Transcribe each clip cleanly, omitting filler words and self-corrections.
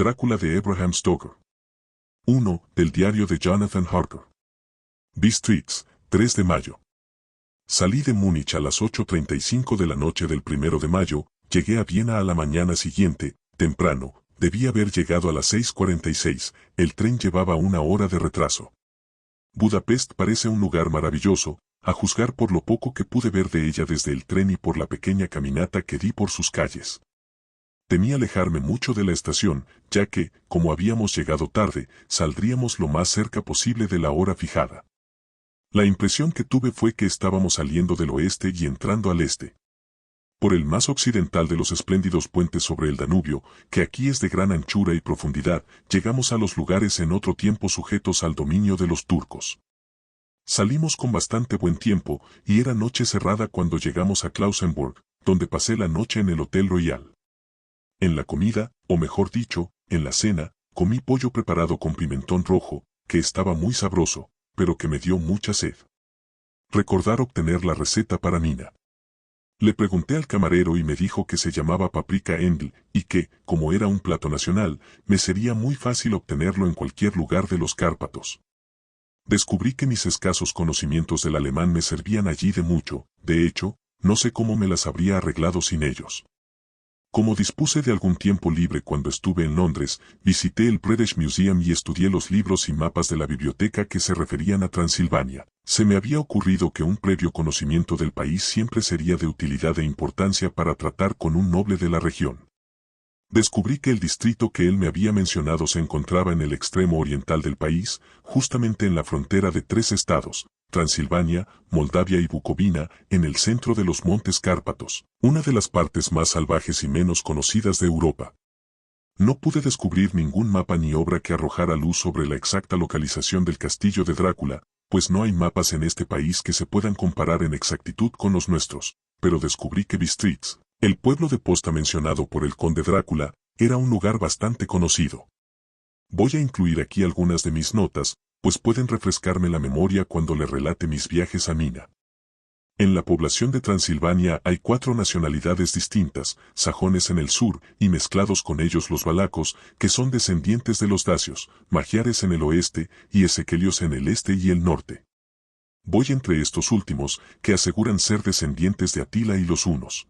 Drácula de Abraham Stoker. 1. Del diario de Jonathan Harker. Bistritz, 3 de mayo. Salí de Múnich a las 8:35 de la noche del 1 de mayo, llegué a Viena a la mañana siguiente, temprano, debí haber llegado a las 6:46, el tren llevaba una hora de retraso. Budapest parece un lugar maravilloso, a juzgar por lo poco que pude ver de ella desde el tren y por la pequeña caminata que di por sus calles. Temí alejarme mucho de la estación, ya que, como habíamos llegado tarde, saldríamos lo más cerca posible de la hora fijada. La impresión que tuve fue que estábamos saliendo del oeste y entrando al este. Por el más occidental de los espléndidos puentes sobre el Danubio, que aquí es de gran anchura y profundidad, llegamos a los lugares en otro tiempo sujetos al dominio de los turcos. Salimos con bastante buen tiempo, y era noche cerrada cuando llegamos a Klausenburg, donde pasé la noche en el Hotel Royal. En la comida, o mejor dicho, en la cena, comí pollo preparado con pimentón rojo, que estaba muy sabroso, pero que me dio mucha sed. Recordar obtener la receta para Nina. Le pregunté al camarero y me dijo que se llamaba paprika Endl, y que, como era un plato nacional, me sería muy fácil obtenerlo en cualquier lugar de los Cárpatos. Descubrí que mis escasos conocimientos del alemán me servían allí de mucho, de hecho, no sé cómo me las habría arreglado sin ellos. Como dispuse de algún tiempo libre cuando estuve en Londres, visité el British Museum y estudié los libros y mapas de la biblioteca que se referían a Transilvania. Se me había ocurrido que un previo conocimiento del país siempre sería de utilidad e importancia para tratar con un noble de la región. Descubrí que el distrito que él me había mencionado se encontraba en el extremo oriental del país, justamente en la frontera de 3 estados, Transilvania, Moldavia y Bucovina, en el centro de los Montes Cárpatos, una de las partes más salvajes y menos conocidas de Europa. No pude descubrir ningún mapa ni obra que arrojara luz sobre la exacta localización del castillo de Drácula, pues no hay mapas en este país que se puedan comparar en exactitud con los nuestros, pero descubrí que Bistritz, el pueblo de posta mencionado por el conde Drácula, era un lugar bastante conocido. Voy a incluir aquí algunas de mis notas, pues pueden refrescarme la memoria cuando le relate mis viajes a Nina. En la población de Transilvania hay 4 nacionalidades distintas, sajones en el sur y mezclados con ellos los valacos, que son descendientes de los dacios, magiares en el oeste y ezequelios en el este y el norte. Voy entre estos últimos, que aseguran ser descendientes de Atila y los hunos.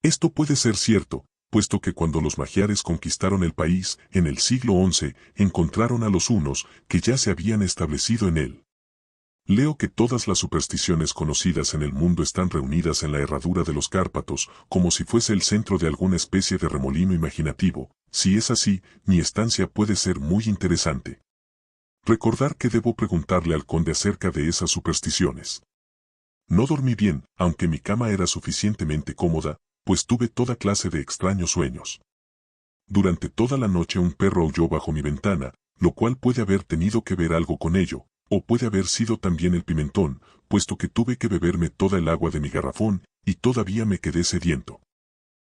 Esto puede ser cierto, puesto que cuando los magiares conquistaron el país, en el siglo XI, encontraron a los hunos, que ya se habían establecido en él. Leo que todas las supersticiones conocidas en el mundo están reunidas en la herradura de los Cárpatos, como si fuese el centro de alguna especie de remolino imaginativo. Si es así, mi estancia puede ser muy interesante. Recordar que debo preguntarle al conde acerca de esas supersticiones. No dormí bien, aunque mi cama era suficientemente cómoda, pues tuve toda clase de extraños sueños. Durante toda la noche un perro aulló bajo mi ventana, lo cual puede haber tenido que ver algo con ello, o puede haber sido también el pimentón, puesto que tuve que beberme toda el agua de mi garrafón, y todavía me quedé sediento.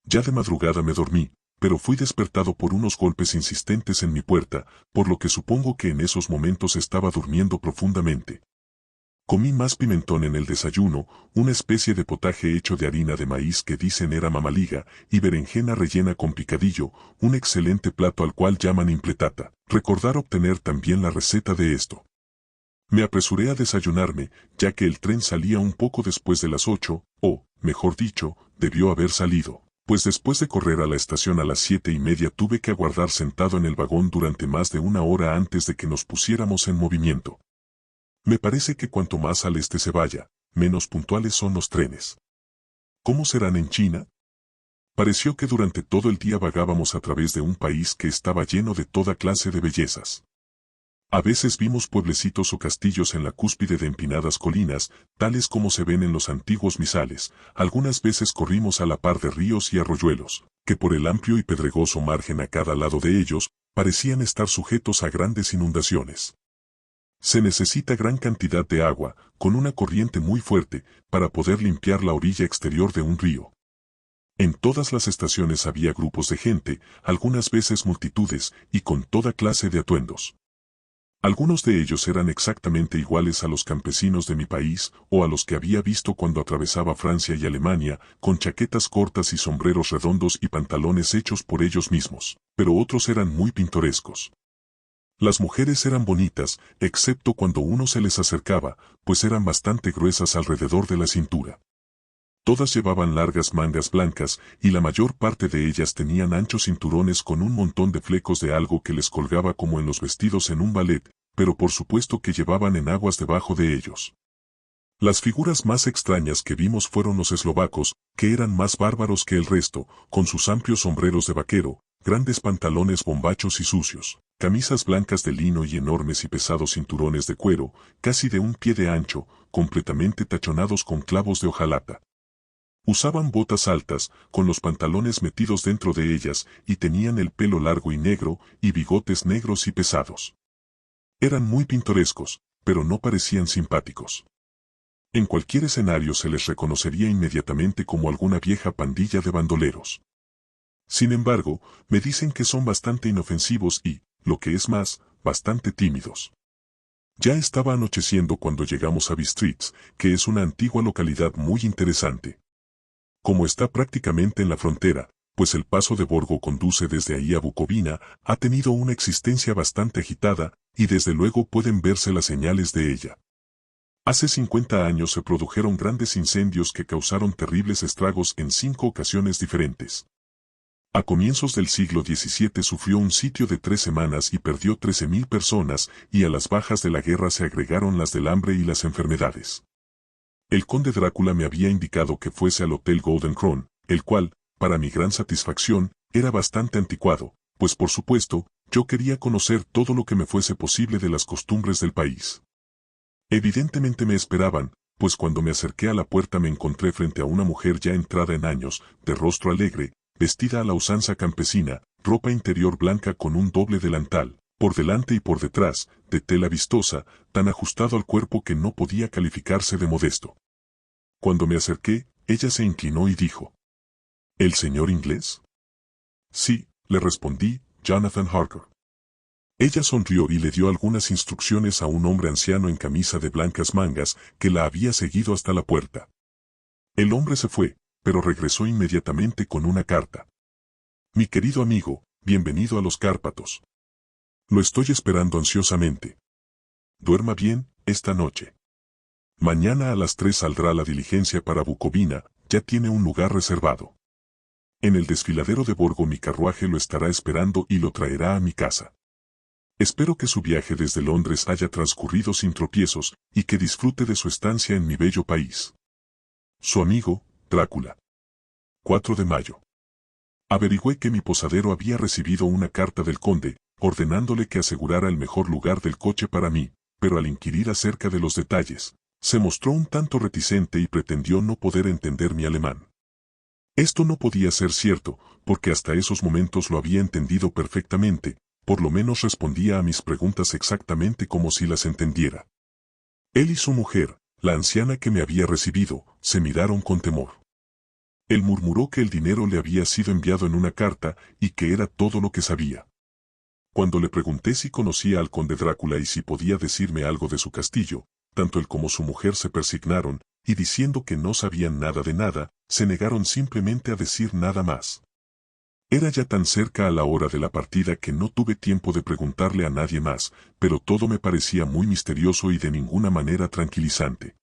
Ya de madrugada me dormí, pero fui despertado por unos golpes insistentes en mi puerta, por lo que supongo que en esos momentos estaba durmiendo profundamente. Comí más pimentón en el desayuno, una especie de potaje hecho de harina de maíz que dicen era mamaliga, y berenjena rellena con picadillo, un excelente plato al cual llaman impletata. Recordar obtener también la receta de esto. Me apresuré a desayunarme, ya que el tren salía un poco después de las 8, o, mejor dicho, debió haber salido, pues después de correr a la estación a las 7:30 tuve que aguardar sentado en el vagón durante más de una hora antes de que nos pusiéramos en movimiento. Me parece que cuanto más al este se vaya, menos puntuales son los trenes. ¿Cómo serán en China? Pareció que durante todo el día vagábamos a través de un país que estaba lleno de toda clase de bellezas. A veces vimos pueblecitos o castillos en la cúspide de empinadas colinas, tales como se ven en los antiguos misales. Algunas veces corrimos a la par de ríos y arroyuelos, que por el amplio y pedregoso margen a cada lado de ellos, parecían estar sujetos a grandes inundaciones. Se necesita gran cantidad de agua, con una corriente muy fuerte, para poder limpiar la orilla exterior de un río. En todas las estaciones había grupos de gente, algunas veces multitudes, y con toda clase de atuendos. Algunos de ellos eran exactamente iguales a los campesinos de mi país o a los que había visto cuando atravesaba Francia y Alemania, con chaquetas cortas y sombreros redondos y pantalones hechos por ellos mismos, pero otros eran muy pintorescos. Las mujeres eran bonitas, excepto cuando uno se les acercaba, pues eran bastante gruesas alrededor de la cintura. Todas llevaban largas mangas blancas y la mayor parte de ellas tenían anchos cinturones con un montón de flecos de algo que les colgaba como en los vestidos en un ballet, pero por supuesto que llevaban enaguas debajo de ellos. Las figuras más extrañas que vimos fueron los eslovacos, que eran más bárbaros que el resto, con sus amplios sombreros de vaquero, grandes pantalones bombachos y sucios, camisas blancas de lino y enormes y pesados cinturones de cuero, casi de un pie de ancho, completamente tachonados con clavos de hojalata. Usaban botas altas, con los pantalones metidos dentro de ellas, y tenían el pelo largo y negro, y bigotes negros y pesados. Eran muy pintorescos, pero no parecían simpáticos. En cualquier escenario se les reconocería inmediatamente como alguna vieja pandilla de bandoleros. Sin embargo, me dicen que son bastante inofensivos y, lo que es más, bastante tímidos. Ya estaba anocheciendo cuando llegamos a Bistritz, que es una antigua localidad muy interesante. Como está prácticamente en la frontera, pues el paso de Borgo conduce desde ahí a Bucovina, ha tenido una existencia bastante agitada, y desde luego pueden verse las señales de ella. Hace 50 años se produjeron grandes incendios que causaron terribles estragos en 5 ocasiones diferentes. A comienzos del siglo XVII sufrió un sitio de 3 semanas y perdió 13.000 personas, y a las bajas de la guerra se agregaron las del hambre y las enfermedades. El conde Drácula me había indicado que fuese al Hotel Golden Crown, el cual, para mi gran satisfacción, era bastante anticuado, pues por supuesto, yo quería conocer todo lo que me fuese posible de las costumbres del país. Evidentemente me esperaban, pues cuando me acerqué a la puerta me encontré frente a una mujer ya entrada en años, de rostro alegre, vestida a la usanza campesina, ropa interior blanca con un doble delantal, por delante y por detrás, de tela vistosa, tan ajustado al cuerpo que no podía calificarse de modesto. Cuando me acerqué, ella se inclinó y dijo: ¿El señor inglés? Sí, le respondí, Jonathan Harker. Ella sonrió y le dio algunas instrucciones a un hombre anciano en camisa de blancas mangas, que la había seguido hasta la puerta. El hombre se fue, pero regresó inmediatamente con una carta. Mi querido amigo, bienvenido a los Cárpatos. Lo estoy esperando ansiosamente. Duerma bien, esta noche. Mañana a las 3 saldrá la diligencia para Bucovina, ya tiene un lugar reservado. En el desfiladero de Borgo mi carruaje lo estará esperando y lo traerá a mi casa. Espero que su viaje desde Londres haya transcurrido sin tropiezos, y que disfrute de su estancia en mi bello país. Su amigo, Drácula. 4 de mayo. Averigüé que mi posadero había recibido una carta del conde, ordenándole que asegurara el mejor lugar del coche para mí, pero al inquirir acerca de los detalles, se mostró un tanto reticente y pretendió no poder entender mi alemán. Esto no podía ser cierto, porque hasta esos momentos lo había entendido perfectamente, por lo menos respondía a mis preguntas exactamente como si las entendiera. Él y su mujer, la anciana que me había recibido, se miraron con temor. Él murmuró que el dinero le había sido enviado en una carta y que era todo lo que sabía. Cuando le pregunté si conocía al conde Drácula y si podía decirme algo de su castillo, tanto él como su mujer se persignaron, y diciendo que no sabían nada de nada, se negaron simplemente a decir nada más. Era ya tan cerca a la hora de la partida que no tuve tiempo de preguntarle a nadie más, pero todo me parecía muy misterioso y de ninguna manera tranquilizante.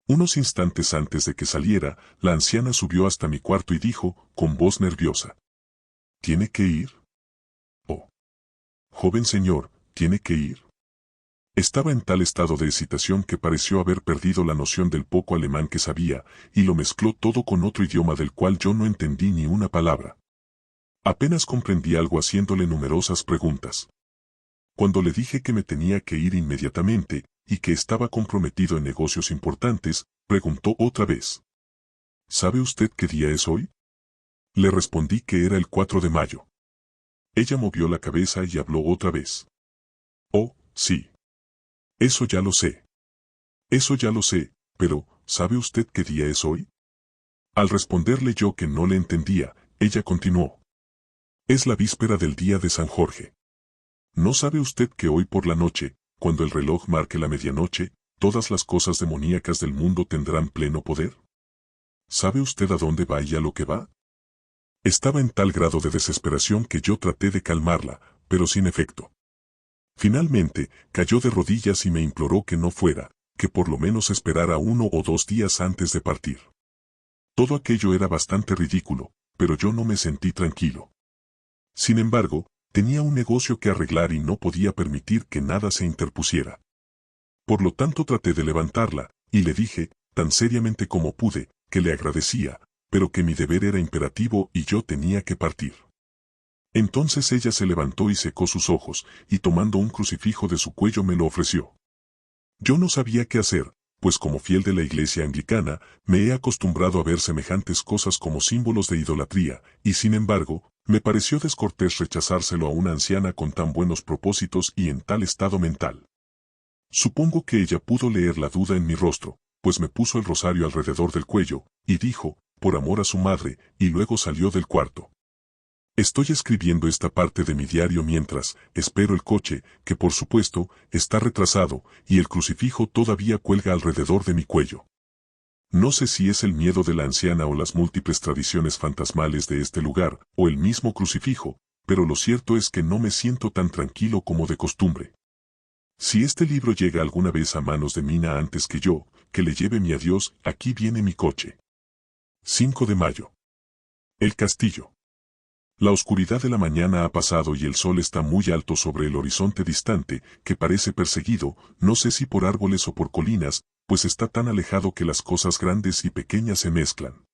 Unos instantes antes de que saliera, la anciana subió hasta mi cuarto y dijo, con voz nerviosa: ¿Tiene que ir? Oh. Joven señor, ¿tiene que ir? Estaba en tal estado de excitación que pareció haber perdido la noción del poco alemán que sabía, y lo mezcló todo con otro idioma del cual yo no entendí ni una palabra. Apenas comprendí algo haciéndole numerosas preguntas. Cuando le dije que me tenía que ir inmediatamente, y que estaba comprometido en negocios importantes, preguntó otra vez: ¿Sabe usted qué día es hoy? Le respondí que era el 4 de mayo. Ella movió la cabeza y habló otra vez. Oh, sí. Eso ya lo sé. Eso ya lo sé, pero, ¿sabe usted qué día es hoy? Al responderle yo que no le entendía, ella continuó: Es la víspera del día de San Jorge. ¿No sabe usted que hoy por la noche, cuando el reloj marque la medianoche, todas las cosas demoníacas del mundo tendrán pleno poder? ¿Sabe usted a dónde va y a lo que va? Estaba en tal grado de desesperación que yo traté de calmarla, pero sin efecto. Finalmente, cayó de rodillas y me imploró que no fuera, que por lo menos esperara 1 o 2 días antes de partir. Todo aquello era bastante ridículo, pero yo no me sentí tranquilo. Sin embargo, tenía un negocio que arreglar y no podía permitir que nada se interpusiera. Por lo tanto traté de levantarla, y le dije, tan seriamente como pude, que le agradecía, pero que mi deber era imperativo y yo tenía que partir. Entonces ella se levantó y secó sus ojos, y tomando un crucifijo de su cuello me lo ofreció. Yo no sabía qué hacer, pues como fiel de la iglesia anglicana, me he acostumbrado a ver semejantes cosas como símbolos de idolatría, y sin embargo, me pareció descortés rechazárselo a una anciana con tan buenos propósitos y en tal estado mental. Supongo que ella pudo leer la duda en mi rostro, pues me puso el rosario alrededor del cuello, y dijo, por amor a su madre, y luego salió del cuarto. Estoy escribiendo esta parte de mi diario mientras espero el coche, que por supuesto, está retrasado, y el crucifijo todavía cuelga alrededor de mi cuello. No sé si es el miedo de la anciana o las múltiples tradiciones fantasmales de este lugar, o el mismo crucifijo, pero lo cierto es que no me siento tan tranquilo como de costumbre. Si este libro llega alguna vez a manos de Mina antes que yo, que le lleve mi adiós, aquí viene mi coche. 5 de mayo. El castillo. La oscuridad de la mañana ha pasado y el sol está muy alto sobre el horizonte distante, que parece perseguido, no sé si por árboles o por colinas, pues está tan alejado que las cosas grandes y pequeñas se mezclan.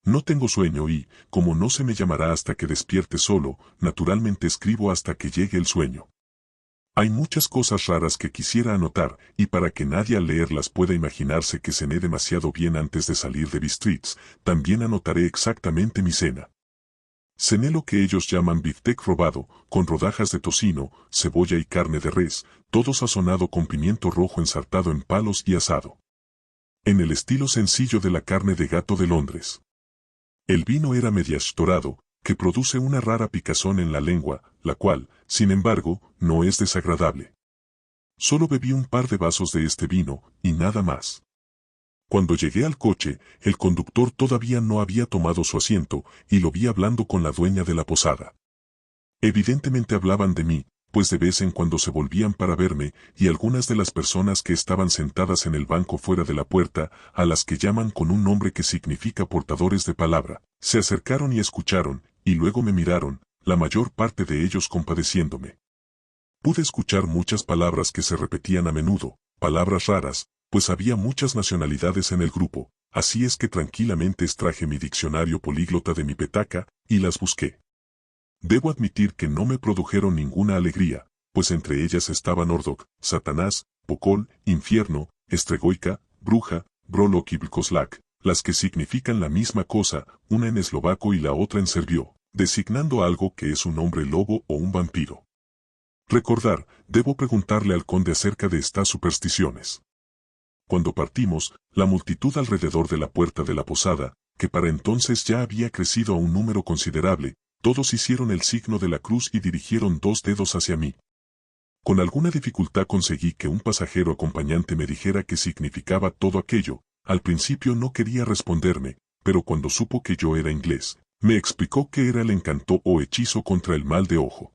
No tengo sueño y, como no se me llamará hasta que despierte solo, naturalmente escribo hasta que llegue el sueño. Hay muchas cosas raras que quisiera anotar, y para que nadie al leerlas pueda imaginarse que cené demasiado bien antes de salir de Bistritz, también anotaré exactamente mi cena. Cené lo que ellos llaman bistec robado, con rodajas de tocino, cebolla y carne de res, todo sazonado con pimiento rojo ensartado en palos y asado. En el estilo sencillo de la carne de gato de Londres. El vino era mediash dorado, que produce una rara picazón en la lengua, la cual, sin embargo, no es desagradable. Solo bebí un par de vasos de este vino, y nada más. Cuando llegué al coche, el conductor todavía no había tomado su asiento, y lo vi hablando con la dueña de la posada. Evidentemente hablaban de mí, pues de vez en cuando se volvían para verme, y algunas de las personas que estaban sentadas en el banco fuera de la puerta, a las que llaman con un nombre que significa portadores de palabra, se acercaron y escucharon, y luego me miraron, la mayor parte de ellos compadeciéndome. Pude escuchar muchas palabras que se repetían a menudo, palabras raras, pues había muchas nacionalidades en el grupo, así es que tranquilamente extraje mi diccionario políglota de mi petaca, y las busqué. Debo admitir que no me produjeron ninguna alegría, pues entre ellas estaban Ordok, Satanás, Pokol, Infierno, Estregoica, Bruja, Brolok y Blkoslak, las que significan la misma cosa, una en eslovaco y la otra en serbio, designando algo que es un hombre lobo o un vampiro. Recordar, debo preguntarle al conde acerca de estas supersticiones. Cuando partimos, la multitud alrededor de la puerta de la posada, que para entonces ya había crecido a un número considerable, todos hicieron el signo de la cruz y dirigieron 2 dedos hacia mí. Con alguna dificultad conseguí que un pasajero acompañante me dijera qué significaba todo aquello. Al principio no quería responderme, pero cuando supo que yo era inglés, me explicó que era el encanto o hechizo contra el mal de ojo.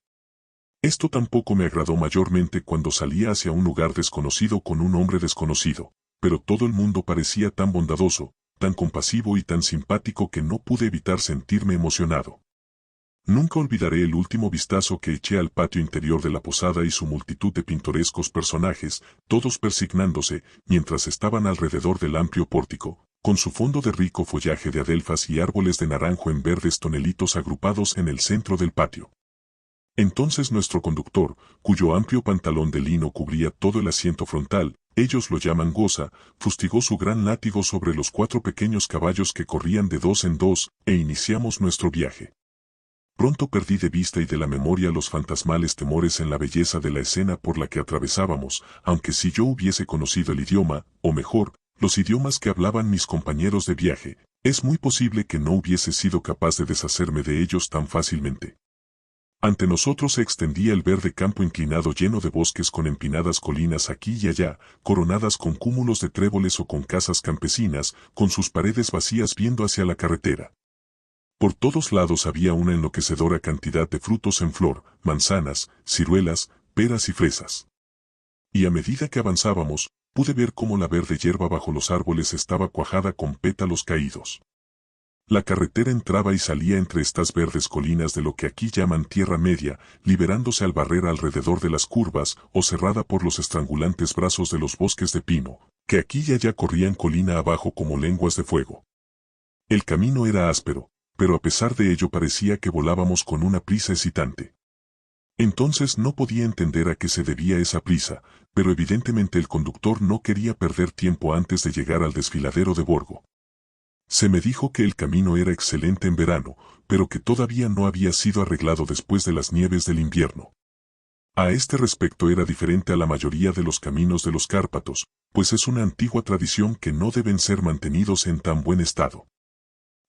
Esto tampoco me agradó mayormente cuando salía hacia un lugar desconocido con un hombre desconocido, pero todo el mundo parecía tan bondadoso, tan compasivo y tan simpático que no pude evitar sentirme emocionado. Nunca olvidaré el último vistazo que eché al patio interior de la posada y su multitud de pintorescos personajes, todos persignándose, mientras estaban alrededor del amplio pórtico, con su fondo de rico follaje de adelfas y árboles de naranjo en verdes tonelitos agrupados en el centro del patio. Entonces nuestro conductor, cuyo amplio pantalón de lino cubría todo el asiento frontal, ellos lo llaman goza, fustigó su gran látigo sobre los 4 pequeños caballos que corrían de 2 en 2, e iniciamos nuestro viaje. Pronto perdí de vista y de la memoria los fantasmales temores en la belleza de la escena por la que atravesábamos, aunque si yo hubiese conocido el idioma, o mejor, los idiomas que hablaban mis compañeros de viaje, es muy posible que no hubiese sido capaz de deshacerme de ellos tan fácilmente. Ante nosotros se extendía el verde campo inclinado lleno de bosques con empinadas colinas aquí y allá, coronadas con cúmulos de tréboles o con casas campesinas, con sus paredes vacías viendo hacia la carretera. Por todos lados había una enloquecedora cantidad de frutos en flor, manzanas, ciruelas, peras y fresas. Y a medida que avanzábamos, pude ver cómo la verde hierba bajo los árboles estaba cuajada con pétalos caídos. La carretera entraba y salía entre estas verdes colinas de lo que aquí llaman Tierra Media, liberándose al barrer alrededor de las curvas o cerrada por los estrangulantes brazos de los bosques de pino, que aquí y allá corrían colina abajo como lenguas de fuego. El camino era áspero, pero a pesar de ello parecía que volábamos con una prisa excitante. Entonces no podía entender a qué se debía esa prisa, pero evidentemente el conductor no quería perder tiempo antes de llegar al desfiladero de Borgo. Se me dijo que el camino era excelente en verano, pero que todavía no había sido arreglado después de las nieves del invierno. A este respecto era diferente a la mayoría de los caminos de los Cárpatos, pues es una antigua tradición que no deben ser mantenidos en tan buen estado.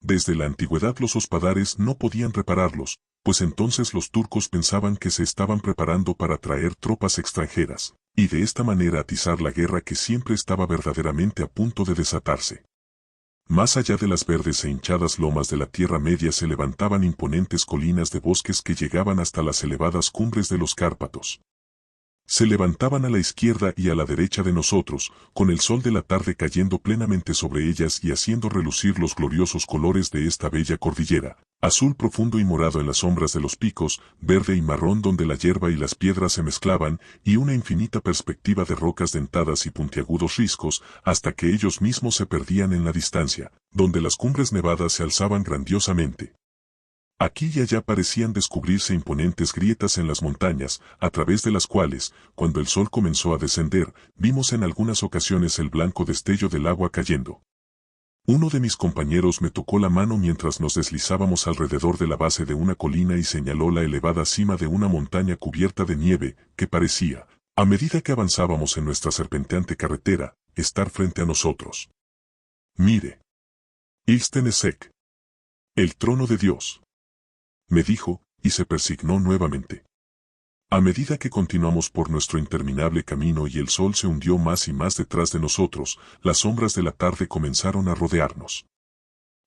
Desde la antigüedad los hospadares no podían repararlos, pues entonces los turcos pensaban que se estaban preparando para traer tropas extranjeras, y de esta manera atizar la guerra que siempre estaba verdaderamente a punto de desatarse. Más allá de las verdes e hinchadas lomas de la Tierra Media se levantaban imponentes colinas de bosques que llegaban hasta las elevadas cumbres de los Cárpatos. Se levantaban a la izquierda y a la derecha de nosotros, con el sol de la tarde cayendo plenamente sobre ellas y haciendo relucir los gloriosos colores de esta bella cordillera, azul profundo y morado en las sombras de los picos, verde y marrón donde la hierba y las piedras se mezclaban, y una infinita perspectiva de rocas dentadas y puntiagudos riscos, hasta que ellos mismos se perdían en la distancia, donde las cumbres nevadas se alzaban grandiosamente. Aquí y allá parecían descubrirse imponentes grietas en las montañas, a través de las cuales, cuando el sol comenzó a descender, vimos en algunas ocasiones el blanco destello del agua cayendo. Uno de mis compañeros me tocó la mano mientras nos deslizábamos alrededor de la base de una colina y señaló la elevada cima de una montaña cubierta de nieve, que parecía, a medida que avanzábamos en nuestra serpenteante carretera, estar frente a nosotros. Mire. Ilstenesek. El trono de Dios. Me dijo, y se persignó nuevamente. A medida que continuamos por nuestro interminable camino y el sol se hundió más y más detrás de nosotros, las sombras de la tarde comenzaron a rodearnos.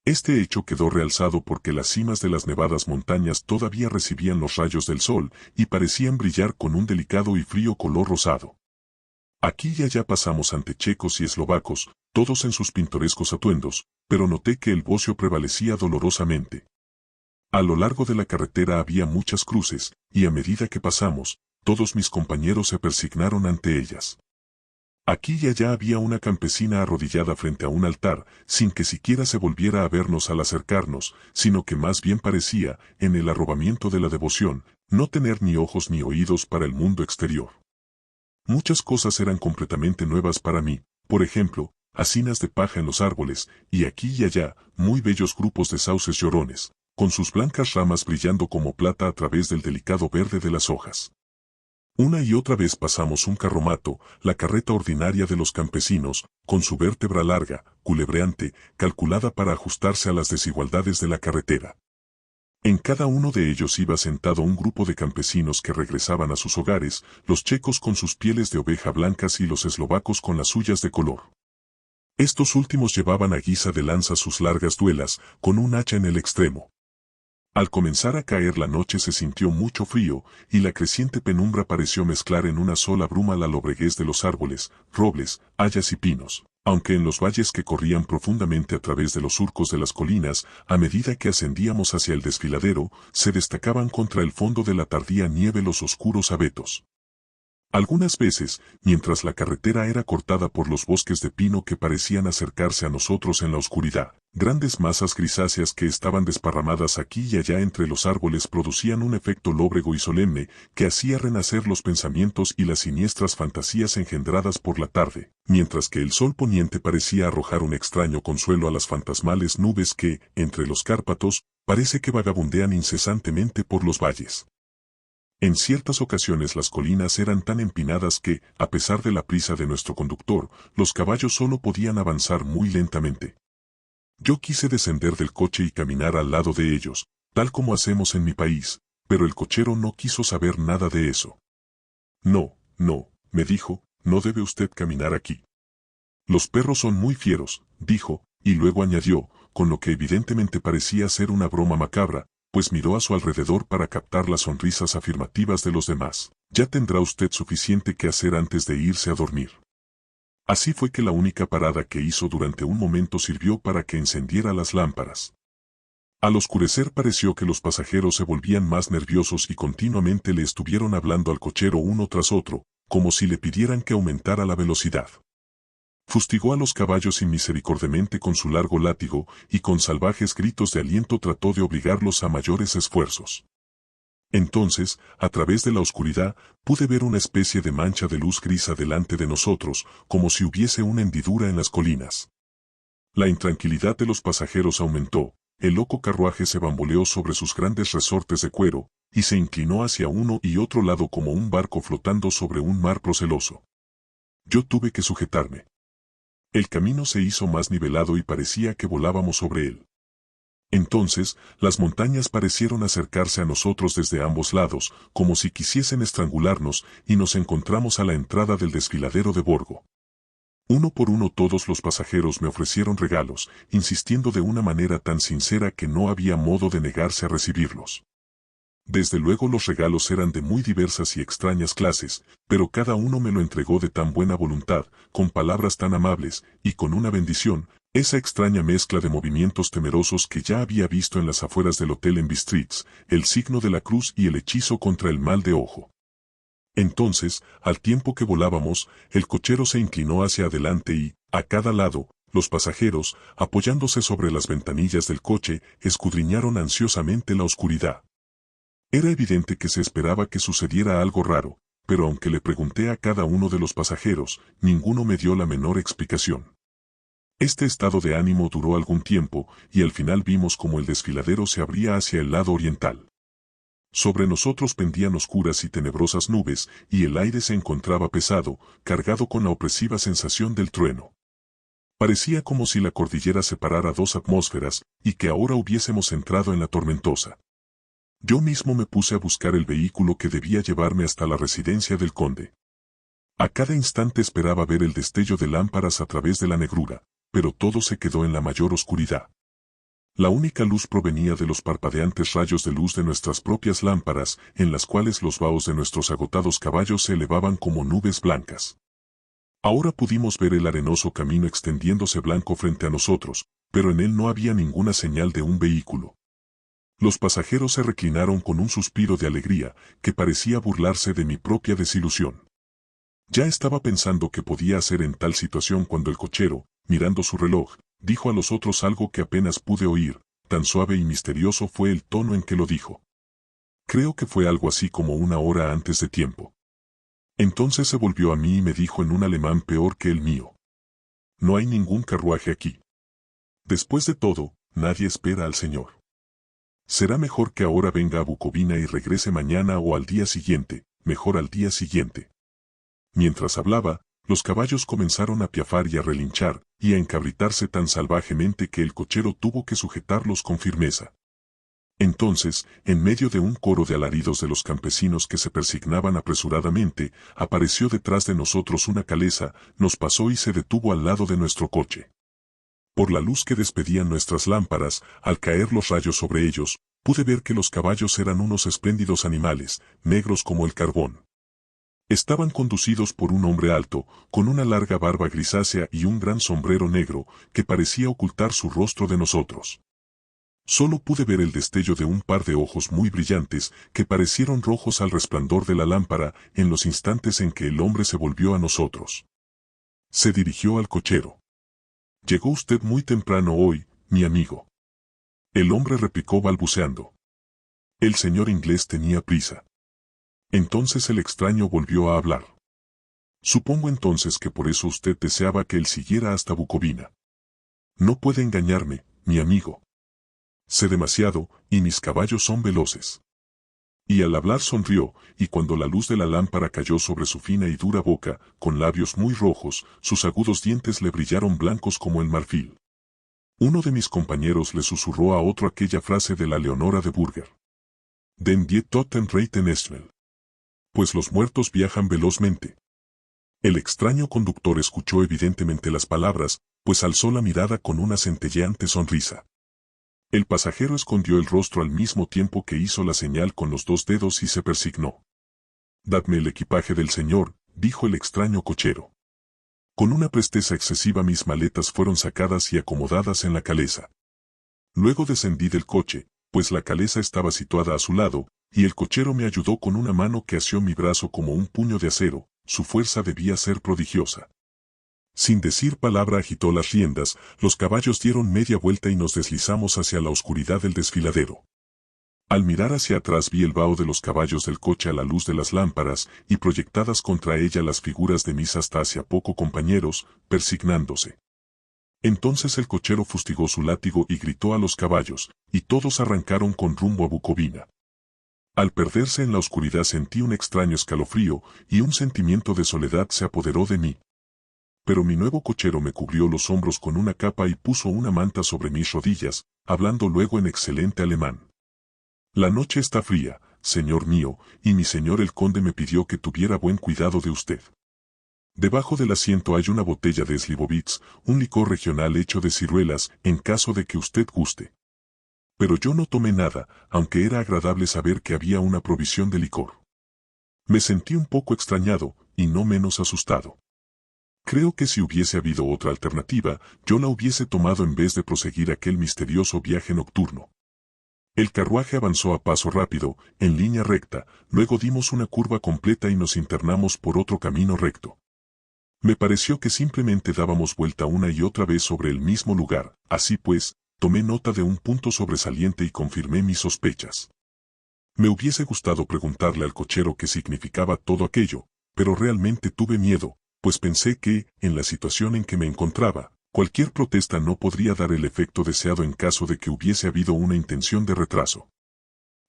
Este hecho quedó realzado porque las cimas de las nevadas montañas todavía recibían los rayos del sol y parecían brillar con un delicado y frío color rosado. Aquí y allá pasamos ante checos y eslovacos, todos en sus pintorescos atuendos, pero noté que el bocio prevalecía dolorosamente. A lo largo de la carretera había muchas cruces, y a medida que pasamos, todos mis compañeros se persignaron ante ellas. Aquí y allá había una campesina arrodillada frente a un altar, sin que siquiera se volviera a vernos al acercarnos, sino que más bien parecía, en el arrobamiento de la devoción, no tener ni ojos ni oídos para el mundo exterior. Muchas cosas eran completamente nuevas para mí, por ejemplo, hacinas de paja en los árboles, y aquí y allá, muy bellos grupos de sauces llorones, con sus blancas ramas brillando como plata a través del delicado verde de las hojas. Una y otra vez pasamos un carromato, la carreta ordinaria de los campesinos, con su vértebra larga, culebreante, calculada para ajustarse a las desigualdades de la carretera. En cada uno de ellos iba sentado un grupo de campesinos que regresaban a sus hogares, los checos con sus pieles de oveja blancas y los eslovacos con las suyas de color. Estos últimos llevaban a guisa de lanza sus largas duelas, con un hacha en el extremo. Al comenzar a caer la noche se sintió mucho frío, y la creciente penumbra pareció mezclar en una sola bruma la lobreguez de los árboles, robles, hayas y pinos, aunque en los valles que corrían profundamente a través de los surcos de las colinas, a medida que ascendíamos hacia el desfiladero, se destacaban contra el fondo de la tardía nieve los oscuros abetos. Algunas veces, mientras la carretera era cortada por los bosques de pino que parecían acercarse a nosotros en la oscuridad, grandes masas grisáceas que estaban desparramadas aquí y allá entre los árboles producían un efecto lóbrego y solemne que hacía renacer los pensamientos y las siniestras fantasías engendradas por la tarde, mientras que el sol poniente parecía arrojar un extraño consuelo a las fantasmales nubes que, entre los Cárpatos, parece que vagabundean incesantemente por los valles. En ciertas ocasiones las colinas eran tan empinadas que, a pesar de la prisa de nuestro conductor, los caballos solo podían avanzar muy lentamente. Yo quise descender del coche y caminar al lado de ellos, tal como hacemos en mi país, Pero el cochero no quiso saber nada de eso. No, no, me dijo, no debe usted caminar aquí. Los perros son muy fieros, dijo, y luego añadió, con lo que evidentemente parecía ser una broma macabra, pues miró a su alrededor para captar las sonrisas afirmativas de los demás. Ya tendrá usted suficiente que hacer antes de irse a dormir. Así fue que la única parada que hizo durante un momento sirvió para que encendiera las lámparas. Al oscurecer pareció que los pasajeros se volvían más nerviosos y continuamente le estuvieron hablando al cochero uno tras otro, como si le pidieran que aumentara la velocidad. Fustigó a los caballos inmisericordiamente con su largo látigo y con salvajes gritos de aliento trató de obligarlos a mayores esfuerzos. Entonces, a través de la oscuridad, pude ver una especie de mancha de luz grisa delante de nosotros, como si hubiese una hendidura en las colinas. La intranquilidad de los pasajeros aumentó, el loco carruaje se bamboleó sobre sus grandes resortes de cuero, y se inclinó hacia uno y otro lado como un barco flotando sobre un mar proceloso. Yo tuve que sujetarme. El camino se hizo más nivelado y parecía que volábamos sobre él. Entonces, las montañas parecieron acercarse a nosotros desde ambos lados, como si quisiesen estrangularnos, y nos encontramos a la entrada del desfiladero de Borgo. Uno por uno todos los pasajeros me ofrecieron regalos, insistiendo de una manera tan sincera que no había modo de negarse a recibirlos. Desde luego los regalos eran de muy diversas y extrañas clases, pero cada uno me lo entregó de tan buena voluntad, con palabras tan amables, y con una bendición, esa extraña mezcla de movimientos temerosos que ya había visto en las afueras del hotel en Bistritz, el signo de la cruz y el hechizo contra el mal de ojo. Entonces, al tiempo que volábamos, el cochero se inclinó hacia adelante y, a cada lado, los pasajeros, apoyándose sobre las ventanillas del coche, escudriñaron ansiosamente la oscuridad. Era evidente que se esperaba que sucediera algo raro, pero aunque le pregunté a cada uno de los pasajeros, ninguno me dio la menor explicación. Este estado de ánimo duró algún tiempo, y al final vimos como el desfiladero se abría hacia el lado oriental. Sobre nosotros pendían oscuras y tenebrosas nubes, y el aire se encontraba pesado, cargado con la opresiva sensación del trueno. Parecía como si la cordillera separara dos atmósferas, y que ahora hubiésemos entrado en la tormentosa. Yo mismo me puse a buscar el vehículo que debía llevarme hasta la residencia del conde. A cada instante esperaba ver el destello de lámparas a través de la negrura, pero todo se quedó en la mayor oscuridad. La única luz provenía de los parpadeantes rayos de luz de nuestras propias lámparas, en las cuales los vaos de nuestros agotados caballos se elevaban como nubes blancas. Ahora pudimos ver el arenoso camino extendiéndose blanco frente a nosotros, pero en él no había ninguna señal de un vehículo. Los pasajeros se reclinaron con un suspiro de alegría, que parecía burlarse de mi propia desilusión. Ya estaba pensando qué podía hacer en tal situación cuando el cochero, mirando su reloj, dijo a los otros algo que apenas pude oír, tan suave y misterioso fue el tono en que lo dijo. Creo que fue algo así como 1 hora antes de tiempo. Entonces se volvió a mí y me dijo en un alemán peor que el mío. No hay ningún carruaje aquí. Después de todo, nadie espera al señor. Será mejor que ahora venga a Bucovina y regrese mañana o al día siguiente, mejor al día siguiente. Mientras hablaba, los caballos comenzaron a piafar y a relinchar, y a encabritarse tan salvajemente que el cochero tuvo que sujetarlos con firmeza. Entonces, en medio de un coro de alaridos de los campesinos que se persignaban apresuradamente, apareció detrás de nosotros una calesa, nos pasó y se detuvo al lado de nuestro coche. Por la luz que despedían nuestras lámparas, al caer los rayos sobre ellos, pude ver que los caballos eran unos espléndidos animales, negros como el carbón. Estaban conducidos por un hombre alto, con una larga barba grisácea y un gran sombrero negro, que parecía ocultar su rostro de nosotros. Solo pude ver el destello de un par de ojos muy brillantes, que parecieron rojos al resplandor de la lámpara, en los instantes en que el hombre se volvió a nosotros. Se dirigió al cochero. «Llegó usted muy temprano hoy, mi amigo». El hombre replicó balbuceando. El señor inglés tenía prisa. Entonces el extraño volvió a hablar. «Supongo entonces que por eso usted deseaba que él siguiera hasta Bucovina. No puede engañarme, mi amigo. Sé demasiado, y mis caballos son veloces». Y al hablar sonrió, y cuando la luz de la lámpara cayó sobre su fina y dura boca, con labios muy rojos, sus agudos dientes le brillaron blancos como el marfil. Uno de mis compañeros le susurró a otro aquella frase de la Leonora de Burger. Den die Toten reiten schnell. Pues los muertos viajan velozmente. El extraño conductor escuchó evidentemente las palabras, pues alzó la mirada con una centelleante sonrisa. El pasajero escondió el rostro al mismo tiempo que hizo la señal con los dos dedos y se persignó. «Dadme el equipaje del señor», dijo el extraño cochero. Con una presteza excesiva mis maletas fueron sacadas y acomodadas en la calesa. Luego descendí del coche, pues la calesa estaba situada a su lado, y el cochero me ayudó con una mano que asió mi brazo como un puño de acero. Su fuerza debía ser prodigiosa. Sin decir palabra agitó las riendas, los caballos dieron media vuelta y nos deslizamos hacia la oscuridad del desfiladero. Al mirar hacia atrás vi el vaho de los caballos del coche a la luz de las lámparas y proyectadas contra ella las figuras de mis hasta hacia poco compañeros, persignándose. Entonces el cochero fustigó su látigo y gritó a los caballos, y todos arrancaron con rumbo a Bucovina. Al perderse en la oscuridad sentí un extraño escalofrío y un sentimiento de soledad se apoderó de mí. Pero mi nuevo cochero me cubrió los hombros con una capa y puso una manta sobre mis rodillas, hablando luego en excelente alemán. «La noche está fría, señor mío, y mi señor el conde me pidió que tuviera buen cuidado de usted. Debajo del asiento hay una botella de Slivovitz, un licor regional hecho de ciruelas, en caso de que usted guste». Pero yo no tomé nada, aunque era agradable saber que había una provisión de licor. Me sentí un poco extrañado, y no menos asustado. Creo que si hubiese habido otra alternativa, yo la hubiese tomado en vez de proseguir aquel misterioso viaje nocturno. El carruaje avanzó a paso rápido, en línea recta, luego dimos una curva completa y nos internamos por otro camino recto. Me pareció que simplemente dábamos vuelta una y otra vez sobre el mismo lugar, así pues, tomé nota de un punto sobresaliente y confirmé mis sospechas. Me hubiese gustado preguntarle al cochero qué significaba todo aquello, pero realmente tuve miedo, pues pensé que, en la situación en que me encontraba, cualquier protesta no podría dar el efecto deseado en caso de que hubiese habido una intención de retraso.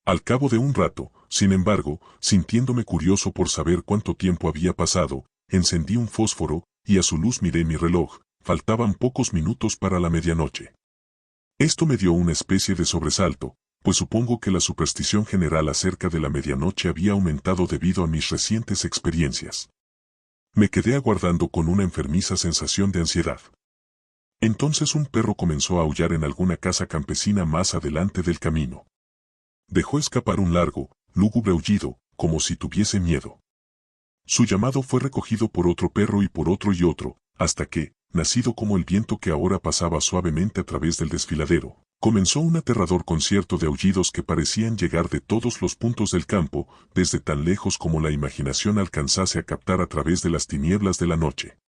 Al cabo de un rato, sin embargo, sintiéndome curioso por saber cuánto tiempo había pasado, encendí un fósforo, y a su luz miré mi reloj, faltaban pocos minutos para la medianoche. Esto me dio una especie de sobresalto, pues supongo que la superstición general acerca de la medianoche había aumentado debido a mis recientes experiencias. Me quedé aguardando con una enfermiza sensación de ansiedad. Entonces un perro comenzó a aullar en alguna casa campesina más adelante del camino. Dejó escapar un largo, lúgubre aullido, como si tuviese miedo. Su llamado fue recogido por otro perro y otro, hasta que, nacido como el viento que ahora pasaba suavemente a través del desfiladero, comenzó un aterrador concierto de aullidos que parecían llegar de todos los puntos del campo, desde tan lejos como la imaginación alcanzase a captar a través de las tinieblas de la noche.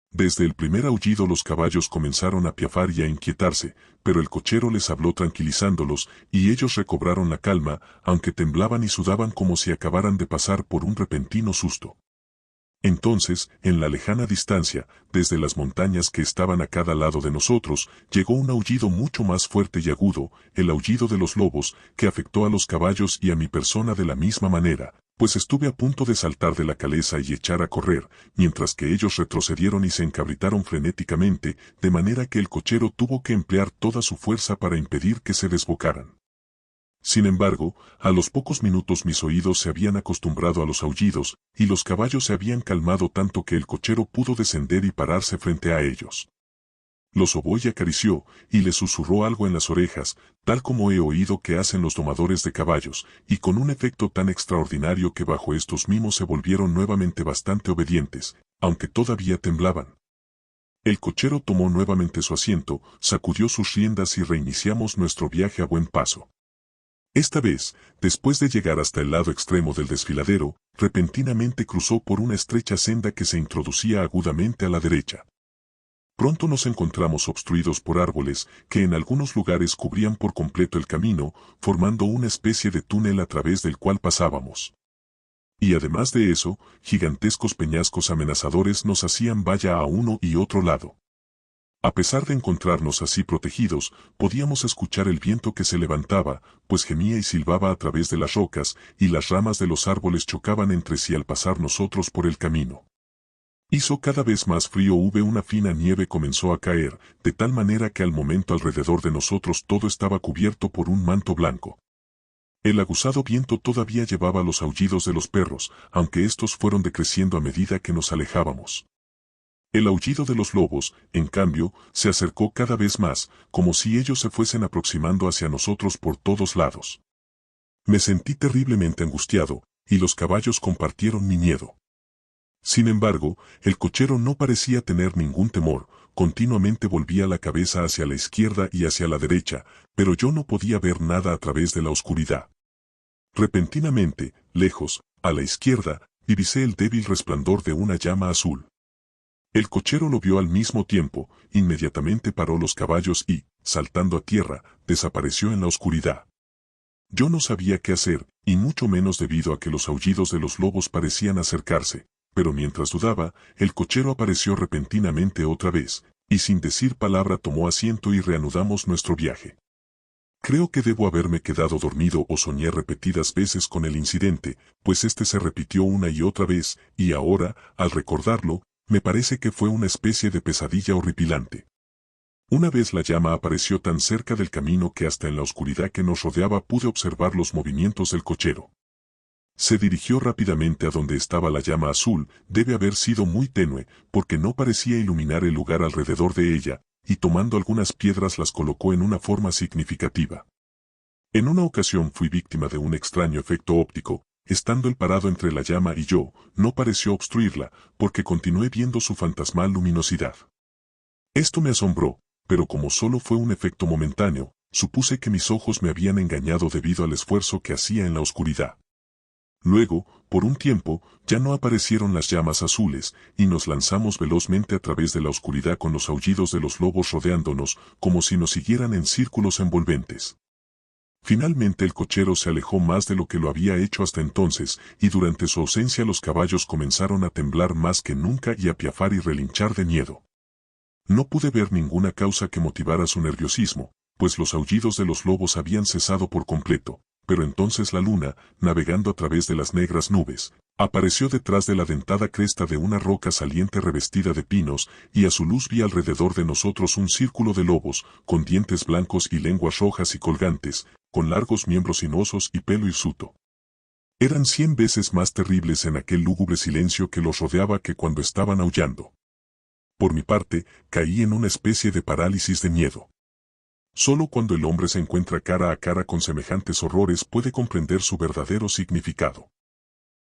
Desde el primer aullido los caballos comenzaron a piafar y a inquietarse, pero el cochero les habló tranquilizándolos, y ellos recobraron la calma, aunque temblaban y sudaban como si acabaran de pasar por un repentino susto. Entonces, en la lejana distancia, desde las montañas que estaban a cada lado de nosotros, llegó un aullido mucho más fuerte y agudo, el aullido de los lobos, que afectó a los caballos y a mi persona de la misma manera, pues estuve a punto de saltar de la calesa y echar a correr, mientras que ellos retrocedieron y se encabritaron frenéticamente, de manera que el cochero tuvo que emplear toda su fuerza para impedir que se desbocaran. Sin embargo, a los pocos minutos mis oídos se habían acostumbrado a los aullidos, y los caballos se habían calmado tanto que el cochero pudo descender y pararse frente a ellos. Los sobó y acarició, y le susurró algo en las orejas, tal como he oído que hacen los domadores de caballos, y con un efecto tan extraordinario que bajo estos mimos se volvieron nuevamente bastante obedientes, aunque todavía temblaban. El cochero tomó nuevamente su asiento, sacudió sus riendas y reiniciamos nuestro viaje a buen paso. Esta vez, después de llegar hasta el lado extremo del desfiladero, repentinamente cruzó por una estrecha senda que se introducía agudamente a la derecha. Pronto nos encontramos obstruidos por árboles que en algunos lugares cubrían por completo el camino, formando una especie de túnel a través del cual pasábamos. Y además de eso, gigantescos peñascos amenazadores nos hacían valla a uno y otro lado. A pesar de encontrarnos así protegidos, podíamos escuchar el viento que se levantaba, pues gemía y silbaba a través de las rocas, y las ramas de los árboles chocaban entre sí al pasar nosotros por el camino. Hizo cada vez más frío, una fina nieve comenzó a caer, de tal manera que al momento alrededor de nosotros todo estaba cubierto por un manto blanco. El aguzado viento todavía llevaba los aullidos de los perros, aunque estos fueron decreciendo a medida que nos alejábamos. El aullido de los lobos, en cambio, se acercó cada vez más, como si ellos se fuesen aproximando hacia nosotros por todos lados. Me sentí terriblemente angustiado, y los caballos compartieron mi miedo. Sin embargo, el cochero no parecía tener ningún temor, continuamente volvía la cabeza hacia la izquierda y hacia la derecha, pero yo no podía ver nada a través de la oscuridad. Repentinamente, lejos, a la izquierda, divisé el débil resplandor de una llama azul. El cochero lo vio al mismo tiempo, inmediatamente paró los caballos y, saltando a tierra, desapareció en la oscuridad. Yo no sabía qué hacer, y mucho menos debido a que los aullidos de los lobos parecían acercarse, pero mientras dudaba, el cochero apareció repentinamente otra vez, y sin decir palabra tomó asiento y reanudamos nuestro viaje. Creo que debo haberme quedado dormido o soñé repetidas veces con el incidente, pues este se repitió una y otra vez, y ahora, al recordarlo, me parece que fue una especie de pesadilla horripilante. Una vez la llama apareció tan cerca del camino que hasta en la oscuridad que nos rodeaba pude observar los movimientos del cochero. Se dirigió rápidamente a donde estaba la llama azul, debe haber sido muy tenue, porque no parecía iluminar el lugar alrededor de ella, y tomando algunas piedras las colocó en una forma significativa. En una ocasión fui víctima de un extraño efecto óptico, estando él parado entre la llama y yo, no pareció obstruirla, porque continué viendo su fantasmal luminosidad. Esto me asombró, pero como solo fue un efecto momentáneo, supuse que mis ojos me habían engañado debido al esfuerzo que hacía en la oscuridad. Luego, por un tiempo, ya no aparecieron las llamas azules, y nos lanzamos velozmente a través de la oscuridad con los aullidos de los lobos rodeándonos, como si nos siguieran en círculos envolventes. Finalmente el cochero se alejó más de lo que lo había hecho hasta entonces, y durante su ausencia los caballos comenzaron a temblar más que nunca y a piafar y relinchar de miedo. No pude ver ninguna causa que motivara su nerviosismo, pues los aullidos de los lobos habían cesado por completo, pero entonces la luna, navegando a través de las negras nubes, apareció detrás de la dentada cresta de una roca saliente revestida de pinos, y a su luz vi alrededor de nosotros un círculo de lobos, con dientes blancos y lenguas rojas y colgantes, con largos miembros sinuosos y pelo hirsuto. Eran 100 veces más terribles en aquel lúgubre silencio que los rodeaba que cuando estaban aullando. Por mi parte, caí en una especie de parálisis de miedo. Solo cuando el hombre se encuentra cara a cara con semejantes horrores puede comprender su verdadero significado.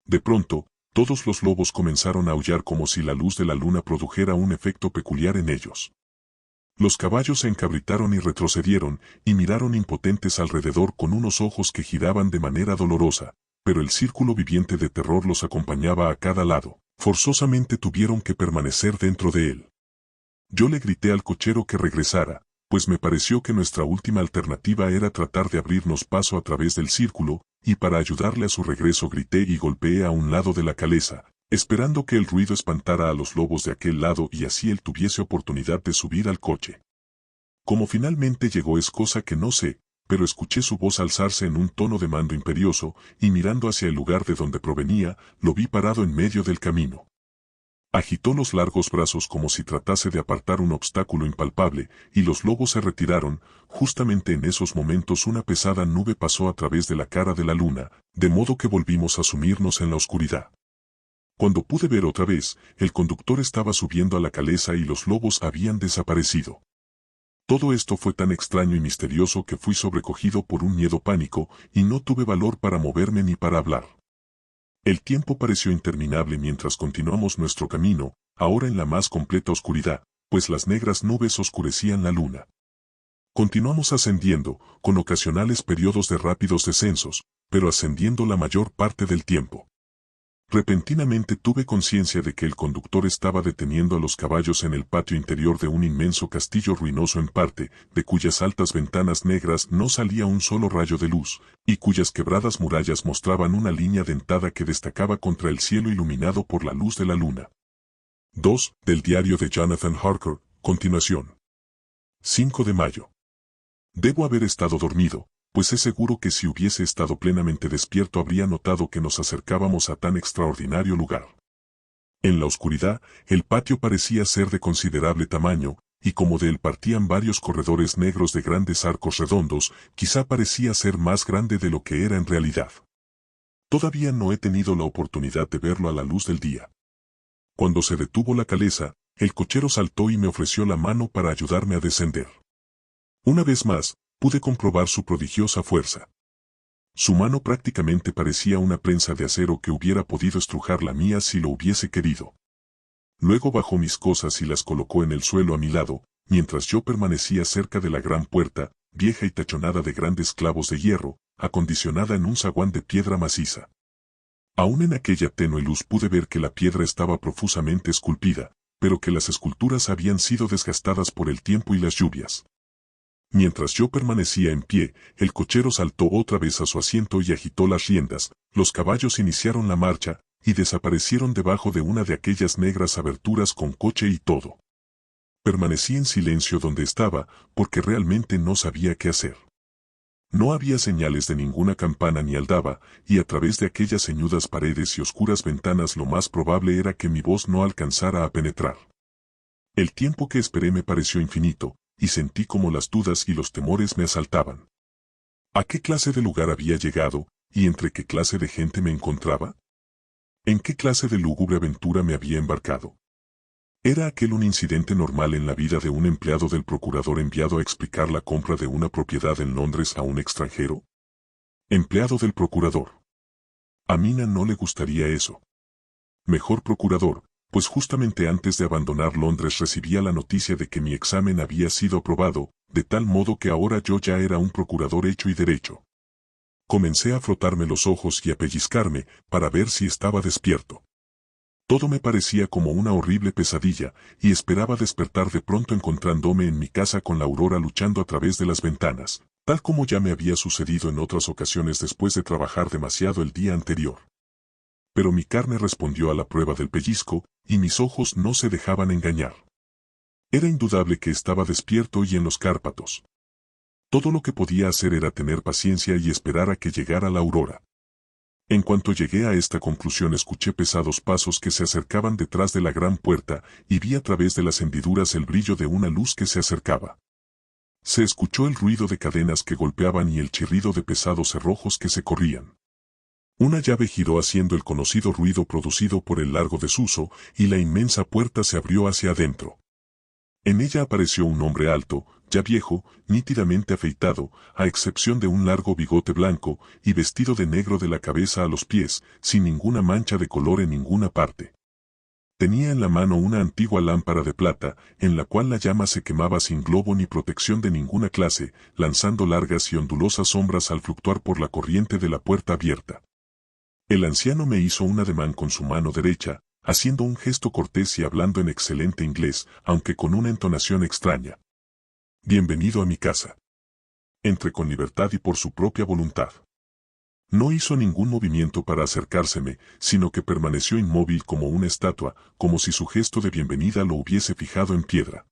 De pronto, todos los lobos comenzaron a aullar como si la luz de la luna produjera un efecto peculiar en ellos. Los caballos se encabritaron y retrocedieron, y miraron impotentes alrededor con unos ojos que giraban de manera dolorosa, pero el círculo viviente de terror los acompañaba a cada lado. Forzosamente tuvieron que permanecer dentro de él. Yo le grité al cochero que regresara, pues me pareció que nuestra última alternativa era tratar de abrirnos paso a través del círculo, y para ayudarle a su regreso grité y golpeé a un lado de la calesa, esperando que el ruido espantara a los lobos de aquel lado y así él tuviese oportunidad de subir al coche. Como finalmente llegó es cosa que no sé, pero escuché su voz alzarse en un tono de mando imperioso, y mirando hacia el lugar de donde provenía, lo vi parado en medio del camino. Agitó los largos brazos como si tratase de apartar un obstáculo impalpable, y los lobos se retiraron. Justamente en esos momentos una pesada nube pasó a través de la cara de la luna, de modo que volvimos a sumirnos en la oscuridad. Cuando pude ver otra vez, el conductor estaba subiendo a la calesa y los lobos habían desaparecido. Todo esto fue tan extraño y misterioso que fui sobrecogido por un miedo pánico, y no tuve valor para moverme ni para hablar. El tiempo pareció interminable mientras continuamos nuestro camino, ahora en la más completa oscuridad, pues las negras nubes oscurecían la luna. Continuamos ascendiendo, con ocasionales periodos de rápidos descensos, pero ascendiendo la mayor parte del tiempo. Repentinamente tuve conciencia de que el conductor estaba deteniendo a los caballos en el patio interior de un inmenso castillo ruinoso en parte, de cuyas altas ventanas negras no salía un solo rayo de luz, y cuyas quebradas murallas mostraban una línea dentada que destacaba contra el cielo iluminado por la luz de la luna. 2. Del diario de Jonathan Harker, continuación. 5 de mayo. Debo haber estado dormido, pues es seguro que si hubiese estado plenamente despierto habría notado que nos acercábamos a tan extraordinario lugar. En la oscuridad, el patio parecía ser de considerable tamaño, y como de él partían varios corredores negros de grandes arcos redondos, quizá parecía ser más grande de lo que era en realidad. Todavía no he tenido la oportunidad de verlo a la luz del día. Cuando se detuvo la calesa, el cochero saltó y me ofreció la mano para ayudarme a descender. Una vez más, pude comprobar su prodigiosa fuerza. Su mano prácticamente parecía una prensa de acero que hubiera podido estrujar la mía si lo hubiese querido. Luego bajó mis cosas y las colocó en el suelo a mi lado, mientras yo permanecía cerca de la gran puerta, vieja y tachonada de grandes clavos de hierro, acondicionada en un zaguán de piedra maciza. Aún en aquella tenue luz pude ver que la piedra estaba profusamente esculpida, pero que las esculturas habían sido desgastadas por el tiempo y las lluvias. Mientras yo permanecía en pie, el cochero saltó otra vez a su asiento y agitó las riendas, los caballos iniciaron la marcha, y desaparecieron debajo de una de aquellas negras aberturas con coche y todo. Permanecí en silencio donde estaba, porque realmente no sabía qué hacer. No había señales de ninguna campana ni aldaba, y a través de aquellas ceñudas paredes y oscuras ventanas lo más probable era que mi voz no alcanzara a penetrar. El tiempo que esperé me pareció infinito, y sentí como las dudas y los temores me asaltaban. ¿A qué clase de lugar había llegado, y entre qué clase de gente me encontraba? ¿En qué clase de lúgubre aventura me había embarcado? ¿Era aquel un incidente normal en la vida de un empleado del procurador enviado a explicar la compra de una propiedad en Londres a un extranjero? Empleado del procurador. A Mina no le gustaría eso. Mejor procurador, pues justamente antes de abandonar Londres recibía la noticia de que mi examen había sido aprobado, de tal modo que ahora yo ya era un procurador hecho y derecho. Comencé a frotarme los ojos y a pellizcarme, para ver si estaba despierto. Todo me parecía como una horrible pesadilla, y esperaba despertar de pronto encontrándome en mi casa con la aurora luchando a través de las ventanas, tal como ya me había sucedido en otras ocasiones después de trabajar demasiado el día anterior. Pero mi carne respondió a la prueba del pellizco, y mis ojos no se dejaban engañar. Era indudable que estaba despierto y en los Cárpatos. Todo lo que podía hacer era tener paciencia y esperar a que llegara la aurora. En cuanto llegué a esta conclusión escuché pesados pasos que se acercaban detrás de la gran puerta y vi a través de las hendiduras el brillo de una luz que se acercaba. Se escuchó el ruido de cadenas que golpeaban y el chirrido de pesados cerrojos que se corrían. Una llave giró haciendo el conocido ruido producido por el largo desuso y la inmensa puerta se abrió hacia adentro. En ella apareció un hombre alto, ya viejo, nítidamente afeitado, a excepción de un largo bigote blanco, y vestido de negro de la cabeza a los pies, sin ninguna mancha de color en ninguna parte. Tenía en la mano una antigua lámpara de plata, en la cual la llama se quemaba sin globo ni protección de ninguna clase, lanzando largas y ondulosas sombras al fluctuar por la corriente de la puerta abierta. El anciano me hizo un ademán con su mano derecha, haciendo un gesto cortés y hablando en excelente inglés, aunque con una entonación extraña. Bienvenido a mi casa. Entre con libertad y por su propia voluntad. No hizo ningún movimiento para acercárseme, sino que permaneció inmóvil como una estatua, como si su gesto de bienvenida lo hubiese fijado en piedra.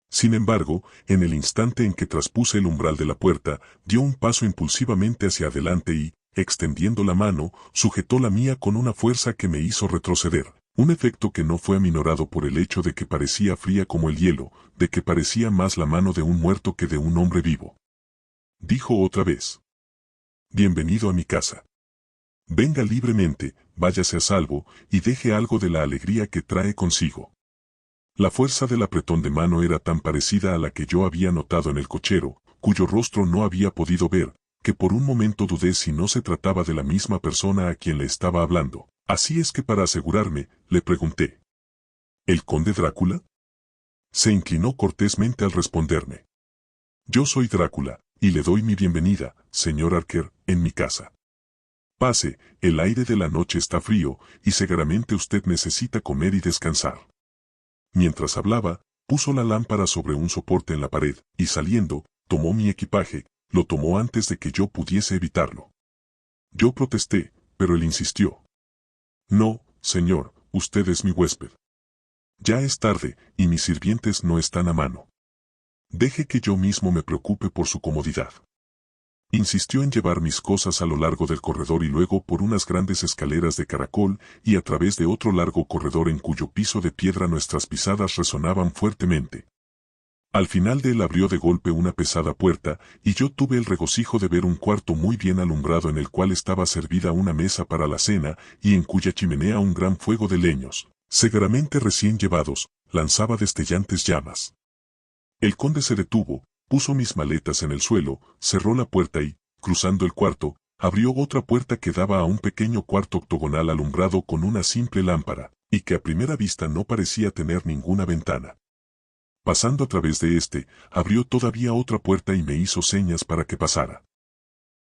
Sin embargo, en el instante en que traspuse el umbral de la puerta, dio un paso impulsivamente hacia adelante y, extendiendo la mano, sujetó la mía con una fuerza que me hizo retroceder, un efecto que no fue aminorado por el hecho de que parecía fría como el hielo, de que parecía más la mano de un muerto que de un hombre vivo. Dijo otra vez. Bienvenido a mi casa. Venga libremente, váyase a salvo, y deje algo de la alegría que trae consigo. La fuerza del apretón de mano era tan parecida a la que yo había notado en el cochero, cuyo rostro no había podido ver, que por un momento dudé si no se trataba de la misma persona a quien le estaba hablando. Así es que para asegurarme, le pregunté. ¿El conde Drácula? Se inclinó cortésmente al responderme. Yo soy Drácula, y le doy mi bienvenida, señor Archer, en mi casa. Pase, el aire de la noche está frío, y seguramente usted necesita comer y descansar. Mientras hablaba, puso la lámpara sobre un soporte en la pared, y saliendo, tomó mi equipaje, lo tomó antes de que yo pudiese evitarlo. Yo protesté, pero él insistió. No, señor, usted es mi huésped. Ya es tarde, y mis sirvientes no están a mano. Deje que yo mismo me preocupe por su comodidad. Insistió en llevar mis cosas a lo largo del corredor y luego por unas grandes escaleras de caracol y a través de otro largo corredor en cuyo piso de piedra nuestras pisadas resonaban fuertemente. Al final de él abrió de golpe una pesada puerta, y yo tuve el regocijo de ver un cuarto muy bien alumbrado en el cual estaba servida una mesa para la cena, y en cuya chimenea un gran fuego de leños, seguramente recién llevados, lanzaba destellantes llamas. El conde se detuvo, puso mis maletas en el suelo, cerró la puerta y, cruzando el cuarto, abrió otra puerta que daba a un pequeño cuarto octogonal alumbrado con una simple lámpara, y que a primera vista no parecía tener ninguna ventana. Pasando a través de este, abrió todavía otra puerta y me hizo señas para que pasara.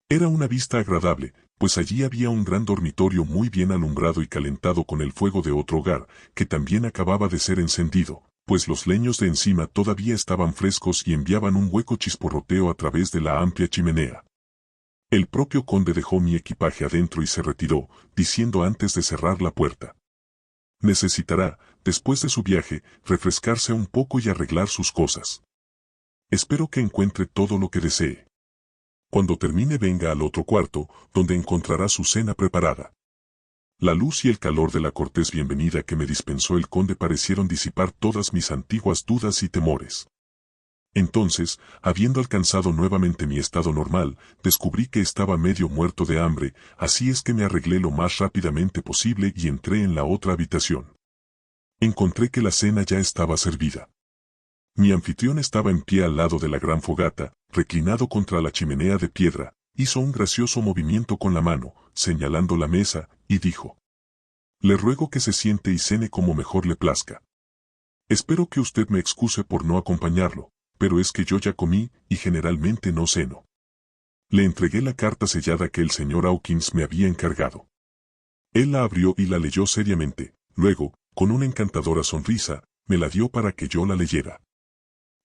Era una vista agradable, pues allí había un gran dormitorio muy bien alumbrado y calentado con el fuego de otro hogar, que también acababa de ser encendido, pues los leños de encima todavía estaban frescos y enviaban un hueco chisporroteo a través de la amplia chimenea. El propio conde dejó mi equipaje adentro y se retiró, diciendo antes de cerrar la puerta: necesitará, después de su viaje, refrescarse un poco y arreglar sus cosas. Espero que encuentre todo lo que desee. Cuando termine venga al otro cuarto, donde encontrará su cena preparada. La luz y el calor de la cortés bienvenida que me dispensó el conde parecieron disipar todas mis antiguas dudas y temores. Entonces, habiendo alcanzado nuevamente mi estado normal, descubrí que estaba medio muerto de hambre, así es que me arreglé lo más rápidamente posible y entré en la otra habitación. Encontré que la cena ya estaba servida. Mi anfitrión estaba en pie al lado de la gran fogata, reclinado contra la chimenea de piedra, hizo un gracioso movimiento con la mano, señalando la mesa, y dijo: le ruego que se siente y cene como mejor le plazca. Espero que usted me excuse por no acompañarlo, pero es que yo ya comí, y generalmente no ceno. Le entregué la carta sellada que el señor Hawkins me había encargado. Él la abrió y la leyó seriamente, luego, con una encantadora sonrisa, me la dio para que yo la leyera.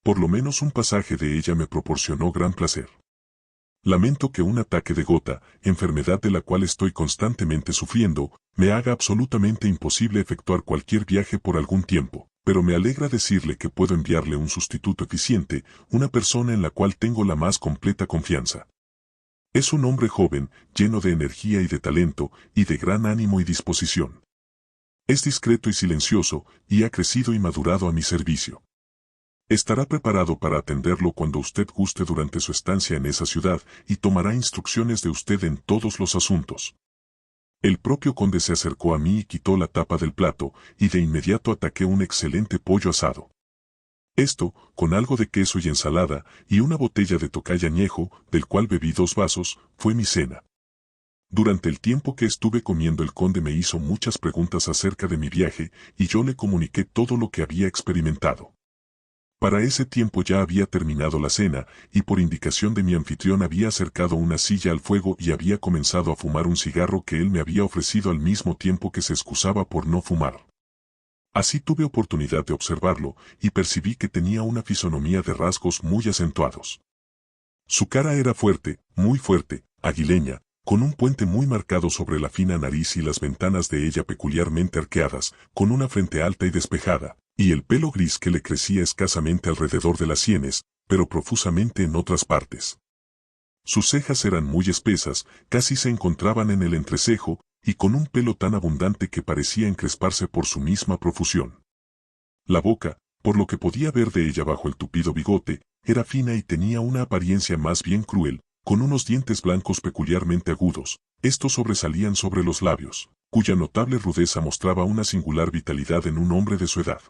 Por lo menos un pasaje de ella me proporcionó gran placer. Lamento que un ataque de gota, enfermedad de la cual estoy constantemente sufriendo, me haga absolutamente imposible efectuar cualquier viaje por algún tiempo, pero me alegra decirle que puedo enviarle un sustituto eficiente, una persona en la cual tengo la más completa confianza. Es un hombre joven, lleno de energía y de talento, y de gran ánimo y disposición. Es discreto y silencioso, y ha crecido y madurado a mi servicio. Estará preparado para atenderlo cuando usted guste durante su estancia en esa ciudad, y tomará instrucciones de usted en todos los asuntos. El propio conde se acercó a mí y quitó la tapa del plato, y de inmediato ataqué un excelente pollo asado. Esto, con algo de queso y ensalada, y una botella de tocay añejo, del cual bebí 2 vasos, fue mi cena. Durante el tiempo que estuve comiendo el conde me hizo muchas preguntas acerca de mi viaje, y yo le comuniqué todo lo que había experimentado. Para ese tiempo ya había terminado la cena, y por indicación de mi anfitrión había acercado una silla al fuego y había comenzado a fumar un cigarro que él me había ofrecido al mismo tiempo que se excusaba por no fumar. Así tuve oportunidad de observarlo, y percibí que tenía una fisonomía de rasgos muy acentuados. Su cara era fuerte, muy fuerte, aguileña, con un puente muy marcado sobre la fina nariz y las ventanas de ella peculiarmente arqueadas, con una frente alta y despejada, y el pelo gris que le crecía escasamente alrededor de las sienes, pero profusamente en otras partes. Sus cejas eran muy espesas, casi se encontraban en el entrecejo, y con un pelo tan abundante que parecía encresparse por su misma profusión. La boca, por lo que podía ver de ella bajo el tupido bigote, era fina y tenía una apariencia más bien cruel, con unos dientes blancos peculiarmente agudos. Estos sobresalían sobre los labios, cuya notable rudeza mostraba una singular vitalidad en un hombre de su edad.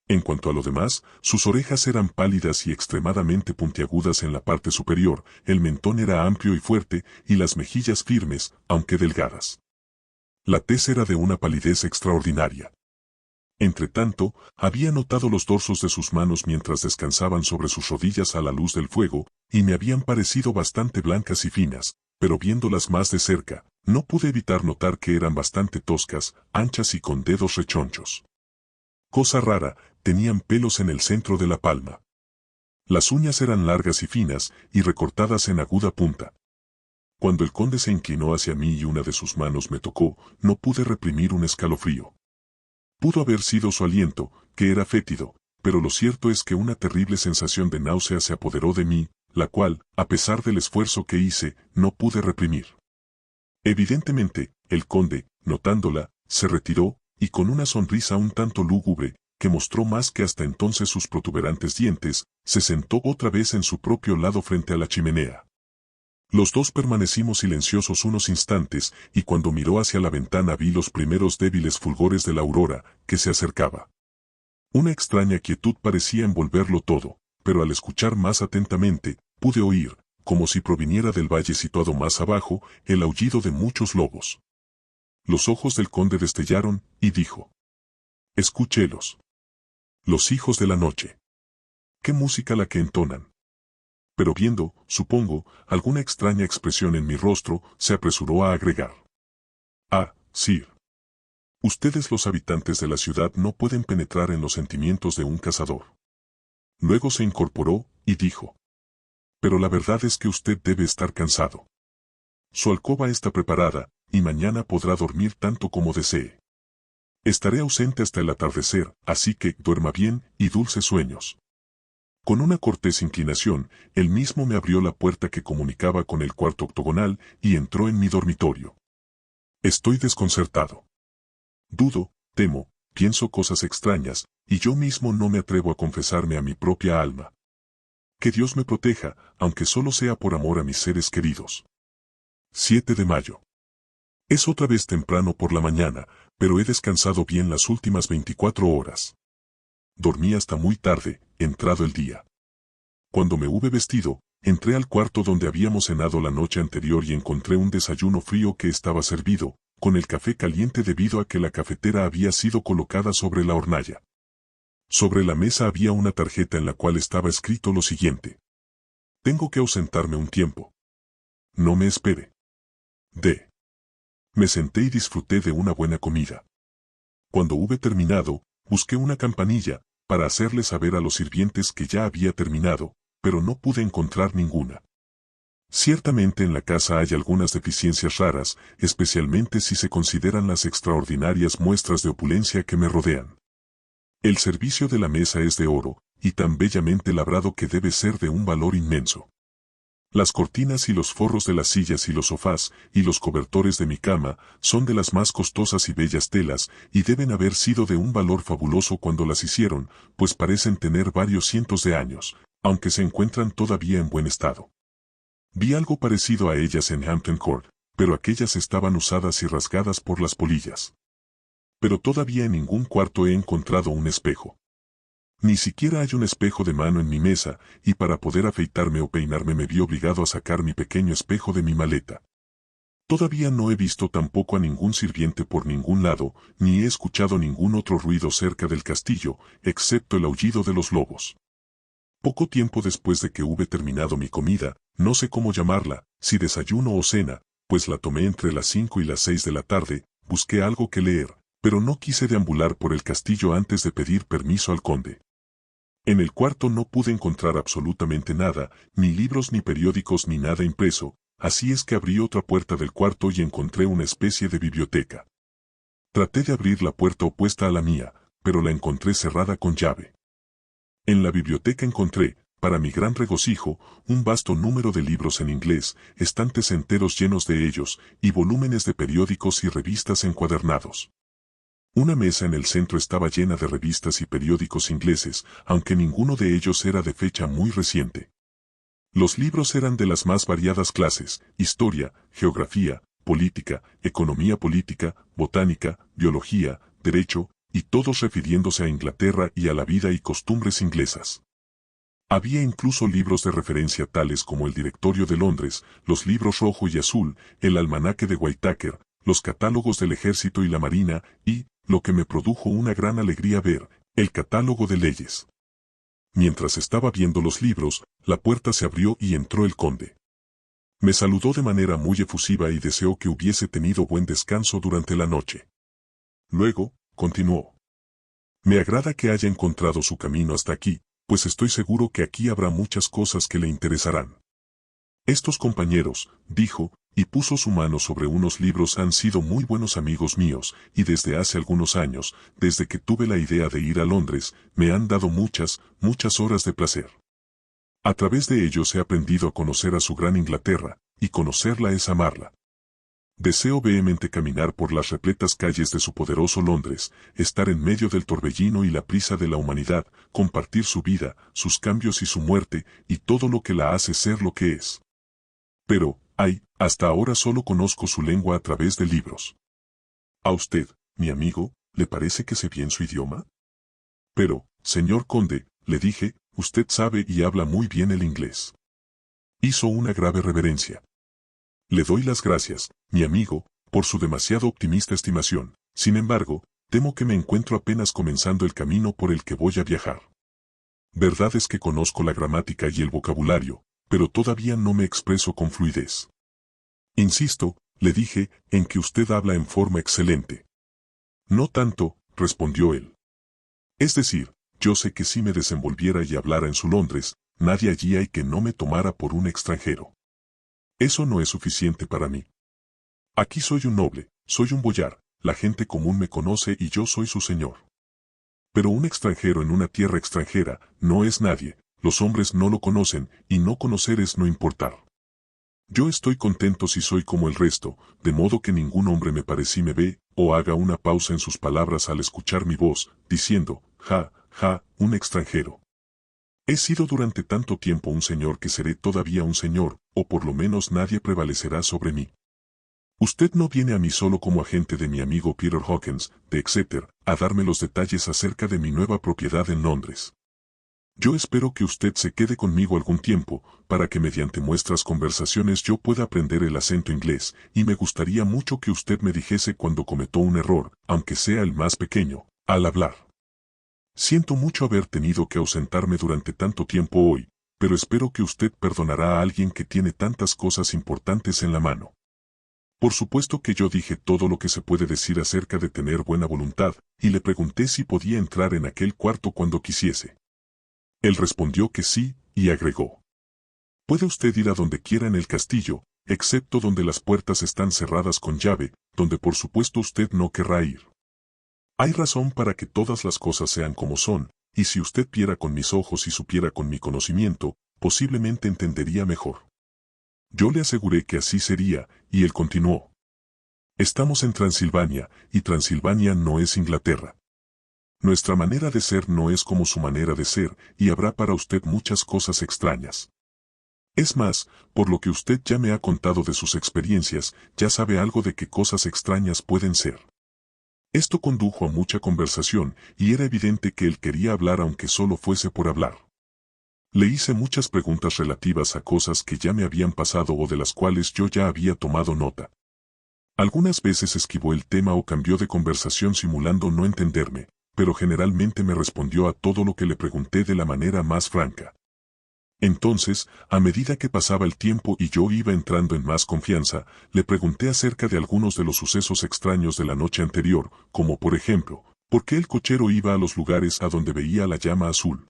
En cuanto a lo demás, sus orejas eran pálidas y extremadamente puntiagudas en la parte superior, el mentón era amplio y fuerte, y las mejillas firmes, aunque delgadas. La tez era de una palidez extraordinaria. Entretanto, había notado los dorsos de sus manos mientras descansaban sobre sus rodillas a la luz del fuego, y me habían parecido bastante blancas y finas, pero viéndolas más de cerca, no pude evitar notar que eran bastante toscas, anchas y con dedos rechonchos. Cosa rara, tenían pelos en el centro de la palma. Las uñas eran largas y finas, y recortadas en aguda punta. Cuando el conde se inclinó hacia mí y una de sus manos me tocó, no pude reprimir un escalofrío. Pudo haber sido su aliento, que era fétido, pero lo cierto es que una terrible sensación de náusea se apoderó de mí, la cual, a pesar del esfuerzo que hice, no pude reprimir. Evidentemente, el conde, notándola, se retiró, y con una sonrisa un tanto lúgubre, que mostró más que hasta entonces sus protuberantes dientes, se sentó otra vez en su propio lado frente a la chimenea. Los dos permanecimos silenciosos unos instantes, y cuando miró hacia la ventana vi los primeros débiles fulgores de la aurora, que se acercaba. Una extraña quietud parecía envolverlo todo, pero al escuchar más atentamente, pude oír, como si proviniera del valle situado más abajo, el aullido de muchos lobos. Los ojos del conde destellaron, y dijo: «Escúchelos. Los hijos de la noche. ¿Qué música la que entonan?». Pero viendo, supongo, alguna extraña expresión en mi rostro, se apresuró a agregar: «Ah, sir. Ustedes los habitantes de la ciudad no pueden penetrar en los sentimientos de un cazador». Luego se incorporó, y dijo: «Pero la verdad es que usted debe estar cansado. Su alcoba está preparada, y mañana podrá dormir tanto como desee. Estaré ausente hasta el atardecer, así que duerma bien y dulces sueños». Con una cortés inclinación, él mismo me abrió la puerta que comunicaba con el cuarto octogonal y entró en mi dormitorio. Estoy desconcertado. Dudo, temo, pienso cosas extrañas, y yo mismo no me atrevo a confesarme a mi propia alma. Que Dios me proteja, aunque solo sea por amor a mis seres queridos. 7 de mayo. Es otra vez temprano por la mañana, pero he descansado bien las últimas 24 horas. Dormí hasta muy tarde, entrado el día. Cuando me hube vestido, entré al cuarto donde habíamos cenado la noche anterior y encontré un desayuno frío que estaba servido, con el café caliente debido a que la cafetera había sido colocada sobre la hornalla. Sobre la mesa había una tarjeta en la cual estaba escrito lo siguiente: «Tengo que ausentarme un tiempo. No me espere. D». Me senté y disfruté de una buena comida. Cuando hube terminado, busqué una campanilla, para hacerle saber a los sirvientes que ya había terminado, pero no pude encontrar ninguna. Ciertamente en la casa hay algunas deficiencias raras, especialmente si se consideran las extraordinarias muestras de opulencia que me rodean. El servicio de la mesa es de oro, y tan bellamente labrado que debe ser de un valor inmenso. Las cortinas y los forros de las sillas y los sofás, y los cobertores de mi cama, son de las más costosas y bellas telas, y deben haber sido de un valor fabuloso cuando las hicieron, pues parecen tener varios cientos de años, aunque se encuentran todavía en buen estado. Vi algo parecido a ellas en Hampton Court, pero aquellas estaban usadas y rasgadas por las polillas. Pero todavía en ningún cuarto he encontrado un espejo. Ni siquiera hay un espejo de mano en mi mesa, y para poder afeitarme o peinarme me vi obligado a sacar mi pequeño espejo de mi maleta. Todavía no he visto tampoco a ningún sirviente por ningún lado, ni he escuchado ningún otro ruido cerca del castillo, excepto el aullido de los lobos. Poco tiempo después de que hube terminado mi comida, no sé cómo llamarla, si desayuno o cena, pues la tomé entre las 5 y las 6 de la tarde, busqué algo que leer, pero no quise deambular por el castillo antes de pedir permiso al conde. En el cuarto no pude encontrar absolutamente nada, ni libros ni periódicos ni nada impreso, así es que abrí otra puerta del cuarto y encontré una especie de biblioteca. Traté de abrir la puerta opuesta a la mía, pero la encontré cerrada con llave. En la biblioteca encontré, para mi gran regocijo, un vasto número de libros en inglés, estantes enteros llenos de ellos, y volúmenes de periódicos y revistas encuadernados. Una mesa en el centro estaba llena de revistas y periódicos ingleses, aunque ninguno de ellos era de fecha muy reciente. Los libros eran de las más variadas clases: historia, geografía, política, economía política, botánica, biología, derecho, y todos refiriéndose a Inglaterra y a la vida y costumbres inglesas. Había incluso libros de referencia tales como el Directorio de Londres, los libros rojo y azul, el almanaque de Whitaker, los catálogos del ejército y la marina, y, lo que me produjo una gran alegría ver, el catálogo de leyes. Mientras estaba viendo los libros, la puerta se abrió y entró el conde. Me saludó de manera muy efusiva y deseó que hubiese tenido buen descanso durante la noche. Luego, continuó: «Me agrada que haya encontrado su camino hasta aquí, pues estoy seguro que aquí habrá muchas cosas que le interesarán. Estos compañeros», dijo, y puso su mano sobre unos libros, «han sido muy buenos amigos míos, y desde hace algunos años, desde que tuve la idea de ir a Londres, me han dado muchas, muchas horas de placer. A través de ellos he aprendido a conocer a su gran Inglaterra, y conocerla es amarla. Deseo vehemente caminar por las repletas calles de su poderoso Londres, estar en medio del torbellino y la prisa de la humanidad, compartir su vida, sus cambios y su muerte, y todo lo que la hace ser lo que es. Pero, ay, hasta ahora solo conozco su lengua a través de libros. ¿A usted, mi amigo, le parece que sé bien su idioma? Pero, señor conde, le dije, usted sabe y habla muy bien el inglés. Hizo una grave reverencia. Le doy las gracias, mi amigo, por su demasiado optimista estimación. Sin embargo, temo que me encuentro apenas comenzando el camino por el que voy a viajar. Verdad es que conozco la gramática y el vocabulario, pero todavía no me expreso con fluidez. Insisto, le dije, en que usted habla en forma excelente. No tanto, respondió él. Es decir, yo sé que si me desenvolviera y hablara en su Londres, nadie allí hay que no me tomara por un extranjero. Eso no es suficiente para mí. Aquí soy un noble, soy un boyar, la gente común me conoce y yo soy su señor. Pero un extranjero en una tierra extranjera no es nadie, los hombres no lo conocen y no conocer es no importar. Yo estoy contento si soy como el resto, de modo que ningún hombre me parece me ve, o haga una pausa en sus palabras al escuchar mi voz, diciendo, ja, ja, un extranjero. He sido durante tanto tiempo un señor que seré todavía un señor, o por lo menos nadie prevalecerá sobre mí. Usted no viene a mí solo como agente de mi amigo Peter Hawkins, de Exeter, a darme los detalles acerca de mi nueva propiedad en Londres. Yo espero que usted se quede conmigo algún tiempo, para que mediante nuestras conversaciones yo pueda aprender el acento inglés, y me gustaría mucho que usted me dijese cuando cometó un error, aunque sea el más pequeño, al hablar. Siento mucho haber tenido que ausentarme durante tanto tiempo hoy, pero espero que usted perdonará a alguien que tiene tantas cosas importantes en la mano. Por supuesto que yo dije todo lo que se puede decir acerca de tener buena voluntad, y le pregunté si podía entrar en aquel cuarto cuando quisiese. Él respondió que sí, y agregó: puede usted ir a donde quiera en el castillo, excepto donde las puertas están cerradas con llave, donde por supuesto usted no querrá ir. Hay razón para que todas las cosas sean como son, y si usted viera con mis ojos y supiera con mi conocimiento, posiblemente entendería mejor. Yo le aseguré que así sería, y él continuó: estamos en Transilvania, y Transilvania no es Inglaterra. Nuestra manera de ser no es como su manera de ser, y habrá para usted muchas cosas extrañas. Es más, por lo que usted ya me ha contado de sus experiencias, ya sabe algo de qué cosas extrañas pueden ser. Esto condujo a mucha conversación, y era evidente que él quería hablar aunque solo fuese por hablar. Le hice muchas preguntas relativas a cosas que ya me habían pasado o de las cuales yo ya había tomado nota. Algunas veces esquivó el tema o cambió de conversación simulando no entenderme, pero generalmente me respondió a todo lo que le pregunté de la manera más franca. Entonces, a medida que pasaba el tiempo y yo iba entrando en más confianza, le pregunté acerca de algunos de los sucesos extraños de la noche anterior, como por ejemplo, ¿por qué el cochero iba a los lugares a donde veía la llama azul?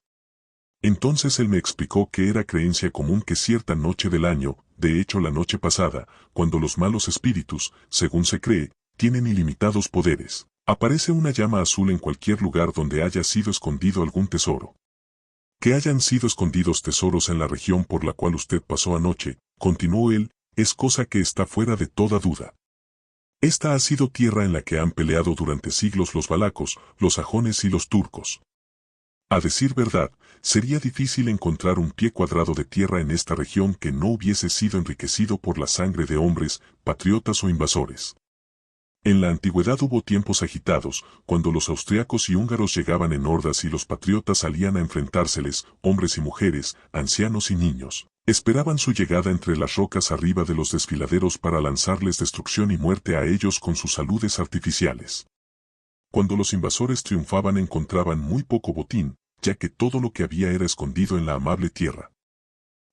Entonces él me explicó que era creencia común que cierta noche del año, de hecho la noche pasada, cuando los malos espíritus, según se cree, tienen ilimitados poderes, aparece una llama azul en cualquier lugar donde haya sido escondido algún tesoro. Que hayan sido escondidos tesoros en la región por la cual usted pasó anoche, continuó él, es cosa que está fuera de toda duda. Esta ha sido tierra en la que han peleado durante siglos los valacos, los sajones y los turcos. A decir verdad, sería difícil encontrar un pie cuadrado de tierra en esta región que no hubiese sido enriquecido por la sangre de hombres, patriotas o invasores. En la antigüedad hubo tiempos agitados, cuando los austriacos y húngaros llegaban en hordas y los patriotas salían a enfrentárseles, hombres y mujeres, ancianos y niños. Esperaban su llegada entre las rocas arriba de los desfiladeros para lanzarles destrucción y muerte a ellos con sus saludes artificiales. Cuando los invasores triunfaban encontraban muy poco botín, ya que todo lo que había era escondido en la amable tierra.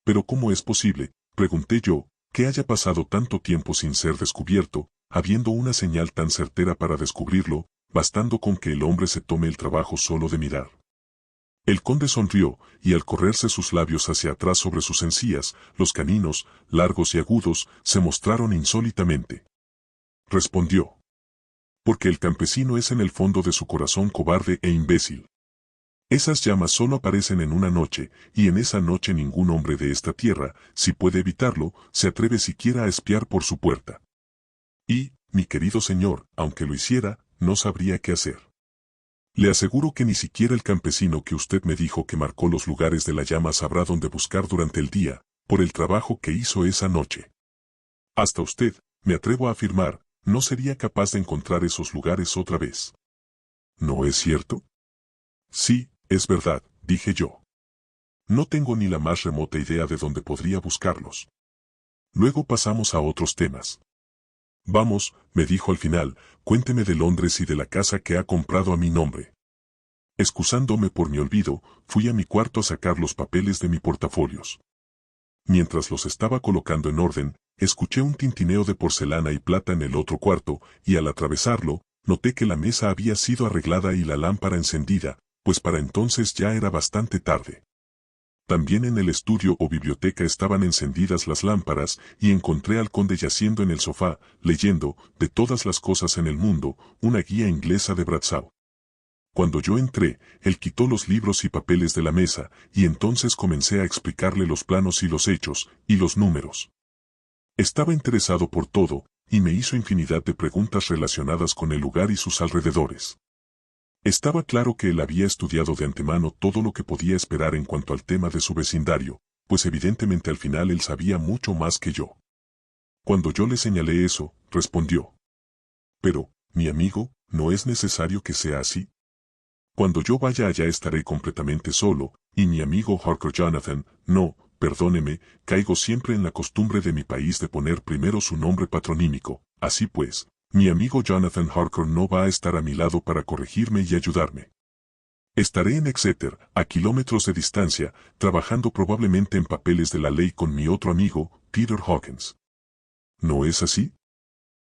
Pero ¿cómo es posible, pregunté yo, que haya pasado tanto tiempo sin ser descubierto, habiendo una señal tan certera para descubrirlo, bastando con que el hombre se tome el trabajo solo de mirar? El conde sonrió, y al correrse sus labios hacia atrás sobre sus encías, los caninos, largos y agudos, se mostraron insólitamente. Respondió: porque el campesino es en el fondo de su corazón cobarde e imbécil. Esas llamas solo aparecen en una noche, y en esa noche ningún hombre de esta tierra, si puede evitarlo, se atreve siquiera a espiar por su puerta. Y, mi querido señor, aunque lo hiciera, no sabría qué hacer. Le aseguro que ni siquiera el campesino que usted me dijo que marcó los lugares de la llama sabrá dónde buscar durante el día, por el trabajo que hizo esa noche. Hasta usted, me atrevo a afirmar, no sería capaz de encontrar esos lugares otra vez. ¿No es cierto? Sí, es verdad, dije yo. No tengo ni la más remota idea de dónde podría buscarlos. Luego pasamos a otros temas. Vamos, me dijo al final, cuénteme de Londres y de la casa que ha comprado a mi nombre. Excusándome por mi olvido, fui a mi cuarto a sacar los papeles de mi portafolios. Mientras los estaba colocando en orden, escuché un tintineo de porcelana y plata en el otro cuarto, y al atravesarlo, noté que la mesa había sido arreglada y la lámpara encendida, pues para entonces ya era bastante tarde. También en el estudio o biblioteca estaban encendidas las lámparas, y encontré al conde yaciendo en el sofá, leyendo, de todas las cosas en el mundo, una guía inglesa de Bradshaw. Cuando yo entré, él quitó los libros y papeles de la mesa, y entonces comencé a explicarle los planos y los hechos, y los números. Estaba interesado por todo, y me hizo infinidad de preguntas relacionadas con el lugar y sus alrededores. Estaba claro que él había estudiado de antemano todo lo que podía esperar en cuanto al tema de su vecindario, pues evidentemente al final él sabía mucho más que yo. Cuando yo le señalé eso, respondió. Pero, mi amigo, ¿no es necesario que sea así? Cuando yo vaya allá estaré completamente solo, y mi amigo Harker Jonathan, no, perdóneme, caigo siempre en la costumbre de mi país de poner primero su nombre patronímico, así pues, mi amigo Jonathan Harker no va a estar a mi lado para corregirme y ayudarme. Estaré en Exeter, a kilómetros de distancia, trabajando probablemente en papeles de la ley con mi otro amigo, Peter Hawkins. ¿No es así?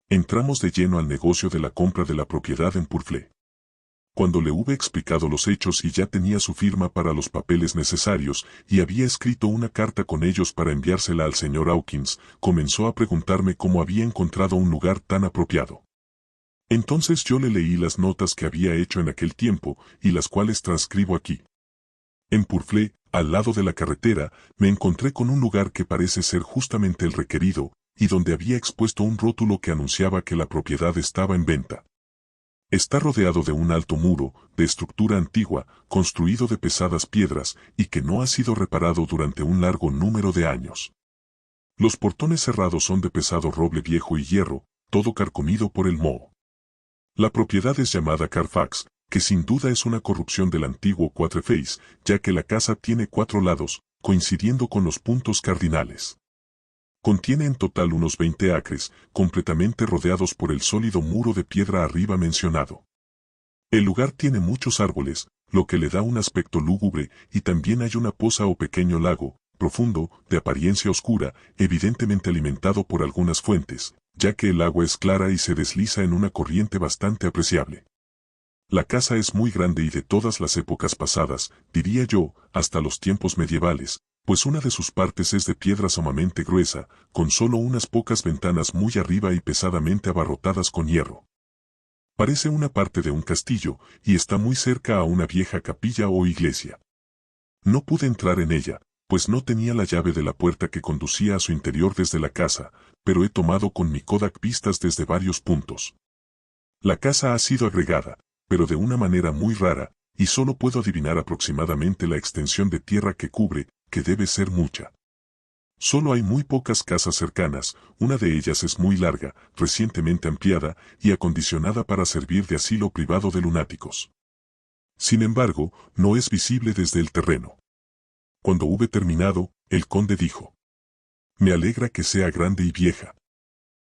Entramos de lleno al negocio de la compra de la propiedad en Purfleet. Cuando le hube explicado los hechos y ya tenía su firma para los papeles necesarios y había escrito una carta con ellos para enviársela al señor Hawkins, comenzó a preguntarme cómo había encontrado un lugar tan apropiado. Entonces yo le leí las notas que había hecho en aquel tiempo y las cuales transcribo aquí. En Purfleet, al lado de la carretera, me encontré con un lugar que parece ser justamente el requerido, y donde había expuesto un rótulo que anunciaba que la propiedad estaba en venta. Está rodeado de un alto muro, de estructura antigua, construido de pesadas piedras, y que no ha sido reparado durante un largo número de años. Los portones cerrados son de pesado roble viejo y hierro, todo carcomido por el moho. La propiedad es llamada Carfax, que sin duda es una corrupción del antiguo Quatreface, ya que la casa tiene 4 lados, coincidiendo con los puntos cardinales. Contiene en total unos 20 acres, completamente rodeados por el sólido muro de piedra arriba mencionado. El lugar tiene muchos árboles, lo que le da un aspecto lúgubre, y también hay una poza o pequeño lago, profundo, de apariencia oscura, evidentemente alimentado por algunas fuentes, ya que el agua es clara y se desliza en una corriente bastante apreciable. La casa es muy grande y de todas las épocas pasadas, diría yo, hasta los tiempos medievales, pues una de sus partes es de piedra sumamente gruesa, con solo unas pocas ventanas muy arriba y pesadamente abarrotadas con hierro. Parece una parte de un castillo, y está muy cerca a una vieja capilla o iglesia. No pude entrar en ella, pues no tenía la llave de la puerta que conducía a su interior desde la casa, pero he tomado con mi Kodak vistas desde varios puntos. La casa ha sido agregada, pero de una manera muy rara, y solo puedo adivinar aproximadamente la extensión de tierra que cubre, que debe ser mucha. Solo hay muy pocas casas cercanas, una de ellas es muy larga, recientemente ampliada y acondicionada para servir de asilo privado de lunáticos. Sin embargo, no es visible desde el terreno. Cuando hube terminado, el conde dijo: «Me alegra que sea grande y vieja.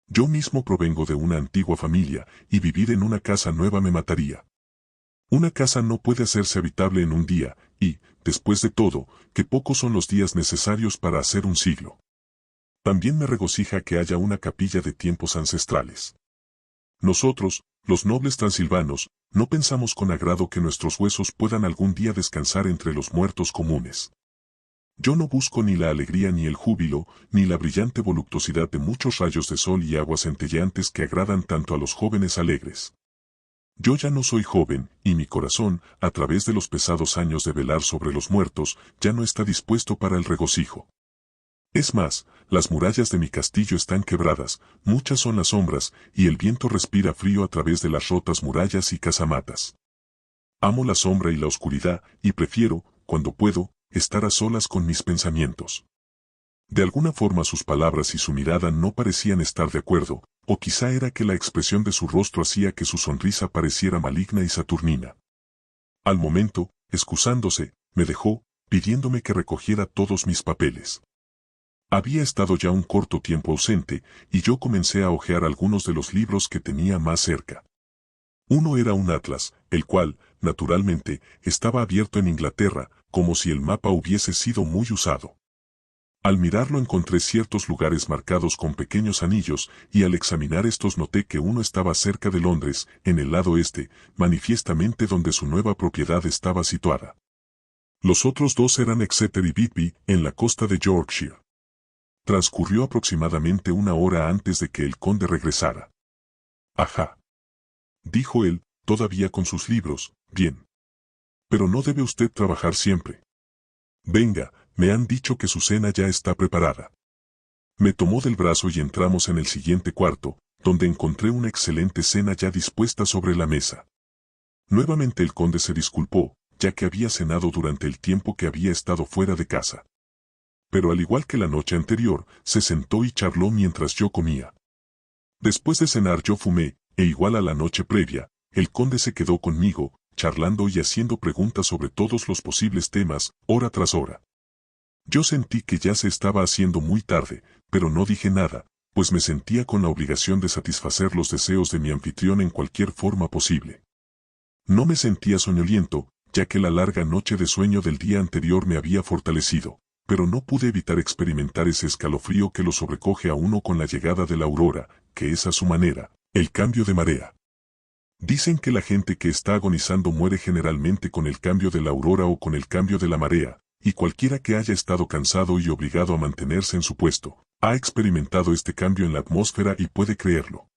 Yo mismo provengo de una antigua familia, y vivir en una casa nueva me mataría. Una casa no puede hacerse habitable en un día, y, después de todo, que pocos son los días necesarios para hacer un siglo. También me regocija que haya una capilla de tiempos ancestrales. Nosotros, los nobles transilvanos, no pensamos con agrado que nuestros huesos puedan algún día descansar entre los muertos comunes. Yo no busco ni la alegría ni el júbilo, ni la brillante voluptuosidad de muchos rayos de sol y aguas centelleantes que agradan tanto a los jóvenes alegres. Yo ya no soy joven, y mi corazón, a través de los pesados años de velar sobre los muertos, ya no está dispuesto para el regocijo. Es más, las murallas de mi castillo están quebradas, muchas son las sombras, y el viento respira frío a través de las rotas murallas y casamatas. Amo la sombra y la oscuridad, y prefiero, cuando puedo, estar a solas con mis pensamientos. De alguna forma sus palabras y su mirada no parecían estar de acuerdo, o quizá era que la expresión de su rostro hacía que su sonrisa pareciera maligna y saturnina. Al momento, excusándose, me dejó, pidiéndome que recogiera todos mis papeles. Había estado ya un corto tiempo ausente, y yo comencé a hojear algunos de los libros que tenía más cerca. Uno era un atlas, el cual, naturalmente, estaba abierto en Inglaterra, como si el mapa hubiese sido muy usado. Al mirarlo encontré ciertos lugares marcados con pequeños anillos, y al examinar estos noté que uno estaba cerca de Londres, en el lado este, manifiestamente donde su nueva propiedad estaba situada. Los otros dos eran Exeter y Whitby, en la costa de Yorkshire. Transcurrió aproximadamente una hora antes de que el conde regresara. «Ajá», dijo él, todavía con sus libros. «Bien. Pero no debe usted trabajar siempre. Venga, me han dicho que su cena ya está preparada». Me tomó del brazo y entramos en el siguiente cuarto, donde encontré una excelente cena ya dispuesta sobre la mesa. Nuevamente el conde se disculpó, ya que había cenado durante el tiempo que había estado fuera de casa. Pero al igual que la noche anterior, se sentó y charló mientras yo comía. Después de cenar yo fumé, e igual a la noche previa, el conde se quedó conmigo, charlando y haciendo preguntas sobre todos los posibles temas, hora tras hora. Yo sentí que ya se estaba haciendo muy tarde, pero no dije nada, pues me sentía con la obligación de satisfacer los deseos de mi anfitrión en cualquier forma posible. No me sentía soñoliento, ya que la larga noche de sueño del día anterior me había fortalecido, pero no pude evitar experimentar ese escalofrío que lo sobrecoge a uno con la llegada de la aurora, que es a su manera, el cambio de marea. Dicen que la gente que está agonizando muere generalmente con el cambio de la aurora o con el cambio de la marea, y cualquiera que haya estado cansado y obligado a mantenerse en su puesto, ha experimentado este cambio en la atmósfera y puede creerlo.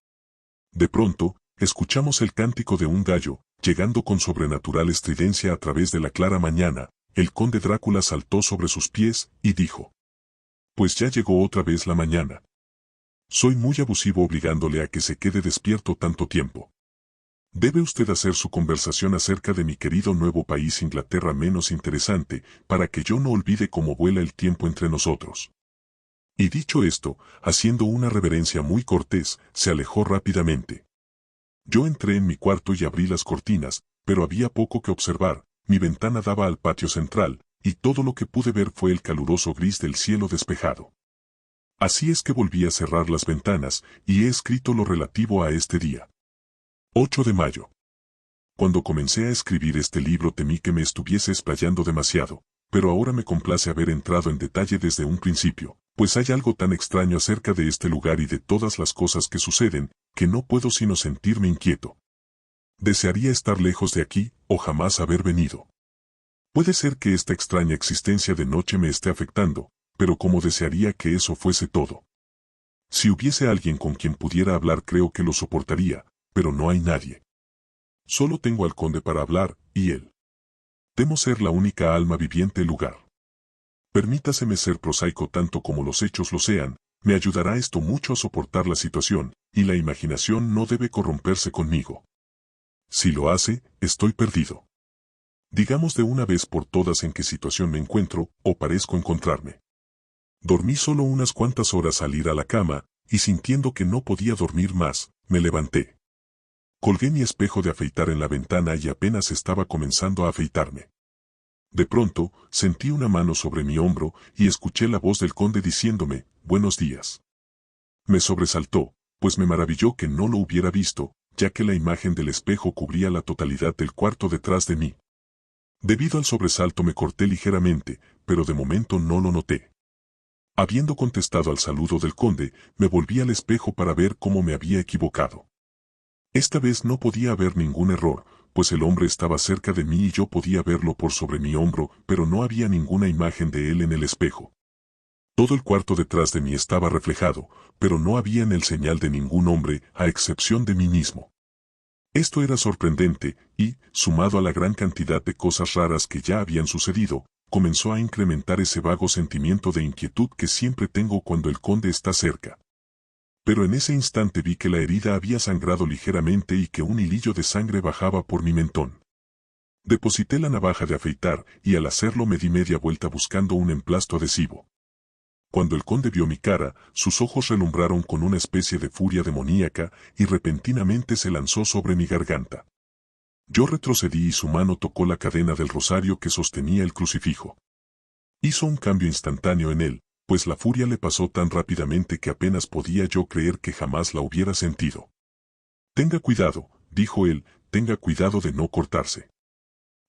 De pronto, escuchamos el cántico de un gallo, llegando con sobrenatural estridencia a través de la clara mañana. El conde Drácula saltó sobre sus pies y dijo: «Pues ya llegó otra vez la mañana. Soy muy abusivo obligándole a que se quede despierto tanto tiempo. Debe usted hacer su conversación acerca de mi querido nuevo país Inglaterra menos interesante, para que yo no olvide cómo vuela el tiempo entre nosotros». Y dicho esto, haciendo una reverencia muy cortés, se alejó rápidamente. Yo entré en mi cuarto y abrí las cortinas, pero había poco que observar. Mi ventana daba al patio central, y todo lo que pude ver fue el caluroso gris del cielo despejado. Así es que volví a cerrar las ventanas, y he escrito lo relativo a este día. 8 de mayo. Cuando comencé a escribir este libro temí que me estuviese explayando demasiado, pero ahora me complace haber entrado en detalle desde un principio, pues hay algo tan extraño acerca de este lugar y de todas las cosas que suceden, que no puedo sino sentirme inquieto. Desearía estar lejos de aquí, o jamás haber venido. Puede ser que esta extraña existencia de noche me esté afectando, pero como desearía que eso fuese todo. Si hubiese alguien con quien pudiera hablar creo que lo soportaría, pero no hay nadie. Solo tengo al conde para hablar, y él. Temo ser la única alma viviente del lugar. Permítaseme ser prosaico tanto como los hechos lo sean, me ayudará esto mucho a soportar la situación, y la imaginación no debe corromperse conmigo. Si lo hace, estoy perdido. Digamos de una vez por todas en qué situación me encuentro, o parezco encontrarme. Dormí solo unas cuantas horas al ir a la cama, y sintiendo que no podía dormir más, me levanté. Colgué mi espejo de afeitar en la ventana y apenas estaba comenzando a afeitarme. De pronto, sentí una mano sobre mi hombro, y escuché la voz del conde diciéndome: «Buenos días». Me sobresaltó, pues me maravilló que no lo hubiera visto, ya que la imagen del espejo cubría la totalidad del cuarto detrás de mí. Debido al sobresalto me corté ligeramente, pero de momento no lo noté. Habiendo contestado al saludo del conde, me volví al espejo para ver cómo me había equivocado. Esta vez no podía haber ningún error, pues el hombre estaba cerca de mí y yo podía verlo por sobre mi hombro, pero no había ninguna imagen de él en el espejo. Todo el cuarto detrás de mí estaba reflejado, pero no había en él señal de ningún hombre, a excepción de mí mismo. Esto era sorprendente, y, sumado a la gran cantidad de cosas raras que ya habían sucedido, comenzó a incrementar ese vago sentimiento de inquietud que siempre tengo cuando el conde está cerca. Pero en ese instante vi que la herida había sangrado ligeramente y que un hilillo de sangre bajaba por mi mentón. Deposité la navaja de afeitar y al hacerlo me di media vuelta buscando un emplasto adhesivo. Cuando el conde vio mi cara, sus ojos relumbraron con una especie de furia demoníaca y repentinamente se lanzó sobre mi garganta. Yo retrocedí y su mano tocó la cadena del rosario que sostenía el crucifijo. Hizo un cambio instantáneo en él, pues la furia le pasó tan rápidamente que apenas podía yo creer que jamás la hubiera sentido. Tenga cuidado, dijo él, tenga cuidado de no cortarse.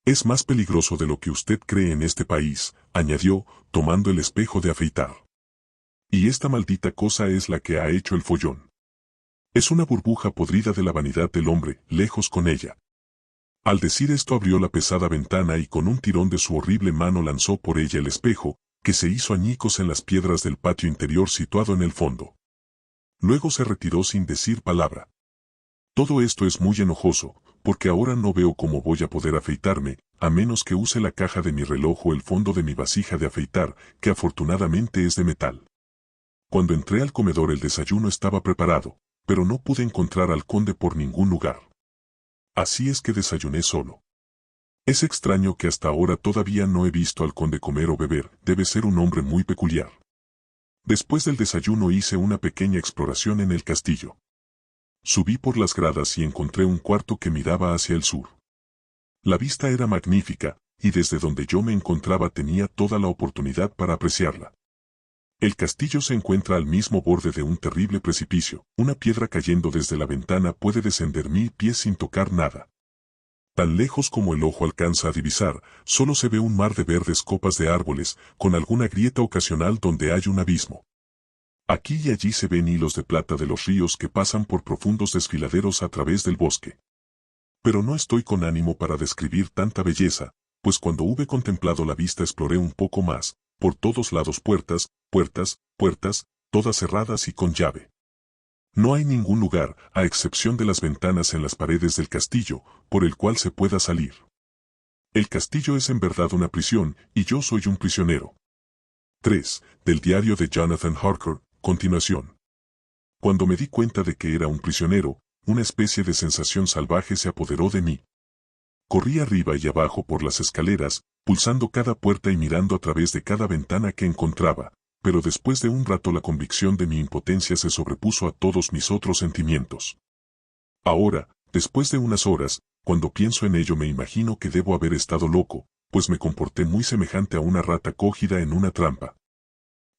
Es más peligroso de lo que usted cree en este país, añadió, tomando el espejo de afeitar. Y esta maldita cosa es la que ha hecho el follón. Es una burbuja podrida de la vanidad del hombre, lejos con ella. Al decir esto abrió la pesada ventana y con un tirón de su horrible mano lanzó por ella el espejo, que se hizo añicos en las piedras del patio interior situado en el fondo. Luego se retiró sin decir palabra. Todo esto es muy enojoso, porque ahora no veo cómo voy a poder afeitarme, a menos que use la caja de mi reloj o el fondo de mi vasija de afeitar, que afortunadamente es de metal. Cuando entré al comedor el desayuno estaba preparado, pero no pude encontrar al conde por ningún lugar. Así es que desayuné solo. Es extraño que hasta ahora todavía no he visto al conde comer o beber, debe ser un hombre muy peculiar. Después del desayuno hice una pequeña exploración en el castillo. Subí por las gradas y encontré un cuarto que miraba hacia el sur. La vista era magnífica, y desde donde yo me encontraba tenía toda la oportunidad para apreciarla. El castillo se encuentra al mismo borde de un terrible precipicio, una piedra cayendo desde la ventana puede descender 1000 pies sin tocar nada. Tan lejos como el ojo alcanza a divisar, solo se ve un mar de verdes copas de árboles, con alguna grieta ocasional donde hay un abismo. Aquí y allí se ven hilos de plata de los ríos que pasan por profundos desfiladeros a través del bosque. Pero no estoy con ánimo para describir tanta belleza, pues cuando hube contemplado la vista exploré un poco más, por todos lados puertas, todas cerradas y con llave. No hay ningún lugar, a excepción de las ventanas en las paredes del castillo, por el cual se pueda salir. El castillo es en verdad una prisión, y yo soy un prisionero. 3. Del diario de Jonathan Harker, continuación. Cuando me di cuenta de que era un prisionero, una especie de sensación salvaje se apoderó de mí. Corrí arriba y abajo por las escaleras, pulsando cada puerta y mirando a través de cada ventana que encontraba, pero después de un rato la convicción de mi impotencia se sobrepuso a todos mis otros sentimientos. Ahora, después de unas horas, cuando pienso en ello me imagino que debo haber estado loco, pues me comporté muy semejante a una rata cogida en una trampa.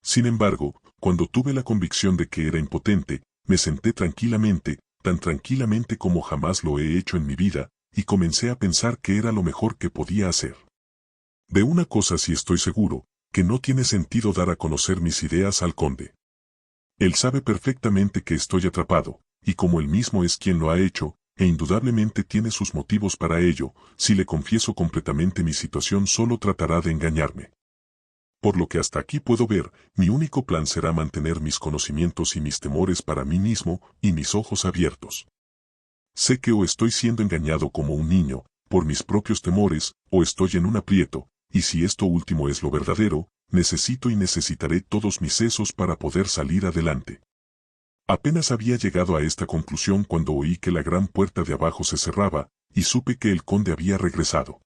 Sin embargo, cuando tuve la convicción de que era impotente, me senté tranquilamente, tan tranquilamente como jamás lo he hecho en mi vida, y comencé a pensar que era lo mejor que podía hacer. De una cosa sí estoy seguro, que no tiene sentido dar a conocer mis ideas al conde. Él sabe perfectamente que estoy atrapado, y como él mismo es quien lo ha hecho, e indudablemente tiene sus motivos para ello, si le confieso completamente mi situación solo tratará de engañarme. Por lo que hasta aquí puedo ver, mi único plan será mantener mis conocimientos y mis temores para mí mismo y mis ojos abiertos. Sé que o estoy siendo engañado como un niño, por mis propios temores, o estoy en un aprieto, y si esto último es lo verdadero, necesito y necesitaré todos mis sesos para poder salir adelante. Apenas había llegado a esta conclusión cuando oí que la gran puerta de abajo se cerraba, y supe que el conde había regresado.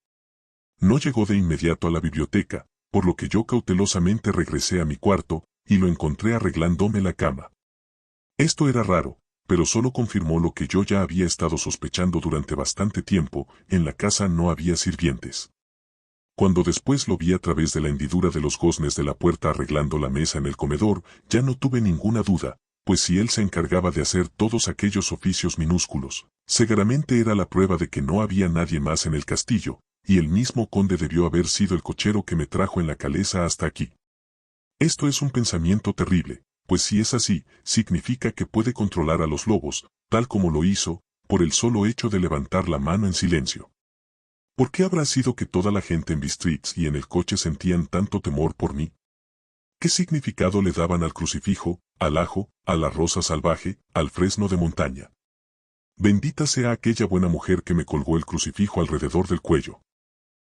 No llegó de inmediato a la biblioteca, por lo que yo cautelosamente regresé a mi cuarto, y lo encontré arreglándome la cama. Esto era raro, pero solo confirmó lo que yo ya había estado sospechando durante bastante tiempo, en la casa no había sirvientes. Cuando después lo vi a través de la hendidura de los goznes de la puerta arreglando la mesa en el comedor, ya no tuve ninguna duda, pues si él se encargaba de hacer todos aquellos oficios minúsculos, seguramente era la prueba de que no había nadie más en el castillo, y el mismo conde debió haber sido el cochero que me trajo en la calesa hasta aquí. Esto es un pensamiento terrible, pues si es así, significa que puede controlar a los lobos, tal como lo hizo, por el solo hecho de levantar la mano en silencio. ¿Por qué habrá sido que toda la gente en Bistritz y en el coche sentían tanto temor por mí? ¿Qué significado le daban al crucifijo, al ajo, a la rosa salvaje, al fresno de montaña? Bendita sea aquella buena mujer que me colgó el crucifijo alrededor del cuello.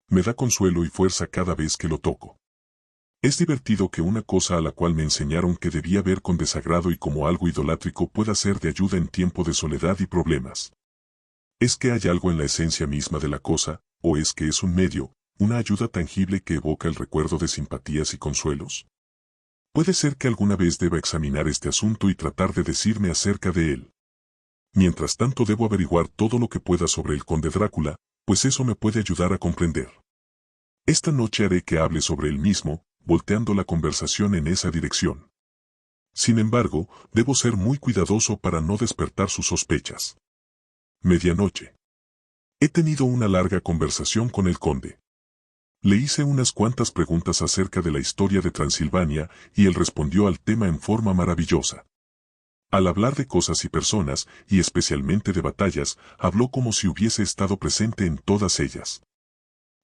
Me da consuelo y fuerza cada vez que lo toco. Es divertido que una cosa a la cual me enseñaron que debía ver con desagrado y como algo idolátrico pueda ser de ayuda en tiempo de soledad y problemas. ¿Es que hay algo en la esencia misma de la cosa, o es que es un medio, una ayuda tangible que evoca el recuerdo de simpatías y consuelos? Puede ser que alguna vez deba examinar este asunto y tratar de decirme acerca de él. Mientras tanto debo averiguar todo lo que pueda sobre el conde Drácula, pues eso me puede ayudar a comprender. Esta noche haré que hable sobre él mismo, volteando la conversación en esa dirección. Sin embargo, debo ser muy cuidadoso para no despertar sus sospechas. Medianoche. He tenido una larga conversación con el conde. Le hice unas cuantas preguntas acerca de la historia de Transilvania y él respondió al tema en forma maravillosa. Al hablar de cosas y personas, y especialmente de batallas, habló como si hubiese estado presente en todas ellas.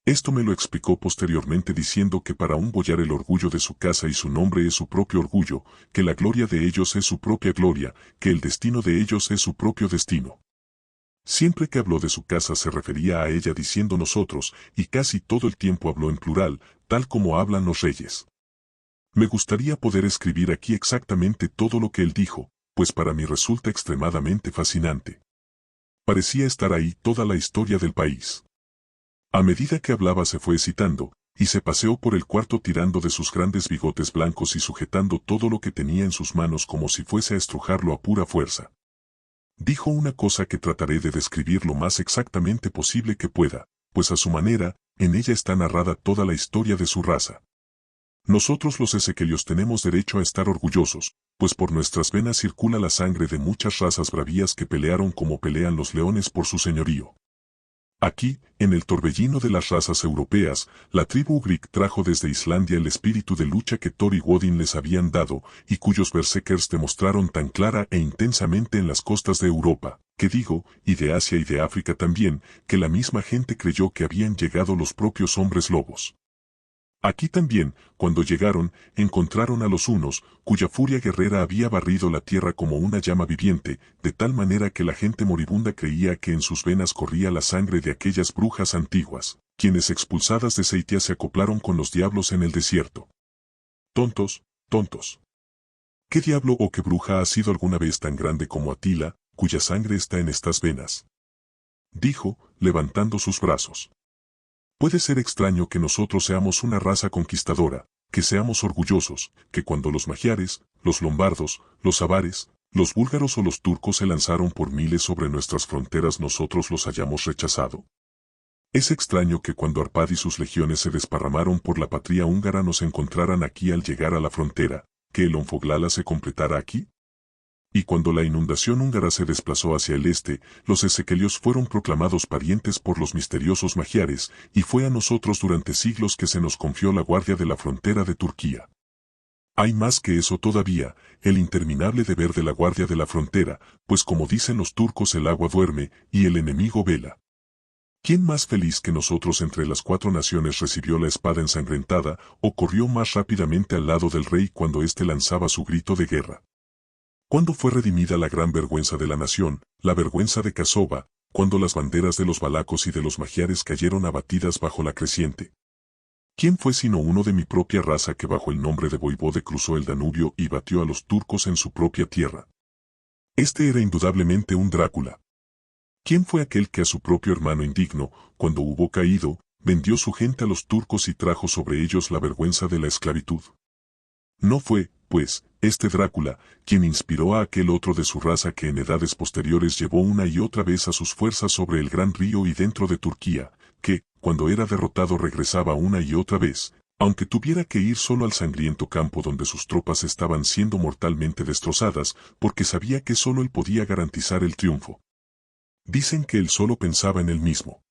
Esto me lo explicó posteriormente diciendo que para un boyar el orgullo de su casa y su nombre es su propio orgullo, que la gloria de ellos es su propia gloria, que el destino de ellos es su propio destino. Siempre que habló de su casa se refería a ella diciendo nosotros, y casi todo el tiempo habló en plural, tal como hablan los reyes. Me gustaría poder escribir aquí exactamente todo lo que él dijo, pues para mí resulta extremadamente fascinante. Parecía estar ahí toda la historia del país. A medida que hablaba se fue excitando, y se paseó por el cuarto tirando de sus grandes bigotes blancos y sujetando todo lo que tenía en sus manos como si fuese a estrujarlo a pura fuerza. Dijo una cosa que trataré de describir lo más exactamente posible que pueda, pues a su manera, en ella está narrada toda la historia de su raza. Nosotros los ezequelios tenemos derecho a estar orgullosos, pues por nuestras venas circula la sangre de muchas razas bravías que pelearon como pelean los leones por su señorío. Aquí, en el torbellino de las razas europeas, la tribu Ugric trajo desde Islandia el espíritu de lucha que Thor y Woden les habían dado, y cuyos berserkers demostraron tan clara e intensamente en las costas de Europa, que digo, y de Asia y de África también, que la misma gente creyó que habían llegado los propios hombres lobos. Aquí también, cuando llegaron, encontraron a los hunos, cuya furia guerrera había barrido la tierra como una llama viviente, de tal manera que la gente moribunda creía que en sus venas corría la sangre de aquellas brujas antiguas, quienes expulsadas de Seitia se acoplaron con los diablos en el desierto. Tontos, tontos. ¿Qué diablo o qué bruja ha sido alguna vez tan grande como Atila, cuya sangre está en estas venas? Dijo, levantando sus brazos. Puede ser extraño que nosotros seamos una raza conquistadora, que seamos orgullosos, que cuando los magiares, los lombardos, los avares, los búlgaros o los turcos se lanzaron por miles sobre nuestras fronteras nosotros los hayamos rechazado. Es extraño que cuando Arpad y sus legiones se desparramaron por la patria húngara nos encontraran aquí al llegar a la frontera, que el Onfoglala se completara aquí. Y cuando la inundación húngara se desplazó hacia el este, los ezequelios fueron proclamados parientes por los misteriosos magiares, y fue a nosotros durante siglos que se nos confió la guardia de la frontera de Turquía. Hay más que eso todavía, el interminable deber de la guardia de la frontera, pues como dicen los turcos el agua duerme, y el enemigo vela. ¿Quién más feliz que nosotros entre las 4 naciones recibió la espada ensangrentada, o corrió más rápidamente al lado del rey cuando éste lanzaba su grito de guerra? ¿Cuándo fue redimida la gran vergüenza de la nación, la vergüenza de Kasova, cuando las banderas de los valacos y de los magiares cayeron abatidas bajo la creciente? ¿Quién fue sino uno de mi propia raza que bajo el nombre de Voivode cruzó el Danubio y batió a los turcos en su propia tierra? Este era indudablemente un Drácula. ¿Quién fue aquel que a su propio hermano indigno, cuando hubo caído, vendió su gente a los turcos y trajo sobre ellos la vergüenza de la esclavitud? No fue, pues, este Drácula, quien inspiró a aquel otro de su raza que en edades posteriores llevó una y otra vez a sus fuerzas sobre el gran río y dentro de Turquía, que, cuando era derrotado regresaba una y otra vez, aunque tuviera que ir solo al sangriento campo donde sus tropas estaban siendo mortalmente destrozadas, porque sabía que solo él podía garantizar el triunfo. Dicen que él solo pensaba en él mismo.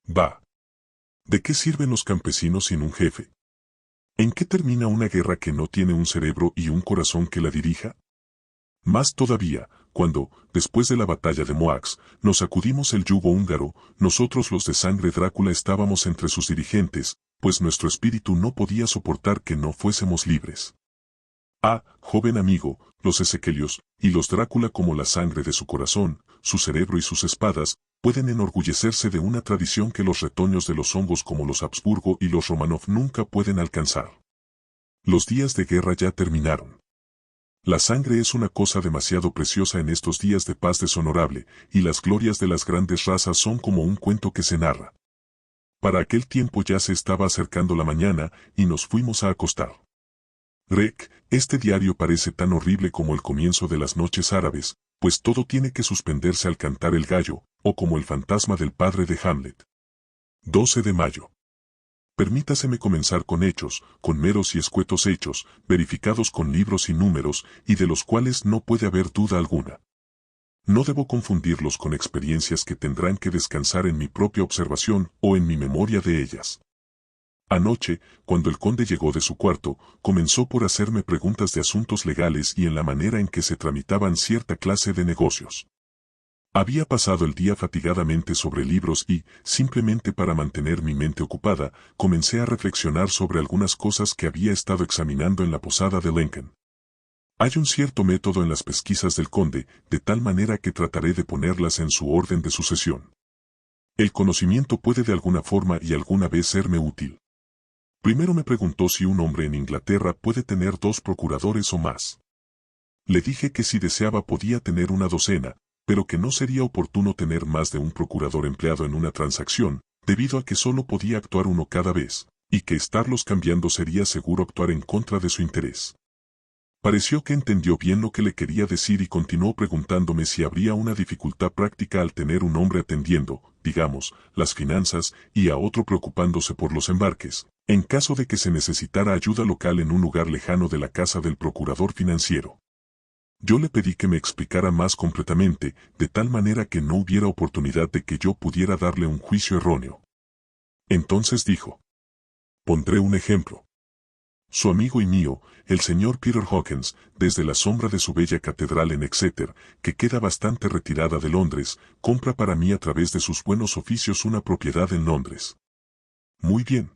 Bah. ¿De qué sirven los campesinos sin un jefe? ¿En qué termina una guerra que no tiene un cerebro y un corazón que la dirija? Más todavía, cuando, después de la batalla de Moax, nos sacudimos el yugo húngaro, nosotros los de sangre Drácula estábamos entre sus dirigentes, pues nuestro espíritu no podía soportar que no fuésemos libres. Ah, joven amigo, los ezequelios, y los Drácula como la sangre de su corazón, su cerebro y sus espadas, pueden enorgullecerse de una tradición que los retoños de los hongos como los Habsburgo y los Romanov nunca pueden alcanzar. Los días de guerra ya terminaron. La sangre es una cosa demasiado preciosa en estos días de paz deshonorable, y las glorias de las grandes razas son como un cuento que se narra. Para aquel tiempo ya se estaba acercando la mañana, y nos fuimos a acostar. Greg, este diario parece tan horrible como el comienzo de las noches árabes, pues todo tiene que suspenderse al cantar el gallo, o como el fantasma del padre de Hamlet. 12 de mayo. Permítaseme comenzar con hechos, con meros y escuetos hechos, verificados con libros y números, y de los cuales no puede haber duda alguna. No debo confundirlos con experiencias que tendrán que descansar en mi propia observación o en mi memoria de ellas. Anoche, cuando el conde llegó de su cuarto, comenzó por hacerme preguntas de asuntos legales y en la manera en que se tramitaban cierta clase de negocios. Había pasado el día fatigadamente sobre libros y, simplemente para mantener mi mente ocupada, comencé a reflexionar sobre algunas cosas que había estado examinando en la posada de Lincoln. Hay un cierto método en las pesquisas del conde, de tal manera que trataré de ponerlas en su orden de sucesión. El conocimiento puede de alguna forma y alguna vez serme útil. Primero me preguntó si un hombre en Inglaterra puede tener 2 procuradores o más. Le dije que si deseaba podía tener una docena, pero que no sería oportuno tener más de un procurador empleado en una transacción, debido a que solo podía actuar uno cada vez, y que estarlos cambiando sería seguro actuar en contra de su interés. Pareció que entendió bien lo que le quería decir y continuó preguntándome si habría una dificultad práctica al tener un hombre atendiendo, digamos, las finanzas y a otro preocupándose por los embarques, en caso de que se necesitara ayuda local en un lugar lejano de la casa del procurador financiero. Yo le pedí que me explicara más completamente, de tal manera que no hubiera oportunidad de que yo pudiera darle un juicio erróneo. Entonces dijo: pondré un ejemplo. Su amigo y mío, el señor Peter Hawkins, desde la sombra de su bella catedral en Exeter, que queda bastante retirada de Londres, compra para mí a través de sus buenos oficios una propiedad en Londres. Muy bien.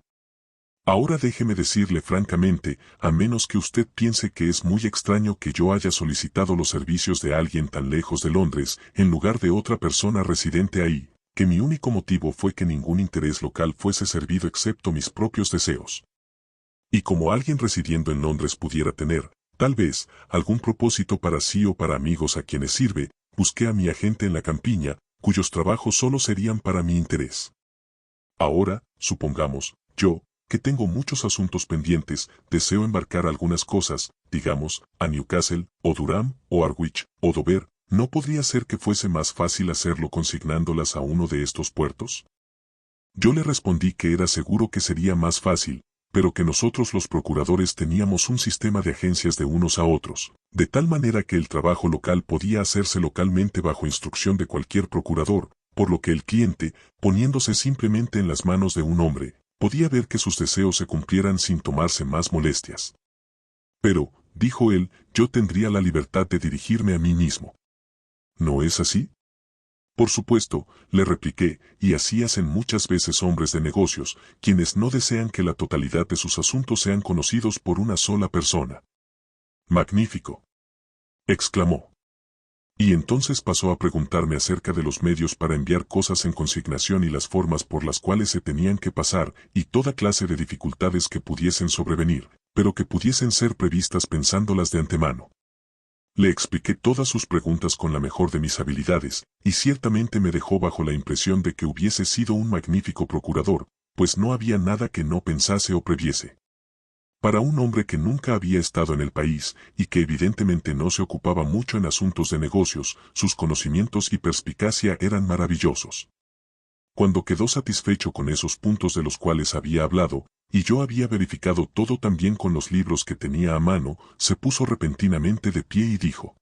Ahora déjeme decirle francamente, a menos que usted piense que es muy extraño que yo haya solicitado los servicios de alguien tan lejos de Londres, en lugar de otra persona residente ahí, que mi único motivo fue que ningún interés local fuese servido excepto mis propios deseos. Y como alguien residiendo en Londres pudiera tener, tal vez, algún propósito para sí o para amigos a quienes sirve, busqué a mi agente en la campiña, cuyos trabajos solo serían para mi interés. Ahora, supongamos, yo, que tengo muchos asuntos pendientes, deseo embarcar algunas cosas, digamos, a Newcastle, o Durham, o Harwich, o Dover, ¿no podría ser que fuese más fácil hacerlo consignándolas a uno de estos puertos? Yo le respondí que era seguro que sería más fácil, pero que nosotros los procuradores teníamos un sistema de agencias de unos a otros, de tal manera que el trabajo local podía hacerse localmente bajo instrucción de cualquier procurador, por lo que el cliente, poniéndose simplemente en las manos de un hombre, podía ver que sus deseos se cumplieran sin tomarse más molestias. Pero, dijo él, yo tendría la libertad de dirigirme a mí mismo. ¿No es así? Por supuesto, le repliqué, y así hacen muchas veces hombres de negocios, quienes no desean que la totalidad de sus asuntos sean conocidos por una sola persona. Magnífico, exclamó. Y entonces pasó a preguntarme acerca de los medios para enviar cosas en consignación y las formas por las cuales se tenían que pasar, y toda clase de dificultades que pudiesen sobrevenir, pero que pudiesen ser previstas pensándolas de antemano. Le expliqué todas sus preguntas con la mejor de mis habilidades, y ciertamente me dejó bajo la impresión de que hubiese sido un magnífico procurador, pues no había nada que no pensase o previese. Para un hombre que nunca había estado en el país, y que evidentemente no se ocupaba mucho en asuntos de negocios, sus conocimientos y perspicacia eran maravillosos. Cuando quedó satisfecho con esos puntos de los cuales había hablado, y yo había verificado todo también con los libros que tenía a mano, se puso repentinamente de pie y dijo: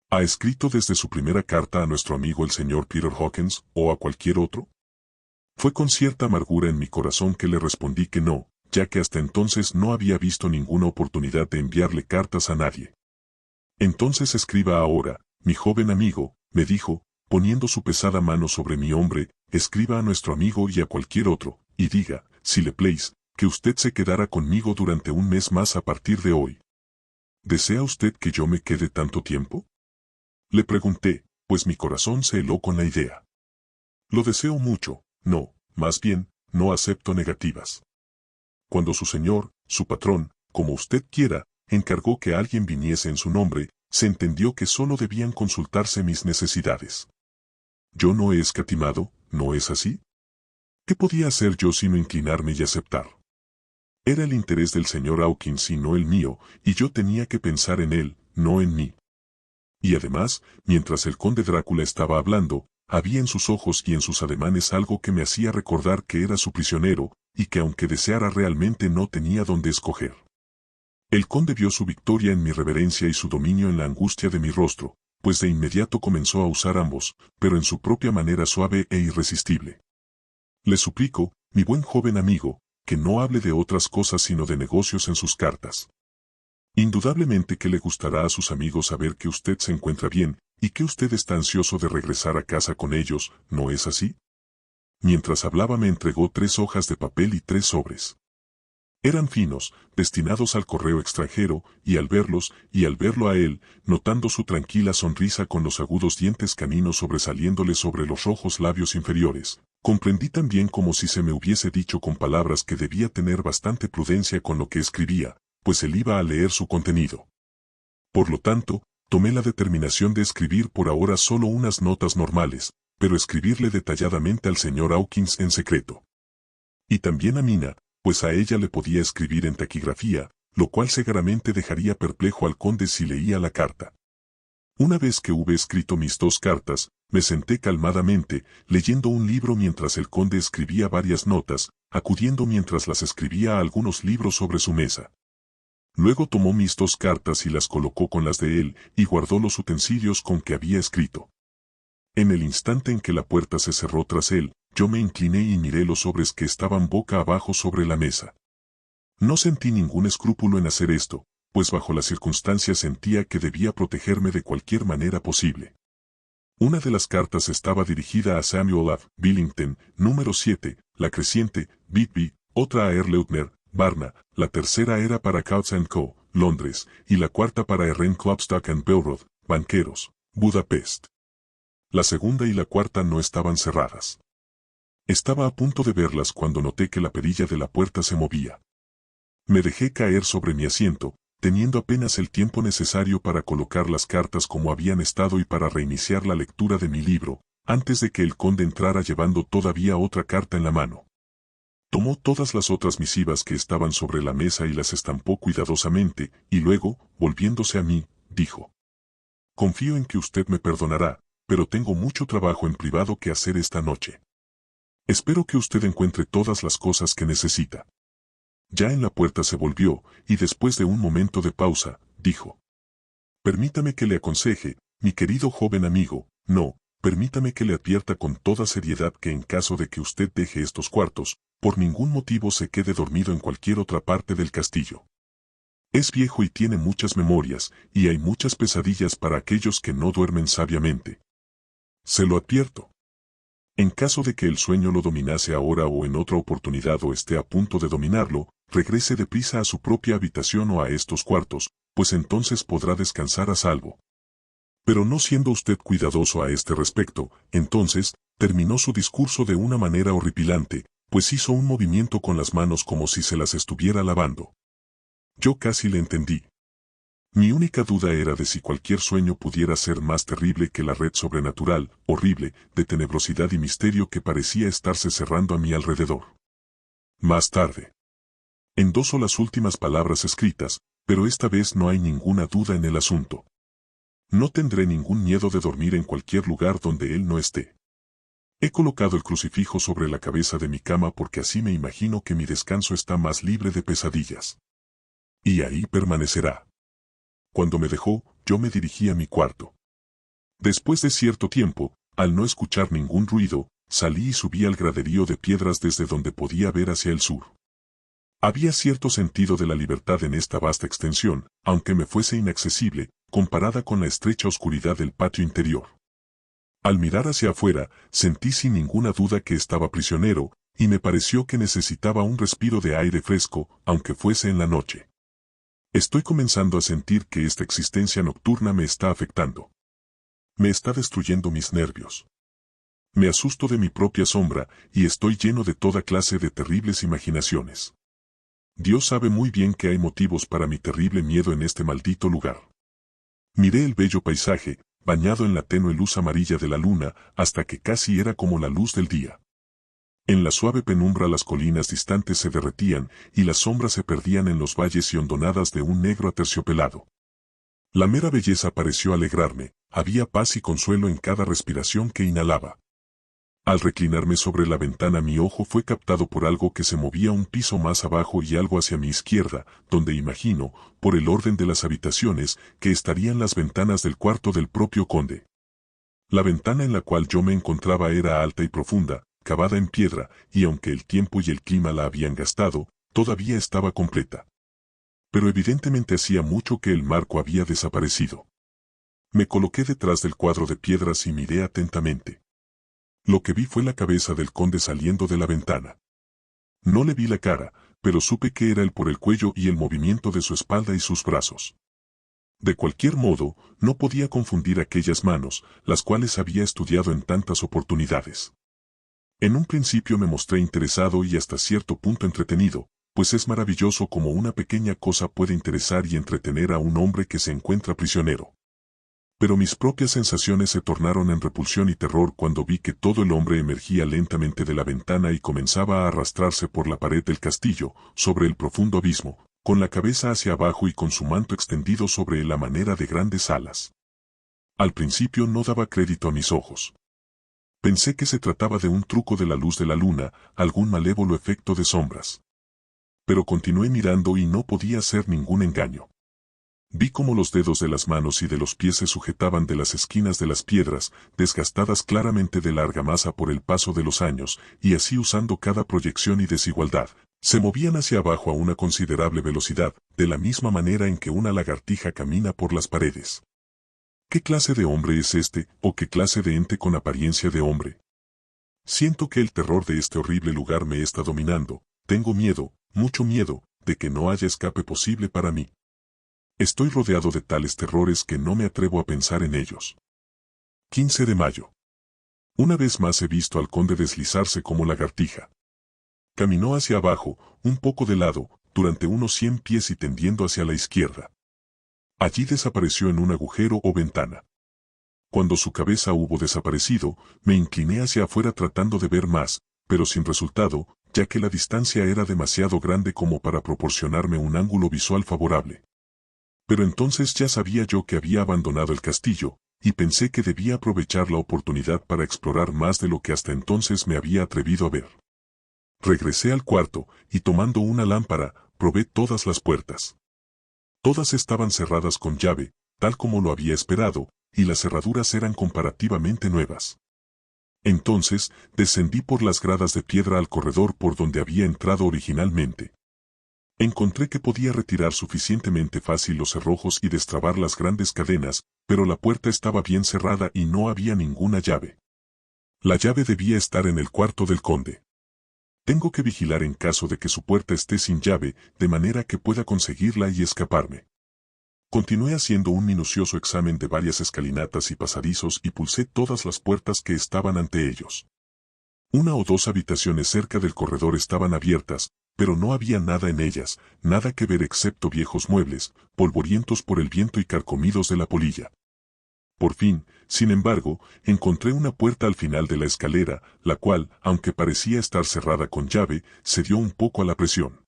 ¿Ha escrito desde su primera carta a nuestro amigo el señor Peter Hawkins, o a cualquier otro? Fue con cierta amargura en mi corazón que le respondí que no, ya que hasta entonces no había visto ninguna oportunidad de enviarle cartas a nadie. Entonces escriba ahora, mi joven amigo, me dijo, poniendo su pesada mano sobre mi hombro, escriba a nuestro amigo y a cualquier otro, y diga, si le place, que usted se quedará conmigo durante un mes más a partir de hoy. ¿Desea usted que yo me quede tanto tiempo? Le pregunté, pues mi corazón se heló con la idea. Lo deseo mucho, no, más bien, no acepto negativas. Cuando su señor, su patrón, como usted quiera, encargó que alguien viniese en su nombre, se entendió que solo debían consultarse mis necesidades. Yo no he escatimado, ¿no es así? ¿Qué podía hacer yo sino inclinarme y aceptar? Era el interés del señor Hawkins y no el mío, y yo tenía que pensar en él, no en mí. Y además, mientras el conde Drácula estaba hablando, había en sus ojos y en sus ademanes algo que me hacía recordar que era su prisionero, y que aunque deseara realmente no tenía dónde escoger. El conde vio su victoria en mi reverencia y su dominio en la angustia de mi rostro, pues de inmediato comenzó a usar ambos, pero en su propia manera suave e irresistible. Le suplico, mi buen joven amigo, que no hable de otras cosas sino de negocios en sus cartas. Indudablemente que le gustará a sus amigos saber que usted se encuentra bien, y que usted está ansioso de regresar a casa con ellos, ¿no es así? Mientras hablaba me entregó 3 hojas de papel y 3 sobres. Eran finos, destinados al correo extranjero, y al verlo a él, notando su tranquila sonrisa con los agudos dientes caninos sobresaliéndole sobre los rojos labios inferiores, comprendí también como si se me hubiese dicho con palabras que debía tener bastante prudencia con lo que escribía, pues él iba a leer su contenido. Por lo tanto, tomé la determinación de escribir por ahora solo unas notas normales, pero escribirle detalladamente al señor Hawkins en secreto. Y también a Mina, pues a ella le podía escribir en taquigrafía, lo cual seguramente dejaría perplejo al conde si leía la carta. Una vez que hube escrito mis 2 cartas, me senté calmadamente, leyendo un libro mientras el conde escribía varias notas, acudiendo mientras las escribía a algunos libros sobre su mesa. Luego tomó mis 2 cartas y las colocó con las de él, y guardó los utensilios con que había escrito. En el instante en que la puerta se cerró tras él, yo me incliné y miré los sobres que estaban boca abajo sobre la mesa. No sentí ningún escrúpulo en hacer esto, pues bajo las circunstancias sentía que debía protegerme de cualquier manera posible. Una de las cartas estaba dirigida a Samuel F. Billington, número 7, La Creciente, Bigby, otra a Erleutner, Varna, la tercera era para Coutts & Co., Londres, y la cuarta para Eren Klopstock & Belrod, banqueros, Budapest. La segunda y la cuarta no estaban cerradas. Estaba a punto de verlas cuando noté que la perilla de la puerta se movía. Me dejé caer sobre mi asiento, teniendo apenas el tiempo necesario para colocar las cartas como habían estado y para reiniciar la lectura de mi libro, antes de que el conde entrara llevando todavía otra carta en la mano. Tomó todas las otras misivas que estaban sobre la mesa y las estampó cuidadosamente, y luego, volviéndose a mí, dijo: «Confío en que usted me perdonará, pero tengo mucho trabajo en privado que hacer esta noche. Espero que usted encuentre todas las cosas que necesita». Ya en la puerta se volvió, y después de un momento de pausa, dijo: «Permítame que le aconseje, mi querido joven amigo, no, permítame que le advierta con toda seriedad que en caso de que usted deje estos cuartos, por ningún motivo se quede dormido en cualquier otra parte del castillo. Es viejo y tiene muchas memorias, y hay muchas pesadillas para aquellos que no duermen sabiamente. Se lo advierto. En caso de que el sueño lo dominase ahora o en otra oportunidad o esté a punto de dominarlo, regrese deprisa a su propia habitación o a estos cuartos, pues entonces podrá descansar a salvo. Pero no siendo usted cuidadoso a este respecto, entonces, terminó su discurso de una manera horripilante, pues hizo un movimiento con las manos como si se las estuviera lavando. Yo casi le entendí. Mi única duda era de si cualquier sueño pudiera ser más terrible que la red sobrenatural, horrible, de tenebrosidad y misterio que parecía estarse cerrando a mi alrededor. Más tarde. Endoso las últimas palabras escritas, pero esta vez no hay ninguna duda en el asunto. No tendré ningún miedo de dormir en cualquier lugar donde él no esté. He colocado el crucifijo sobre la cabeza de mi cama porque así me imagino que mi descanso está más libre de pesadillas. Y ahí permanecerá. Cuando me dejó, yo me dirigí a mi cuarto. Después de cierto tiempo, al no escuchar ningún ruido, salí y subí al graderío de piedras desde donde podía ver hacia el sur. Había cierto sentido de la libertad en esta vasta extensión, aunque me fuese inaccesible, comparada con la estrecha oscuridad del patio interior. Al mirar hacia afuera, sentí sin ninguna duda que estaba prisionero, y me pareció que necesitaba un respiro de aire fresco, aunque fuese en la noche. Estoy comenzando a sentir que esta existencia nocturna me está afectando. Me está destruyendo mis nervios. Me asusto de mi propia sombra y estoy lleno de toda clase de terribles imaginaciones. Dios sabe muy bien que hay motivos para mi terrible miedo en este maldito lugar. Miré el bello paisaje, bañado en la tenue luz amarilla de la luna, hasta que casi era como la luz del día. En la suave penumbra las colinas distantes se derretían y las sombras se perdían en los valles y hondonadas de un negro aterciopelado. La mera belleza pareció alegrarme, había paz y consuelo en cada respiración que inhalaba. Al reclinarme sobre la ventana mi ojo fue captado por algo que se movía un piso más abajo y algo hacia mi izquierda, donde imagino, por el orden de las habitaciones, que estarían las ventanas del cuarto del propio conde. La ventana en la cual yo me encontraba era alta y profunda, cavada en piedra, y aunque el tiempo y el clima la habían gastado, todavía estaba completa. Pero evidentemente hacía mucho que el marco había desaparecido. Me coloqué detrás del cuadro de piedras y miré atentamente. Lo que vi fue la cabeza del conde saliendo de la ventana. No le vi la cara, pero supe que era él por el cuello y el movimiento de su espalda y sus brazos. De cualquier modo, no podía confundir aquellas manos, las cuales había estudiado en tantas oportunidades. En un principio me mostré interesado y hasta cierto punto entretenido, pues es maravilloso cómo una pequeña cosa puede interesar y entretener a un hombre que se encuentra prisionero. Pero mis propias sensaciones se tornaron en repulsión y terror cuando vi que todo el hombre emergía lentamente de la ventana y comenzaba a arrastrarse por la pared del castillo, sobre el profundo abismo, con la cabeza hacia abajo y con su manto extendido sobre él a manera de grandes alas. Al principio no daba crédito a mis ojos. Pensé que se trataba de un truco de la luz de la luna, algún malévolo efecto de sombras. Pero continué mirando y no podía ser ningún engaño. Vi cómo los dedos de las manos y de los pies se sujetaban de las esquinas de las piedras, desgastadas claramente de la argamasa por el paso de los años, y así usando cada proyección y desigualdad, se movían hacia abajo a una considerable velocidad, de la misma manera en que una lagartija camina por las paredes. ¿Qué clase de hombre es este, o qué clase de ente con apariencia de hombre? Siento que el terror de este horrible lugar me está dominando, tengo miedo, mucho miedo, de que no haya escape posible para mí. Estoy rodeado de tales terrores que no me atrevo a pensar en ellos. 15 de mayo. Una vez más he visto al conde deslizarse como lagartija. Caminó hacia abajo, un poco de lado, durante unos 100 pies y tendiendo hacia la izquierda. Allí desapareció en un agujero o ventana. Cuando su cabeza hubo desaparecido, me incliné hacia afuera tratando de ver más, pero sin resultado, ya que la distancia era demasiado grande como para proporcionarme un ángulo visual favorable. Pero entonces ya sabía yo que había abandonado el castillo, y pensé que debía aprovechar la oportunidad para explorar más de lo que hasta entonces me había atrevido a ver. Regresé al cuarto, y tomando una lámpara, probé todas las puertas. Todas estaban cerradas con llave, tal como lo había esperado, y las cerraduras eran comparativamente nuevas. Entonces, descendí por las gradas de piedra al corredor por donde había entrado originalmente. Encontré que podía retirar suficientemente fácil los cerrojos y destrabar las grandes cadenas, pero la puerta estaba bien cerrada y no había ninguna llave. La llave debía estar en el cuarto del conde. Tengo que vigilar en caso de que su puerta esté sin llave, de manera que pueda conseguirla y escaparme. Continué haciendo un minucioso examen de varias escalinatas y pasadizos y pulsé todas las puertas que estaban ante ellos. Una o dos habitaciones cerca del corredor estaban abiertas, pero no había nada en ellas, nada que ver excepto viejos muebles, polvorientos por el viento y carcomidos de la polilla. Por fin, sin embargo, encontré una puerta al final de la escalera, la cual, aunque parecía estar cerrada con llave, cedió un poco a la presión.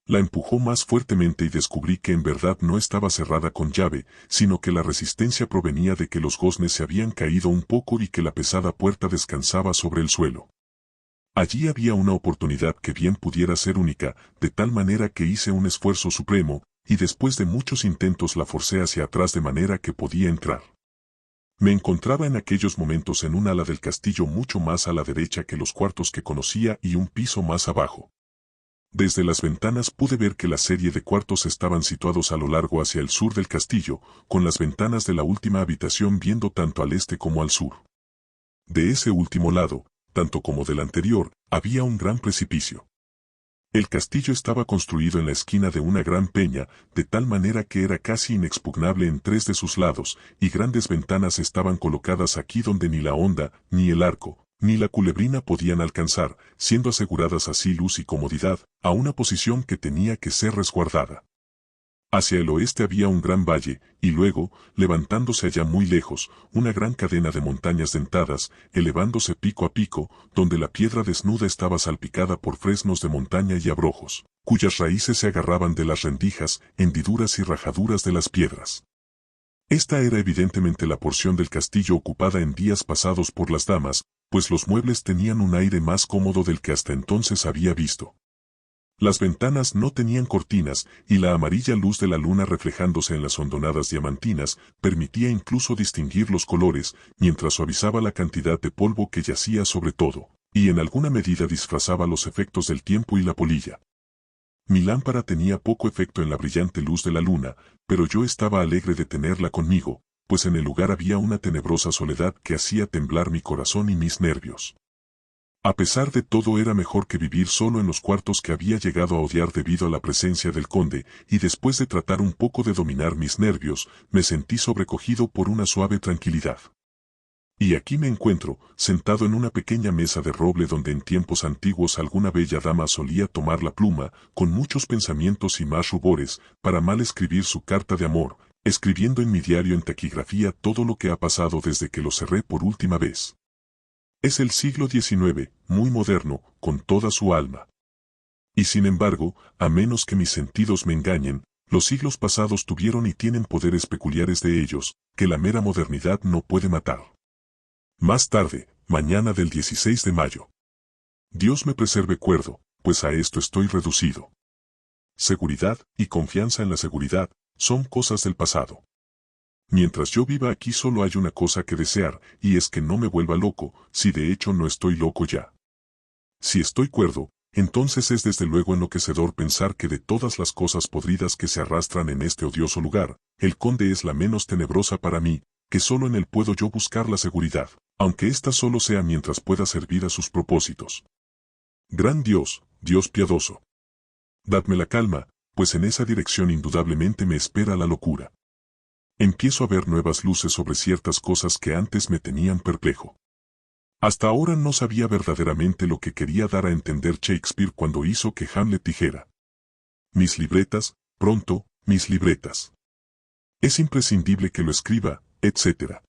La empujó más fuertemente y descubrí que en verdad no estaba cerrada con llave, sino que la resistencia provenía de que los goznes se habían caído un poco y que la pesada puerta descansaba sobre el suelo. Allí había una oportunidad que bien pudiera ser única, de tal manera que hice un esfuerzo supremo, y después de muchos intentos la forcé hacia atrás de manera que podía entrar. Me encontraba en aquellos momentos en un ala del castillo mucho más a la derecha que los cuartos que conocía y un piso más abajo. Desde las ventanas pude ver que la serie de cuartos estaban situados a lo largo hacia el sur del castillo, con las ventanas de la última habitación viendo tanto al este como al sur. De ese último lado, tanto como del anterior, había un gran precipicio. El castillo estaba construido en la esquina de una gran peña, de tal manera que era casi inexpugnable en 3 de sus lados, y grandes ventanas estaban colocadas aquí donde ni la honda, ni el arco, ni la culebrina podían alcanzar, siendo aseguradas así luz y comodidad, a una posición que tenía que ser resguardada. Hacia el oeste había un gran valle, y luego, levantándose allá muy lejos, una gran cadena de montañas dentadas, elevándose pico a pico, donde la piedra desnuda estaba salpicada por fresnos de montaña y abrojos, cuyas raíces se agarraban de las rendijas, hendiduras y rajaduras de las piedras. Esta era evidentemente la porción del castillo ocupada en días pasados por las damas, pues los muebles tenían un aire más cómodo del que hasta entonces había visto. Las ventanas no tenían cortinas, y la amarilla luz de la luna reflejándose en las hondonadas diamantinas, permitía incluso distinguir los colores, mientras suavizaba la cantidad de polvo que yacía sobre todo, y en alguna medida disfrazaba los efectos del tiempo y la polilla. Mi lámpara tenía poco efecto en la brillante luz de la luna, pero yo estaba alegre de tenerla conmigo, pues en el lugar había una tenebrosa soledad que hacía temblar mi corazón y mis nervios. A pesar de todo era mejor que vivir solo en los cuartos que había llegado a odiar debido a la presencia del conde, y después de tratar un poco de dominar mis nervios, me sentí sobrecogido por una suave tranquilidad. Y aquí me encuentro, sentado en una pequeña mesa de roble donde en tiempos antiguos alguna bella dama solía tomar la pluma, con muchos pensamientos y más rubores, para mal escribir su carta de amor, escribiendo en mi diario en taquigrafía todo lo que ha pasado desde que lo cerré por última vez. Es el siglo XIX, muy moderno, con toda su alma. Y sin embargo, a menos que mis sentidos me engañen, los siglos pasados tuvieron y tienen poderes peculiares de ellos, que la mera modernidad no puede matar. Más tarde, mañana del 16 de mayo. Dios me preserve cuerdo, pues a esto estoy reducido. Seguridad y confianza en la seguridad son cosas del pasado. Mientras yo viva aquí solo hay una cosa que desear, y es que no me vuelva loco, si de hecho no estoy loco ya. Si estoy cuerdo, entonces es desde luego enloquecedor pensar que de todas las cosas podridas que se arrastran en este odioso lugar, el conde es la menos tenebrosa para mí, que solo en él puedo yo buscar la seguridad, aunque ésta solo sea mientras pueda servir a sus propósitos. Gran Dios, Dios piadoso. Dadme la calma, pues en esa dirección indudablemente me espera la locura. Empiezo a ver nuevas luces sobre ciertas cosas que antes me tenían perplejo. Hasta ahora no sabía verdaderamente lo que quería dar a entender Shakespeare cuando hizo que Hamlet dijera: mis libretas, pronto, mis libretas. Es imprescindible que lo escriba, etc.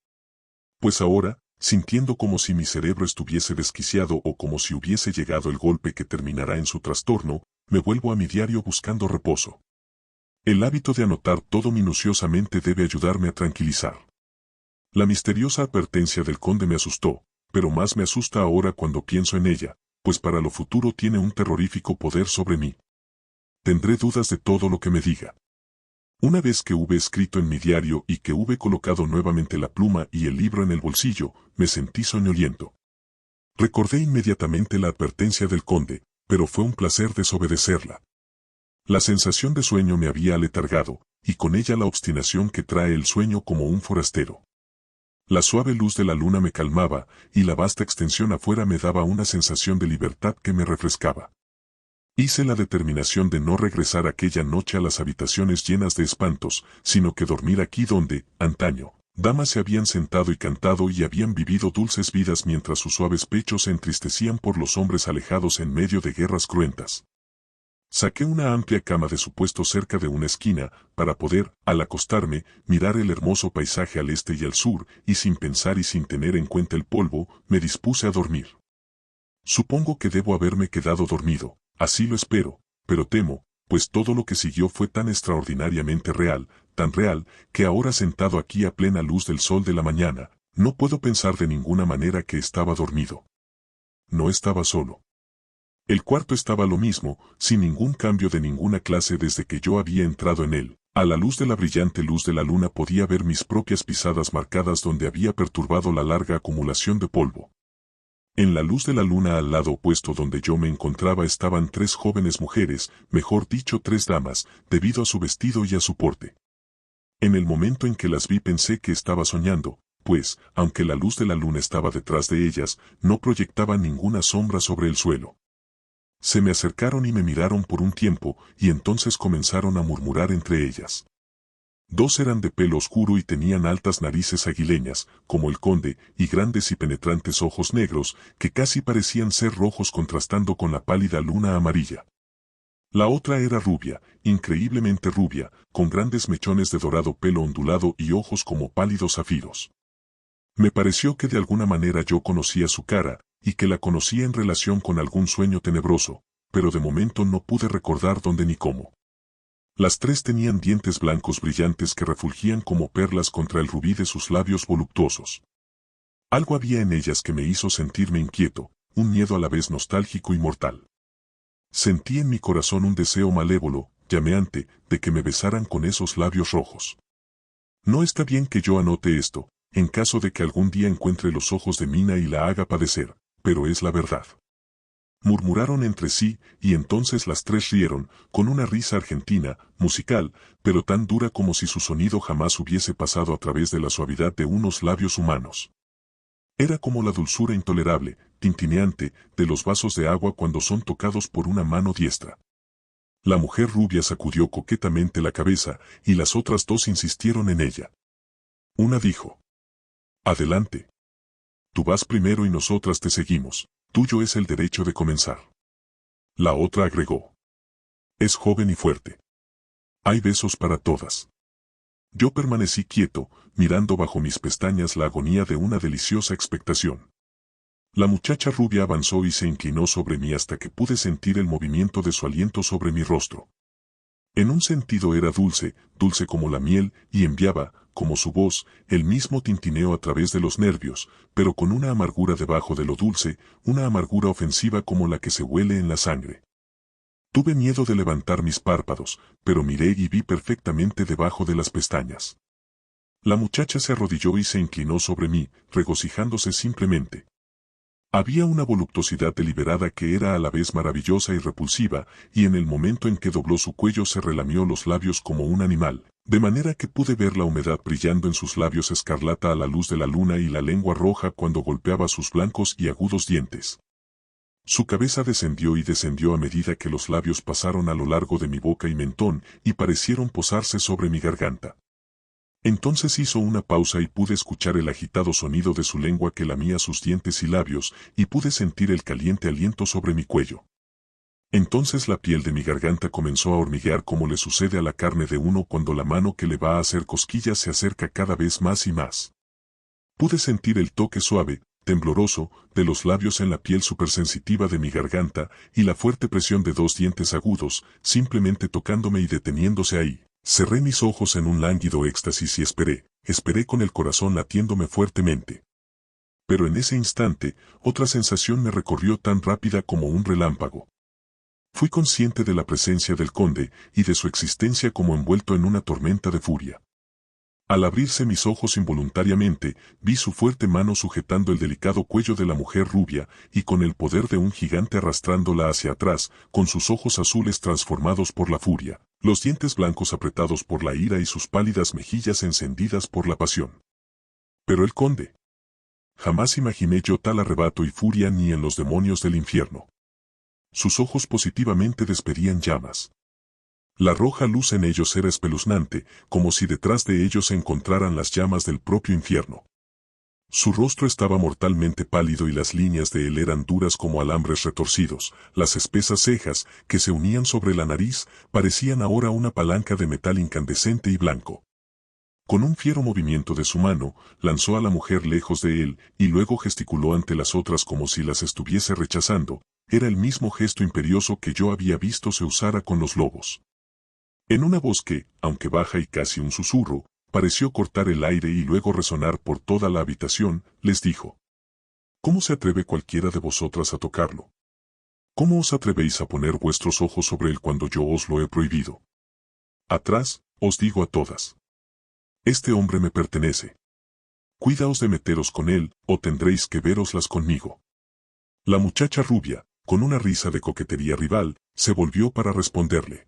Pues ahora, sintiendo como si mi cerebro estuviese desquiciado o como si hubiese llegado el golpe que terminará en su trastorno, me vuelvo a mi diario buscando reposo. El hábito de anotar todo minuciosamente debe ayudarme a tranquilizar. La misteriosa advertencia del conde me asustó, pero más me asusta ahora cuando pienso en ella, pues para lo futuro tiene un terrorífico poder sobre mí. Tendré dudas de todo lo que me diga. Una vez que hube escrito en mi diario y que hube colocado nuevamente la pluma y el libro en el bolsillo, me sentí soñoliento. Recordé inmediatamente la advertencia del conde, pero fue un placer desobedecerla. La sensación de sueño me había aletargado, y con ella la obstinación que trae el sueño como un forastero. La suave luz de la luna me calmaba, y la vasta extensión afuera me daba una sensación de libertad que me refrescaba. Hice la determinación de no regresar aquella noche a las habitaciones llenas de espantos, sino que dormir aquí donde, antaño, damas se habían sentado y cantado y habían vivido dulces vidas mientras sus suaves pechos se entristecían por los hombres alejados en medio de guerras cruentas. Saqué una amplia cama de su puesto cerca de una esquina, para poder, al acostarme, mirar el hermoso paisaje al este y al sur, y sin pensar y sin tener en cuenta el polvo, me dispuse a dormir. Supongo que debo haberme quedado dormido, así lo espero, pero temo, pues todo lo que siguió fue tan extraordinariamente real, tan real, que ahora sentado aquí a plena luz del sol de la mañana, no puedo pensar de ninguna manera que estaba dormido. No estaba solo. El cuarto estaba lo mismo, sin ningún cambio de ninguna clase desde que yo había entrado en él. A la luz de la brillante luz de la luna podía ver mis propias pisadas marcadas donde había perturbado la larga acumulación de polvo. En la luz de la luna al lado opuesto donde yo me encontraba estaban 3 jóvenes mujeres, mejor dicho 3 damas, debido a su vestido y a su porte. En el momento en que las vi pensé que estaba soñando, pues, aunque la luz de la luna estaba detrás de ellas, no proyectaba ninguna sombra sobre el suelo. Se me acercaron y me miraron por un tiempo, y entonces comenzaron a murmurar entre ellas: Dos eran de pelo oscuro y tenían altas narices aguileñas, como el conde, y grandes y penetrantes ojos negros, que casi parecían ser rojos contrastando con la pálida luna amarilla. La otra era rubia, increíblemente rubia, con grandes mechones de dorado pelo ondulado y ojos como pálidos zafiros. Me pareció que de alguna manera yo conocía su cara, y que la conocía en relación con algún sueño tenebroso, pero de momento no pude recordar dónde ni cómo. Las tres tenían dientes blancos brillantes que refulgían como perlas contra el rubí de sus labios voluptuosos. Algo había en ellas que me hizo sentirme inquieto, un miedo a la vez nostálgico y mortal. Sentí en mi corazón un deseo malévolo, llameante, de que me besaran con esos labios rojos. No está bien que yo anote esto, en caso de que algún día encuentre los ojos de Mina y la haga padecer, pero es la verdad. Murmuraron entre sí, y entonces las tres rieron, con una risa argentina, musical, pero tan dura como si su sonido jamás hubiese pasado a través de la suavidad de unos labios humanos. Era como la dulzura intolerable, tintineante, de los vasos de agua cuando son tocados por una mano diestra. La mujer rubia sacudió coquetamente la cabeza, y las otras dos insistieron en ella. Una dijo: «Adelante. Tú vas primero y nosotras te seguimos. Tuyo es el derecho de comenzar». La otra agregó: «Es joven y fuerte. Hay besos para todas». Yo permanecí quieto, mirando bajo mis pestañas la agonía de una deliciosa expectación. La muchacha rubia avanzó y se inclinó sobre mí hasta que pude sentir el movimiento de su aliento sobre mi rostro. En un sentido era dulce, dulce como la miel, y enviaba, como su voz, el mismo tintineo a través de los nervios, pero con una amargura debajo de lo dulce, una amargura ofensiva como la que se huele en la sangre. Tuve miedo de levantar mis párpados, pero miré y vi perfectamente debajo de las pestañas. La muchacha se arrodilló y se inclinó sobre mí, regocijándose simplemente. Había una voluptuosidad deliberada que era a la vez maravillosa y repulsiva, y en el momento en que dobló su cuello se relamió los labios como un animal, de manera que pude ver la humedad brillando en sus labios escarlata a la luz de la luna y la lengua roja cuando golpeaba sus blancos y agudos dientes. Su cabeza descendió y descendió a medida que los labios pasaron a lo largo de mi boca y mentón y parecieron posarse sobre mi garganta. Entonces hizo una pausa y pude escuchar el agitado sonido de su lengua que lamía sus dientes y labios, y pude sentir el caliente aliento sobre mi cuello. Entonces la piel de mi garganta comenzó a hormiguear como le sucede a la carne de uno cuando la mano que le va a hacer cosquillas se acerca cada vez más y más. Pude sentir el toque suave, tembloroso, de los labios en la piel supersensitiva de mi garganta, y la fuerte presión de dos dientes agudos, simplemente tocándome y deteniéndose ahí. Cerré mis ojos en un lánguido éxtasis y esperé con el corazón latiéndome fuertemente. Pero en ese instante, otra sensación me recorrió tan rápida como un relámpago. Fui consciente de la presencia del conde, y de su existencia como envuelto en una tormenta de furia. Al abrirse mis ojos involuntariamente, vi su fuerte mano sujetando el delicado cuello de la mujer rubia, y con el poder de un gigante arrastrándola hacia atrás, con sus ojos azules transformados por la furia, los dientes blancos apretados por la ira y sus pálidas mejillas encendidas por la pasión. Pero el conde. Jamás imaginé yo tal arrebato y furia ni en los demonios del infierno. Sus ojos positivamente despedían llamas. La roja luz en ellos era espeluznante, como si detrás de ellos se encontraran las llamas del propio infierno. Su rostro estaba mortalmente pálido y las líneas de él eran duras como alambres retorcidos, las espesas cejas, que se unían sobre la nariz, parecían ahora una palanca de metal incandescente y blanco. Con un fiero movimiento de su mano, lanzó a la mujer lejos de él, y luego gesticuló ante las otras como si las estuviese rechazando. Era el mismo gesto imperioso que yo había visto se usara con los lobos. En una voz que, aunque baja y casi un susurro, pareció cortar el aire y luego resonar por toda la habitación, les dijo: ¿Cómo se atreve cualquiera de vosotras a tocarlo? ¿Cómo os atrevéis a poner vuestros ojos sobre él cuando yo os lo he prohibido? Atrás, os digo a todas. Este hombre me pertenece. Cuidaos de meteros con él, o tendréis que veroslas conmigo. La muchacha rubia, con una risa de coquetería rival, se volvió para responderle: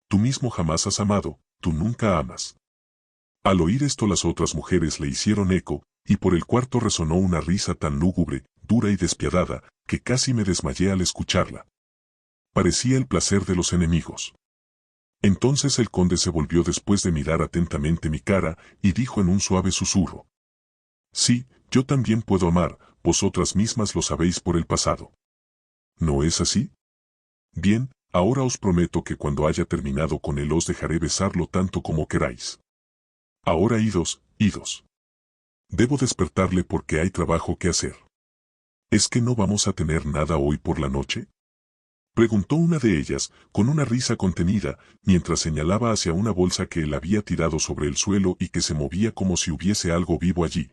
Tú mismo jamás has amado, tú nunca amas. Al oír esto las otras mujeres le hicieron eco, y por el cuarto resonó una risa tan lúgubre, dura y despiadada, que casi me desmayé al escucharla. Parecía el placer de los enemigos. Entonces el conde se volvió después de mirar atentamente mi cara, y dijo en un suave susurro. Sí, yo también puedo amar, vosotras mismas lo sabéis por el pasado. ¿No es así? Bien, ahora os prometo que cuando haya terminado con él os dejaré besarlo tanto como queráis. Ahora idos, idos. Debo despertarle porque hay trabajo que hacer. ¿Es que no vamos a tener nada hoy por la noche? Preguntó una de ellas, con una risa contenida, mientras señalaba hacia una bolsa que él había tirado sobre el suelo y que se movía como si hubiese algo vivo allí.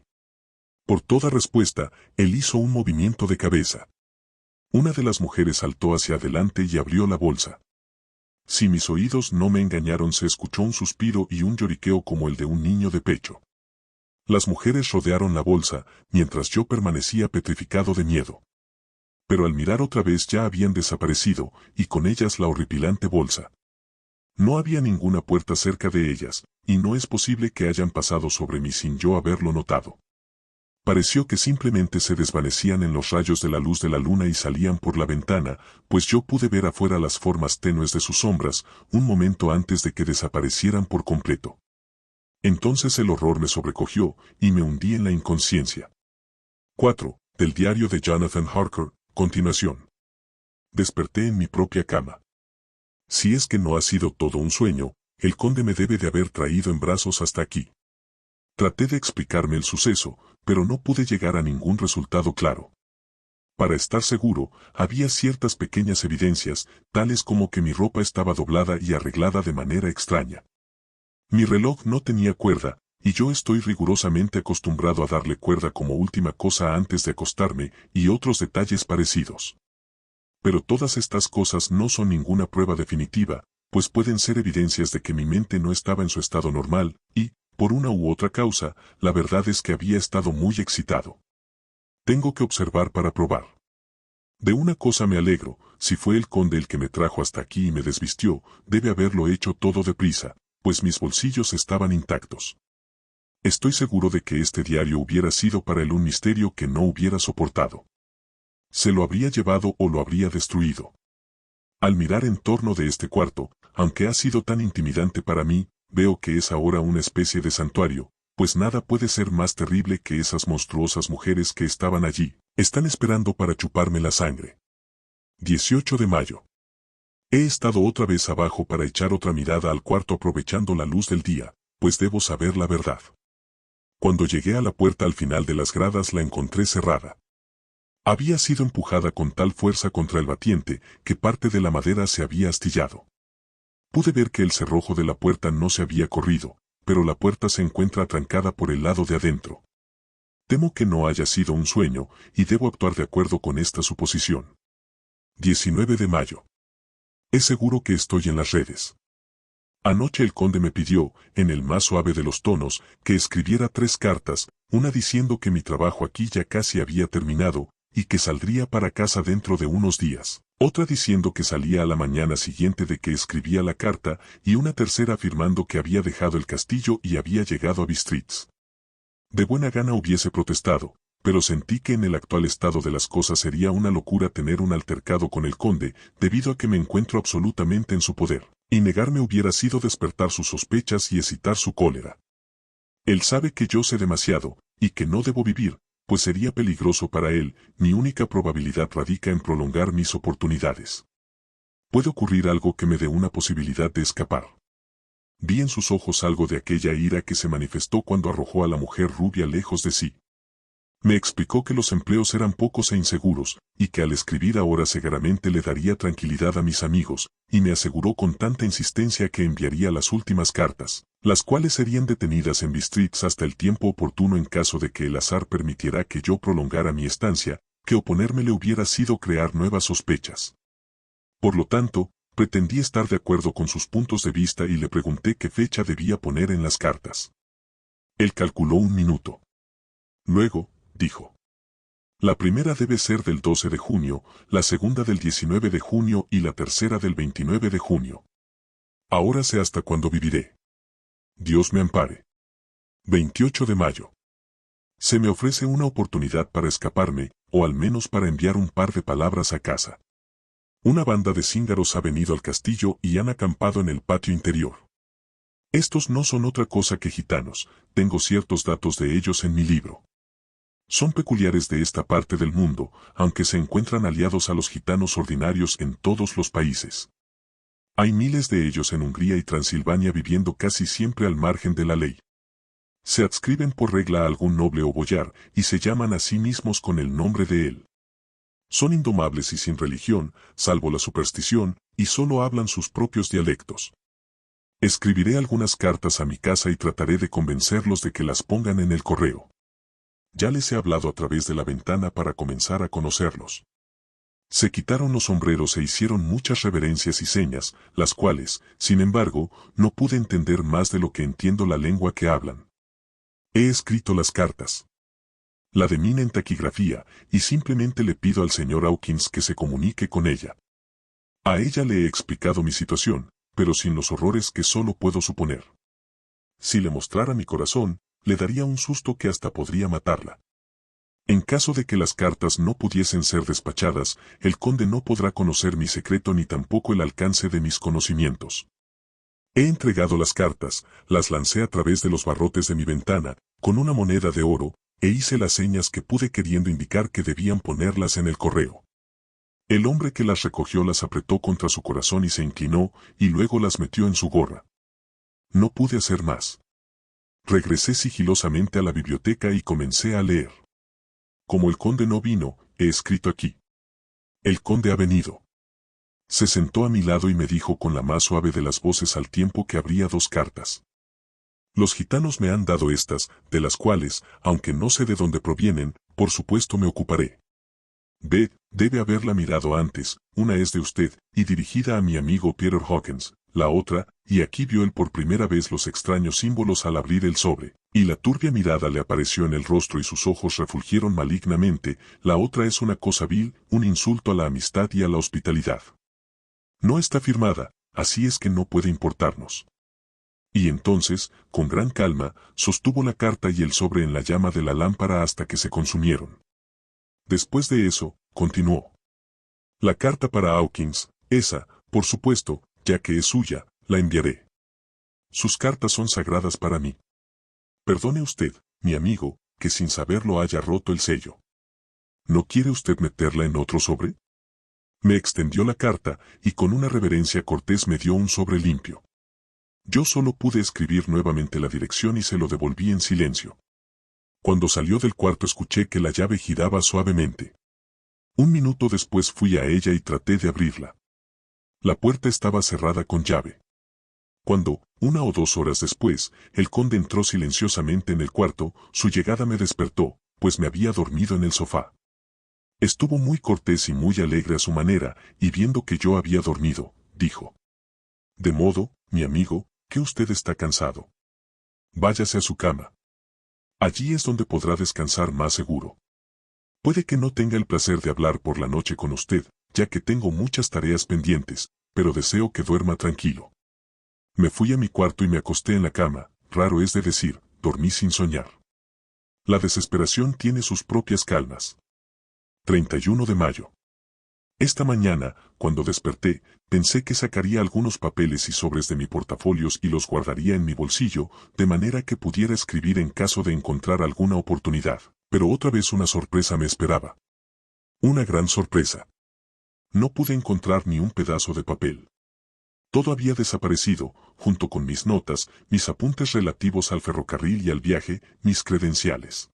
Por toda respuesta, él hizo un movimiento de cabeza. Una de las mujeres saltó hacia adelante y abrió la bolsa. Si mis oídos no me engañaron, se escuchó un suspiro y un lloriqueo como el de un niño de pecho. Las mujeres rodearon la bolsa, mientras yo permanecía petrificado de miedo. Pero al mirar otra vez ya habían desaparecido, y con ellas la horripilante bolsa. No había ninguna puerta cerca de ellas, y no es posible que hayan pasado sobre mí sin yo haberlo notado. Pareció que simplemente se desvanecían en los rayos de la luz de la luna y salían por la ventana, pues yo pude ver afuera las formas tenues de sus sombras, un momento antes de que desaparecieran por completo. Entonces el horror me sobrecogió, y me hundí en la inconsciencia. 4. Del diario de Jonathan Harker, continuación. Desperté en mi propia cama. Si es que no ha sido todo un sueño, el conde me debe de haber traído en brazos hasta aquí. Traté de explicarme el suceso, pero no pude llegar a ningún resultado claro. Para estar seguro, había ciertas pequeñas evidencias, tales como que mi ropa estaba doblada y arreglada de manera extraña. Mi reloj no tenía cuerda, y yo estoy rigurosamente acostumbrado a darle cuerda como última cosa antes de acostarme, y otros detalles parecidos. Pero todas estas cosas no son ninguna prueba definitiva, pues pueden ser evidencias de que mi mente no estaba en su estado normal, y, por una u otra causa, la verdad es que había estado muy excitado. Tengo que observar para probar. De una cosa me alegro, si fue el conde el que me trajo hasta aquí y me desvistió, debe haberlo hecho todo deprisa, pues mis bolsillos estaban intactos. Estoy seguro de que este diario hubiera sido para él un misterio que no hubiera soportado. Se lo habría llevado o lo habría destruido. Al mirar en torno de este cuarto, aunque ha sido tan intimidante para mí, veo que es ahora una especie de santuario, pues nada puede ser más terrible que esas monstruosas mujeres que estaban allí, están esperando para chuparme la sangre. 18 de mayo. He estado otra vez abajo para echar otra mirada al cuarto aprovechando la luz del día, pues debo saber la verdad. Cuando llegué a la puerta al final de las gradas la encontré cerrada. Había sido empujada con tal fuerza contra el batiente que parte de la madera se había astillado. Pude ver que el cerrojo de la puerta no se había corrido, pero la puerta se encuentra atrancada por el lado de adentro. Temo que no haya sido un sueño, y debo actuar de acuerdo con esta suposición. 19 de mayo. Es seguro que estoy en las redes. Anoche el conde me pidió, en el más suave de los tonos, que escribiera 3 cartas, una diciendo que mi trabajo aquí ya casi había terminado, y que saldría para casa dentro de unos días, otra diciendo que salía a la mañana siguiente de que escribía la carta, y una tercera afirmando que había dejado el castillo y había llegado a Bistritz. De buena gana hubiese protestado, pero sentí que en el actual estado de las cosas sería una locura tener un altercado con el conde, debido a que me encuentro absolutamente en su poder, y negarme hubiera sido despertar sus sospechas y excitar su cólera. Él sabe que yo sé demasiado, y que no debo vivir, pues sería peligroso para él. Mi única probabilidad radica en prolongar mis oportunidades. Puede ocurrir algo que me dé una posibilidad de escapar. Vi en sus ojos algo de aquella ira que se manifestó cuando arrojó a la mujer rubia lejos de sí. Me explicó que los empleos eran pocos e inseguros, y que al escribir ahora seguramente le daría tranquilidad a mis amigos, y me aseguró con tanta insistencia que enviaría las últimas cartas, las cuales serían detenidas en Bistritz hasta el tiempo oportuno en caso de que el azar permitiera que yo prolongara mi estancia, que oponérmele hubiera sido crear nuevas sospechas. Por lo tanto, pretendí estar de acuerdo con sus puntos de vista y le pregunté qué fecha debía poner en las cartas. Él calculó un minuto. Luego, dijo: la primera debe ser del 12 de junio, la segunda del 19 de junio y la tercera del 29 de junio. Ahora sé hasta cuándo viviré. Dios me ampare. 28 de mayo. Se me ofrece una oportunidad para escaparme, o al menos para enviar un par de palabras a casa. Una banda de cíngaros ha venido al castillo y han acampado en el patio interior. Estos no son otra cosa que gitanos, tengo ciertos datos de ellos en mi libro. Son peculiares de esta parte del mundo, aunque se encuentran aliados a los gitanos ordinarios en todos los países. Hay miles de ellos en Hungría y Transilvania viviendo casi siempre al margen de la ley. Se adscriben por regla a algún noble o boyar y se llaman a sí mismos con el nombre de él. Son indomables y sin religión, salvo la superstición, y solo hablan sus propios dialectos. Escribiré algunas cartas a mi casa y trataré de convencerlos de que las pongan en el correo. Ya les he hablado a través de la ventana para comenzar a conocerlos. Se quitaron los sombreros e hicieron muchas reverencias y señas, las cuales, sin embargo, no pude entender más de lo que entiendo la lengua que hablan. He escrito las cartas. La de Mina en taquigrafía, y simplemente le pido al señor Hawkins que se comunique con ella. A ella le he explicado mi situación, pero sin los horrores que solo puedo suponer. Si le mostrara mi corazón, le daría un susto que hasta podría matarla. En caso de que las cartas no pudiesen ser despachadas, el conde no podrá conocer mi secreto ni tampoco el alcance de mis conocimientos. He entregado las cartas, las lancé a través de los barrotes de mi ventana, con una moneda de oro, e hice las señas que pude queriendo indicar que debían ponerlas en el correo. El hombre que las recogió las apretó contra su corazón y se inclinó, y luego las metió en su gorra. No pude hacer más. Regresé sigilosamente a la biblioteca y comencé a leer. Como el conde no vino, he escrito aquí. El conde ha venido. Se sentó a mi lado y me dijo con la más suave de las voces al tiempo que abría dos cartas. Los gitanos me han dado estas, de las cuales, aunque no sé de dónde provienen, por supuesto me ocuparé. Debe haberla mirado antes, una es de usted, y dirigida a mi amigo Peter Hawkins, la otra, y aquí vio él por primera vez los extraños símbolos al abrir el sobre, y la turbia mirada le apareció en el rostro y sus ojos refulgieron malignamente, la otra es una cosa vil, un insulto a la amistad y a la hospitalidad. No está firmada, así es que no puede importarnos. Y entonces, con gran calma, sostuvo la carta y el sobre en la llama de la lámpara hasta que se consumieron. Después de eso, continuó. La carta para Hawkins, esa, por supuesto, ya que es suya, la enviaré. Sus cartas son sagradas para mí. Perdone usted, mi amigo, que sin saberlo haya roto el sello. ¿No quiere usted meterla en otro sobre? Me extendió la carta, y con una reverencia cortés me dio un sobre limpio. Yo solo pude escribir nuevamente la dirección y se lo devolví en silencio. Cuando salió del cuarto escuché que la llave giraba suavemente. Un minuto después fui a ella y traté de abrirla. La puerta estaba cerrada con llave. Cuando, 1 o 2 horas después, el conde entró silenciosamente en el cuarto, su llegada me despertó, pues me había dormido en el sofá. Estuvo muy cortés y muy alegre a su manera, y viendo que yo había dormido, dijo: «De modo, mi amigo, que usted está cansado. Váyase a su cama. Allí es donde podrá descansar más seguro. Puede que no tenga el placer de hablar por la noche con usted, ya que tengo muchas tareas pendientes, pero deseo que duerma tranquilo». Me fui a mi cuarto y me acosté en la cama, raro es de decir, dormí sin soñar. La desesperación tiene sus propias calmas. 31 de mayo. Esta mañana, cuando desperté, pensé que sacaría algunos papeles y sobres de mi portafolios y los guardaría en mi bolsillo, de manera que pudiera escribir en caso de encontrar alguna oportunidad, pero otra vez una sorpresa me esperaba. Una gran sorpresa. No pude encontrar ni un pedazo de papel. Todo había desaparecido, junto con mis notas, mis apuntes relativos al ferrocarril y al viaje, mis credenciales.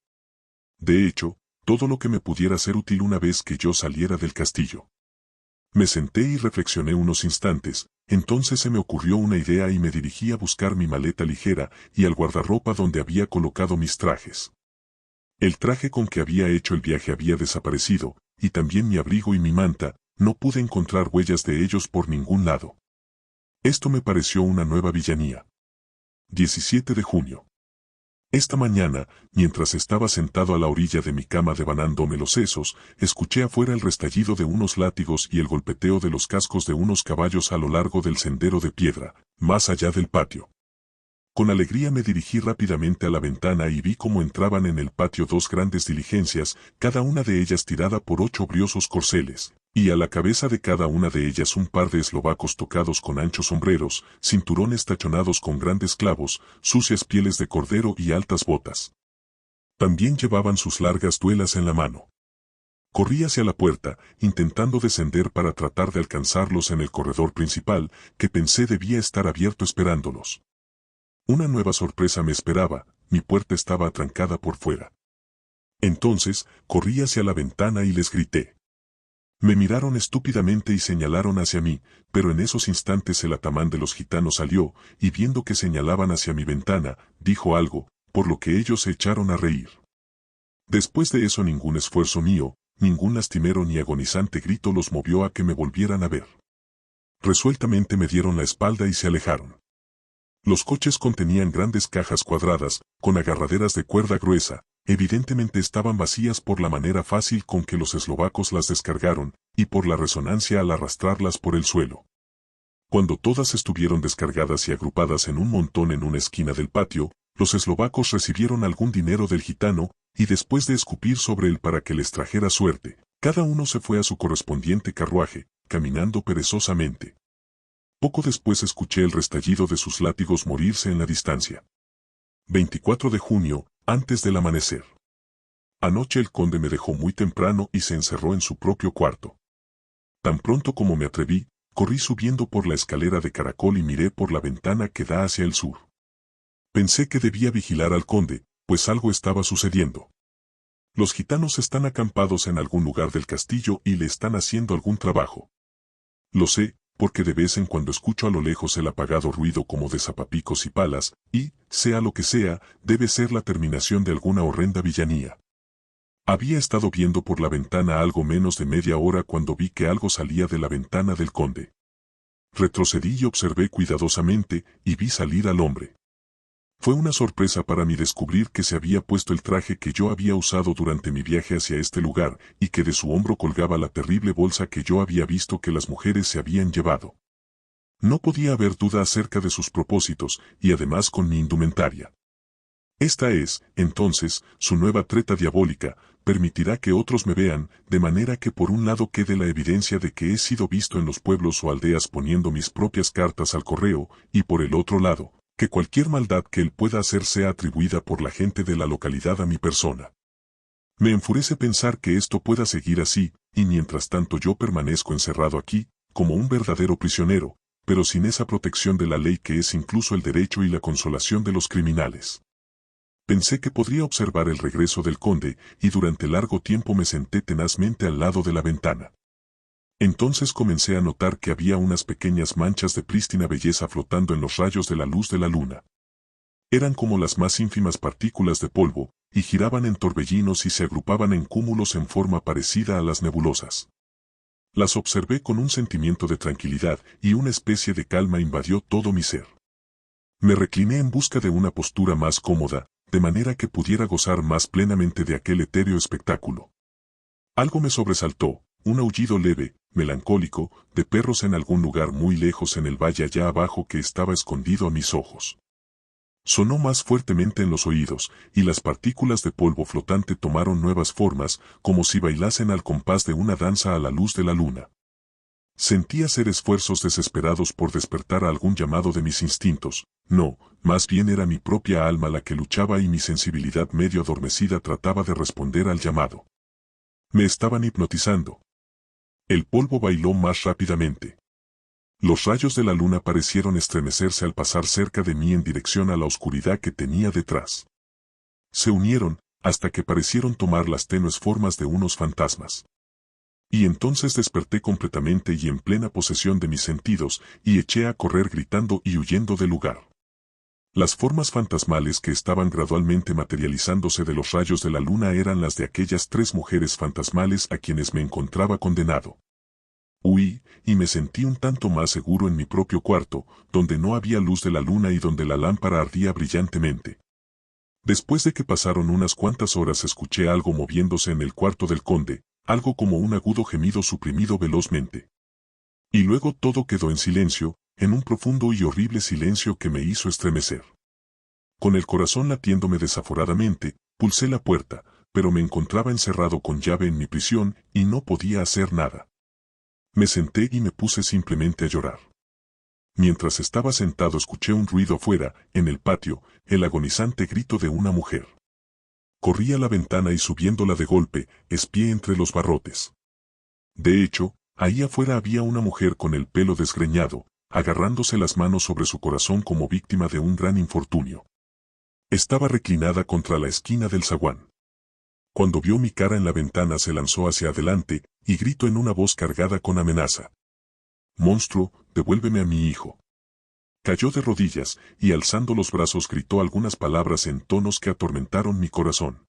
De hecho, todo lo que me pudiera ser útil una vez que yo saliera del castillo. Me senté y reflexioné unos instantes, entonces se me ocurrió una idea y me dirigí a buscar mi maleta ligera y al guardarropa donde había colocado mis trajes. El traje con que había hecho el viaje había desaparecido, y también mi abrigo y mi manta, no pude encontrar huellas de ellos por ningún lado. Esto me pareció una nueva villanía. 17 de junio. Esta mañana, mientras estaba sentado a la orilla de mi cama devanándome los sesos, escuché afuera el restallido de unos látigos y el golpeteo de los cascos de unos caballos a lo largo del sendero de piedra, más allá del patio. Con alegría me dirigí rápidamente a la ventana y vi cómo entraban en el patio 2 grandes diligencias, cada una de ellas tirada por 8 briosos corceles, Y a la cabeza de cada una de ellas un par de eslovacos tocados con anchos sombreros, cinturones tachonados con grandes clavos, sucias pieles de cordero y altas botas. También llevaban sus largas duelas en la mano. Corrí hacia la puerta, intentando descender para tratar de alcanzarlos en el corredor principal, que pensé debía estar abierto esperándolos. Una nueva sorpresa me esperaba, mi puerta estaba atrancada por fuera. Entonces, corrí hacia la ventana y les grité. Me miraron estúpidamente y señalaron hacia mí, pero en esos instantes el atamán de los gitanos salió, y viendo que señalaban hacia mi ventana, dijo algo, por lo que ellos se echaron a reír. Después de eso ningún esfuerzo mío, ningún lastimero ni agonizante grito los movió a que me volvieran a ver. Resueltamente me dieron la espalda y se alejaron. Los coches contenían grandes cajas cuadradas, con agarraderas de cuerda gruesa. Evidentemente estaban vacías por la manera fácil con que los eslovacos las descargaron, y por la resonancia al arrastrarlas por el suelo. Cuando todas estuvieron descargadas y agrupadas en un montón en una esquina del patio, los eslovacos recibieron algún dinero del gitano, y después de escupir sobre él para que les trajera suerte, cada uno se fue a su correspondiente carruaje, caminando perezosamente. Poco después escuché el restallido de sus látigos morirse en la distancia. 24 de junio, antes del amanecer. Anoche el conde me dejó muy temprano y se encerró en su propio cuarto. Tan pronto como me atreví, corrí subiendo por la escalera de caracol y miré por la ventana que da hacia el sur. Pensé que debía vigilar al conde, pues algo estaba sucediendo. Los gitanos están acampados en algún lugar del castillo y le están haciendo algún trabajo. Lo sé, porque de vez en cuando escucho a lo lejos el apagado ruido como de zapapicos y palas, y, sea lo que sea, debe ser la terminación de alguna horrenda villanía. Había estado viendo por la ventana algo menos de media hora cuando vi que algo salía de la ventana del conde. Retrocedí y observé cuidadosamente, y vi salir al hombre. Fue una sorpresa para mí descubrir que se había puesto el traje que yo había usado durante mi viaje hacia este lugar, y que de su hombro colgaba la terrible bolsa que yo había visto que las mujeres se habían llevado. No podía haber duda acerca de sus propósitos, y además con mi indumentaria. Esta es, entonces, su nueva treta diabólica, permitirá que otros me vean, de manera que por un lado quede la evidencia de que he sido visto en los pueblos o aldeas poniendo mis propias cartas al correo, y por el otro lado, que cualquier maldad que él pueda hacer sea atribuida por la gente de la localidad a mi persona. Me enfurece pensar que esto pueda seguir así, y mientras tanto yo permanezco encerrado aquí, como un verdadero prisionero, pero sin esa protección de la ley que es incluso el derecho y la consolación de los criminales. Pensé que podría observar el regreso del conde, y durante largo tiempo me senté tenazmente al lado de la ventana. Entonces comencé a notar que había unas pequeñas manchas de prístina belleza flotando en los rayos de la luz de la luna. Eran como las más ínfimas partículas de polvo, y giraban en torbellinos y se agrupaban en cúmulos en forma parecida a las nebulosas. Las observé con un sentimiento de tranquilidad, y una especie de calma invadió todo mi ser. Me recliné en busca de una postura más cómoda, de manera que pudiera gozar más plenamente de aquel etéreo espectáculo. Algo me sobresaltó, un aullido leve, melancólico, de perros en algún lugar muy lejos en el valle allá abajo que estaba escondido a mis ojos. Sonó más fuertemente en los oídos, y las partículas de polvo flotante tomaron nuevas formas, como si bailasen al compás de una danza a la luz de la luna. Sentí hacer esfuerzos desesperados por despertar a algún llamado de mis instintos, no, más bien era mi propia alma la que luchaba y mi sensibilidad medio adormecida trataba de responder al llamado. Me estaban hipnotizando. El polvo bailó más rápidamente. Los rayos de la luna parecieron estremecerse al pasar cerca de mí en dirección a la oscuridad que tenía detrás. Se unieron, hasta que parecieron tomar las tenues formas de unos fantasmas. Y entonces desperté completamente y en plena posesión de mis sentidos, y eché a correr gritando y huyendo del lugar. Las formas fantasmales que estaban gradualmente materializándose de los rayos de la luna eran las de aquellas 3 mujeres fantasmales a quienes me encontraba condenado. Huí, y me sentí un tanto más seguro en mi propio cuarto, donde no había luz de la luna y donde la lámpara ardía brillantemente. Después de que pasaron unas cuantas horas escuché algo moviéndose en el cuarto del conde, algo como un agudo gemido suprimido velozmente. Y luego todo quedó en silencio, en un profundo y horrible silencio que me hizo estremecer. Con el corazón latiéndome desaforadamente, pulsé la puerta, pero me encontraba encerrado con llave en mi prisión y no podía hacer nada. Me senté y me puse simplemente a llorar. Mientras estaba sentado escuché un ruido afuera, en el patio, el agonizante grito de una mujer. Corrí a la ventana y subiéndola de golpe, espié entre los barrotes. De hecho, ahí afuera había una mujer con el pelo desgreñado, agarrándose las manos sobre su corazón como víctima de un gran infortunio. Estaba reclinada contra la esquina del zaguán. Cuando vio mi cara en la ventana se lanzó hacia adelante, y gritó en una voz cargada con amenaza. «Monstruo, devuélveme a mi hijo». Cayó de rodillas, y alzando los brazos gritó algunas palabras en tonos que atormentaron mi corazón.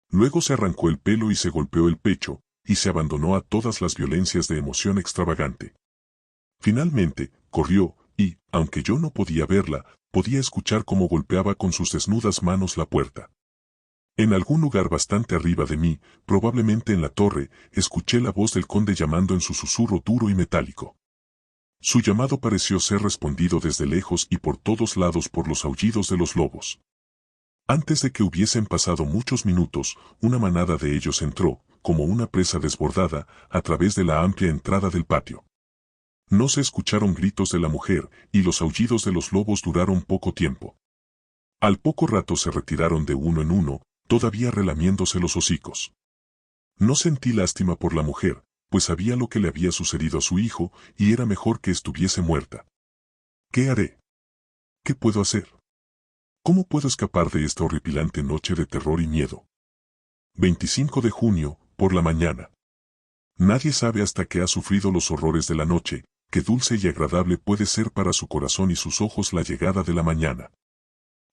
Luego se arrancó el pelo y se golpeó el pecho, y se abandonó a todas las violencias de emoción extravagante. Finalmente, corrió, y, aunque yo no podía verla, podía escuchar cómo golpeaba con sus desnudas manos la puerta. En algún lugar bastante arriba de mí, probablemente en la torre, escuché la voz del conde llamando en su susurro duro y metálico. Su llamado pareció ser respondido desde lejos y por todos lados por los aullidos de los lobos. Antes de que hubiesen pasado muchos minutos, una manada de ellos entró, como una presa desbordada, a través de la amplia entrada del patio. No se escucharon gritos de la mujer, y los aullidos de los lobos duraron poco tiempo. Al poco rato se retiraron de uno en uno, todavía relamiéndose los hocicos. No sentí lástima por la mujer, pues sabía lo que le había sucedido a su hijo, y era mejor que estuviese muerta. ¿Qué haré? ¿Qué puedo hacer? ¿Cómo puedo escapar de esta horripilante noche de terror y miedo? 25 de junio, por la mañana. Nadie sabe hasta que ha sufrido los horrores de la noche, qué dulce y agradable puede ser para su corazón y sus ojos la llegada de la mañana.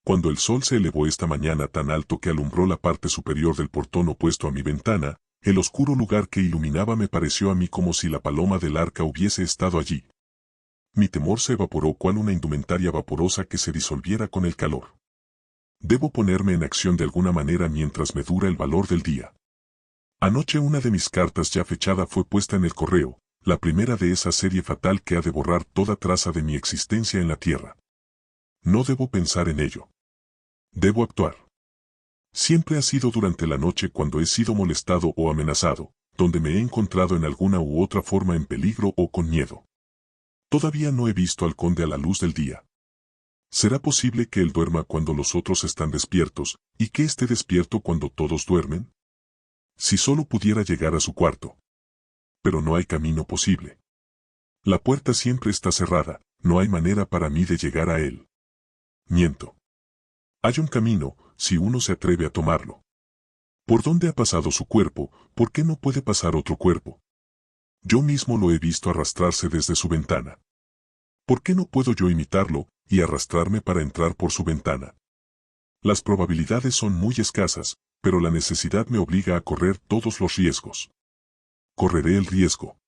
Cuando el sol se elevó esta mañana tan alto que alumbró la parte superior del portón opuesto a mi ventana, el oscuro lugar que iluminaba me pareció a mí como si la paloma del arca hubiese estado allí. Mi temor se evaporó cual una indumentaria vaporosa que se disolviera con el calor. Debo ponerme en acción de alguna manera mientras me dura el valor del día. Anoche una de mis cartas ya fechada fue puesta en el correo, la primera de esa serie fatal que ha de borrar toda traza de mi existencia en la tierra. No debo pensar en ello. Debo actuar. Siempre ha sido durante la noche cuando he sido molestado o amenazado, donde me he encontrado en alguna u otra forma en peligro o con miedo. Todavía no he visto al conde a la luz del día. ¿Será posible que él duerma cuando los otros están despiertos, y que esté despierto cuando todos duermen? Si solo pudiera llegar a su cuarto. Pero no hay camino posible. La puerta siempre está cerrada, no hay manera para mí de llegar a él. Miento. Hay un camino, si uno se atreve a tomarlo. ¿Por dónde ha pasado su cuerpo? ¿Por qué no puede pasar otro cuerpo? Yo mismo lo he visto arrastrarse desde su ventana. ¿Por qué no puedo yo imitarlo, y arrastrarme para entrar por su ventana? Las probabilidades son muy escasas, pero la necesidad me obliga a correr todos los riesgos. Correré el riesgo.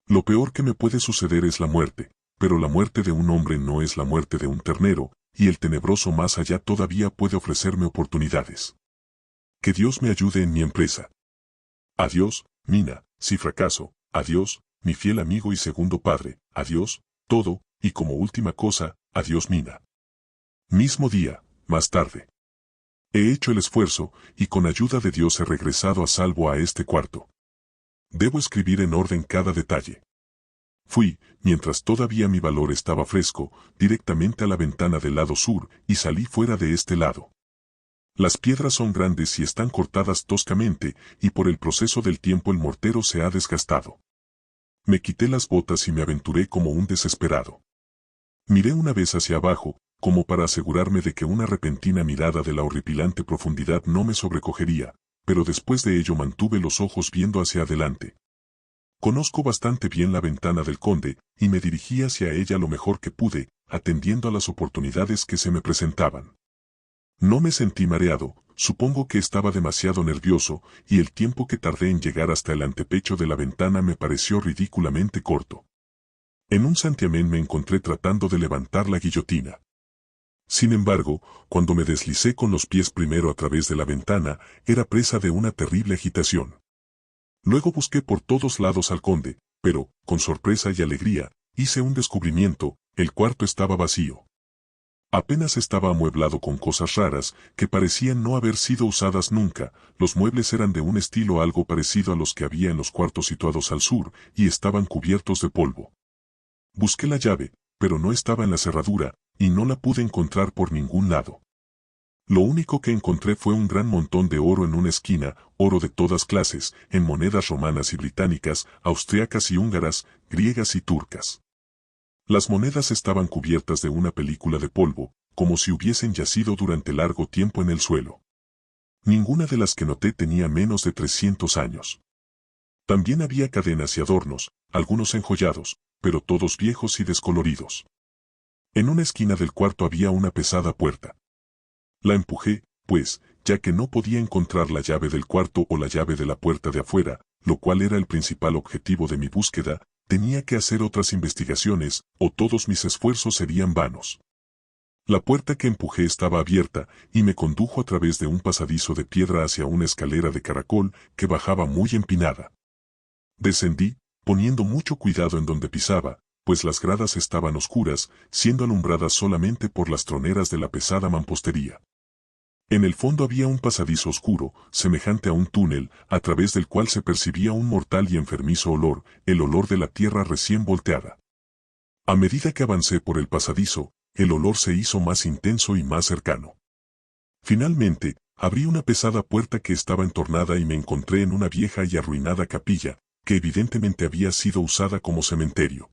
Lo peor que me puede suceder es la muerte, pero la muerte de un hombre no es la muerte de un ternero, y el tenebroso más allá todavía puede ofrecerme oportunidades. Que Dios me ayude en mi empresa. Adiós, Mina, si fracaso, adiós, mi fiel amigo y segundo padre, adiós, todo, y como última cosa, adiós Mina. Mismo día, más tarde. He hecho el esfuerzo, y con ayuda de Dios he regresado a salvo a este cuarto. Debo escribir en orden cada detalle. Fui, mientras todavía mi valor estaba fresco, directamente a la ventana del lado sur, y salí fuera de este lado. Las piedras son grandes y están cortadas toscamente, y por el proceso del tiempo el mortero se ha desgastado. Me quité las botas y me aventuré como un desesperado. Miré una vez hacia abajo, como para asegurarme de que una repentina mirada de la horripilante profundidad no me sobrecogería, pero después de ello mantuve los ojos viendo hacia adelante. Conozco bastante bien la ventana del conde, y me dirigí hacia ella lo mejor que pude, atendiendo a las oportunidades que se me presentaban. No me sentí mareado, supongo que estaba demasiado nervioso, y el tiempo que tardé en llegar hasta el antepecho de la ventana me pareció ridículamente corto. En un santiamén me encontré tratando de levantar la guillotina. Sin embargo, cuando me deslicé con los pies primero a través de la ventana, era presa de una terrible agitación. Luego busqué por todos lados al conde, pero, con sorpresa y alegría, hice un descubrimiento: el cuarto estaba vacío. Apenas estaba amueblado con cosas raras que parecían no haber sido usadas nunca. Los muebles eran de un estilo algo parecido a los que había en los cuartos situados al sur y estaban cubiertos de polvo. Busqué la llave, pero no estaba en la cerradura y no la pude encontrar por ningún lado. Lo único que encontré fue un gran montón de oro en una esquina, oro de todas clases, en monedas romanas y británicas, austriacas y húngaras, griegas y turcas. Las monedas estaban cubiertas de una película de polvo, como si hubiesen yacido durante largo tiempo en el suelo. Ninguna de las que noté tenía menos de 300 años. También había cadenas y adornos, algunos enjollados, pero todos viejos y descoloridos. En una esquina del cuarto había una pesada puerta. La empujé, pues, ya que no podía encontrar la llave del cuarto o la llave de la puerta de afuera, lo cual era el principal objetivo de mi búsqueda. Tenía que hacer otras investigaciones, o todos mis esfuerzos serían vanos. La puerta que empujé estaba abierta, y me condujo a través de un pasadizo de piedra hacia una escalera de caracol que bajaba muy empinada. Descendí, poniendo mucho cuidado en donde pisaba, pues las gradas estaban oscuras, siendo alumbradas solamente por las troneras de la pesada mampostería. En el fondo había un pasadizo oscuro, semejante a un túnel, a través del cual se percibía un mortal y enfermizo olor, el olor de la tierra recién volteada. A medida que avancé por el pasadizo, el olor se hizo más intenso y más cercano. Finalmente, abrí una pesada puerta que estaba entornada y me encontré en una vieja y arruinada capilla, que evidentemente había sido usada como cementerio.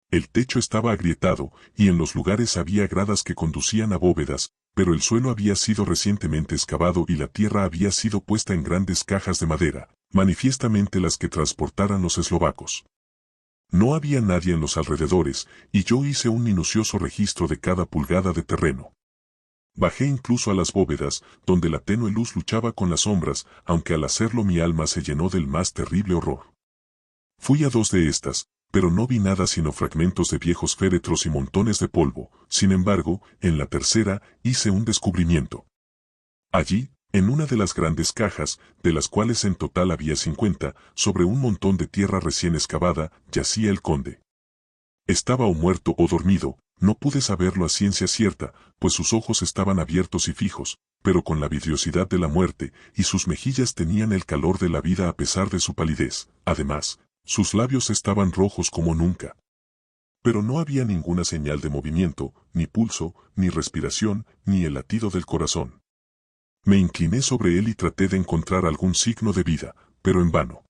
El techo estaba agrietado, y en los lugares había gradas que conducían a bóvedas, pero el suelo había sido recientemente excavado y la tierra había sido puesta en grandes cajas de madera, manifiestamente las que transportaran los eslovacos. No había nadie en los alrededores, y yo hice un minucioso registro de cada pulgada de terreno. Bajé incluso a las bóvedas, donde la tenue luz luchaba con las sombras, aunque al hacerlo mi alma se llenó del más terrible horror. Fui a dos de estas, pero no vi nada sino fragmentos de viejos féretros y montones de polvo. Sin embargo, en la tercera hice un descubrimiento. Allí, en una de las grandes cajas, de las cuales en total había 50, sobre un montón de tierra recién excavada, yacía el conde. Estaba o muerto o dormido, no pude saberlo a ciencia cierta, pues sus ojos estaban abiertos y fijos, pero con la vidriosidad de la muerte, y sus mejillas tenían el calor de la vida a pesar de su palidez. Además, sus labios estaban rojos como nunca. Pero no había ninguna señal de movimiento, ni pulso, ni respiración, ni el latido del corazón. Me incliné sobre él y traté de encontrar algún signo de vida, pero en vano.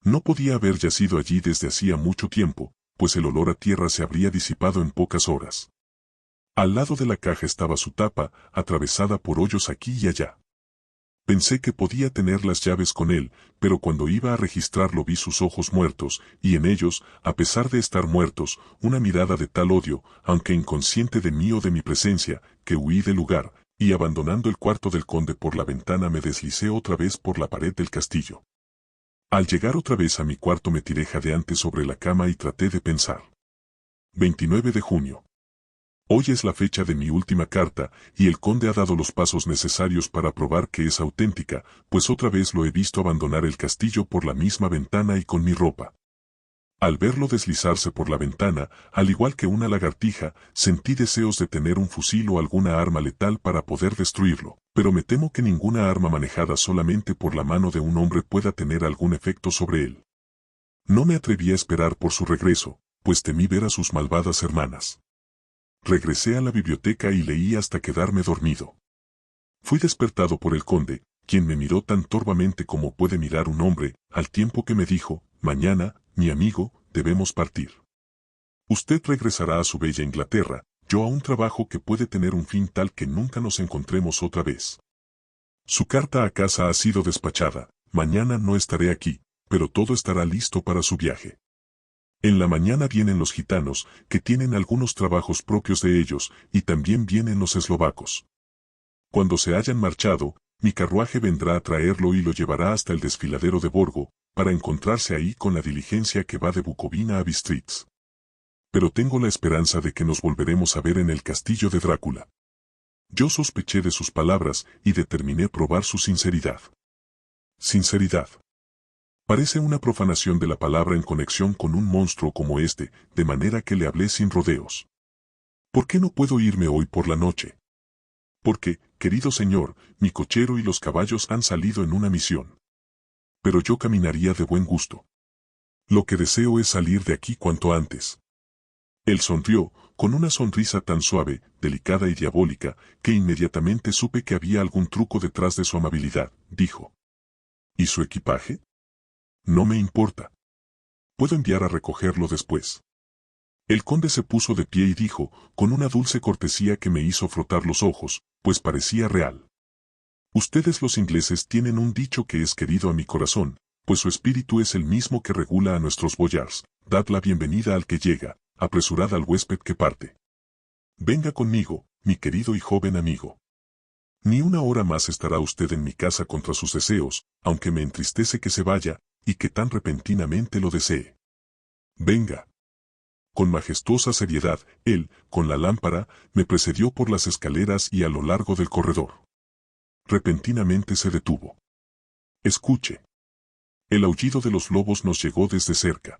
No podía haber yacido allí desde hacía mucho tiempo, pues el olor a tierra se habría disipado en pocas horas. Al lado de la caja estaba su tapa, atravesada por hoyos aquí y allá. Pensé que podía tener las llaves con él, pero cuando iba a registrarlo vi sus ojos muertos, y en ellos, a pesar de estar muertos, una mirada de tal odio, aunque inconsciente de mí o de mi presencia, que huí del lugar, y abandonando el cuarto del conde por la ventana me deslicé otra vez por la pared del castillo. Al llegar otra vez a mi cuarto me tiré jadeante sobre la cama y traté de pensar. 29 de junio. Hoy es la fecha de mi última carta, y el conde ha dado los pasos necesarios para probar que es auténtica, pues otra vez lo he visto abandonar el castillo por la misma ventana y con mi ropa. Al verlo deslizarse por la ventana, al igual que una lagartija, sentí deseos de tener un fusil o alguna arma letal para poder destruirlo, pero me temo que ninguna arma manejada solamente por la mano de un hombre pueda tener algún efecto sobre él. No me atreví a esperar por su regreso, pues temí ver a sus malvadas hermanas. Regresé a la biblioteca y leí hasta quedarme dormido. Fui despertado por el conde, quien me miró tan torvamente como puede mirar un hombre, al tiempo que me dijo: mañana, mi amigo, debemos partir. Usted regresará a su bella Inglaterra, yo a un trabajo que puede tener un fin tal que nunca nos encontremos otra vez. Su carta a casa ha sido despachada, mañana no estaré aquí, pero todo estará listo para su viaje. En la mañana vienen los gitanos, que tienen algunos trabajos propios de ellos, y también vienen los eslovacos. Cuando se hayan marchado, mi carruaje vendrá a traerlo y lo llevará hasta el desfiladero de Borgo, para encontrarse ahí con la diligencia que va de Bukovina a Bistritz. Pero tengo la esperanza de que nos volveremos a ver en el castillo de Drácula. Yo sospeché de sus palabras y determiné probar su sinceridad. Sinceridad. Parece una profanación de la palabra en conexión con un monstruo como este, de manera que le hablé sin rodeos. ¿Por qué no puedo irme hoy por la noche? Porque, querido señor, mi cochero y los caballos han salido en una misión. Pero yo caminaría de buen gusto. Lo que deseo es salir de aquí cuanto antes. Él sonrió, con una sonrisa tan suave, delicada y diabólica, que inmediatamente supe que había algún truco detrás de su amabilidad, dijo. ¿Y su equipaje? No me importa. Puedo enviar a recogerlo después. El conde se puso de pie y dijo, con una dulce cortesía que me hizo frotar los ojos, pues parecía real. Ustedes los ingleses tienen un dicho que es querido a mi corazón, pues su espíritu es el mismo que regula a nuestros boyars. Dad la bienvenida al que llega, apresurad al huésped que parte. Venga conmigo, mi querido y joven amigo. Ni una hora más estará usted en mi casa contra sus deseos, aunque me entristece que se vaya, y que tan repentinamente lo desee. Venga. Con majestuosa seriedad, él, con la lámpara, me precedió por las escaleras y a lo largo del corredor. Repentinamente se detuvo. Escuche. El aullido de los lobos nos llegó desde cerca.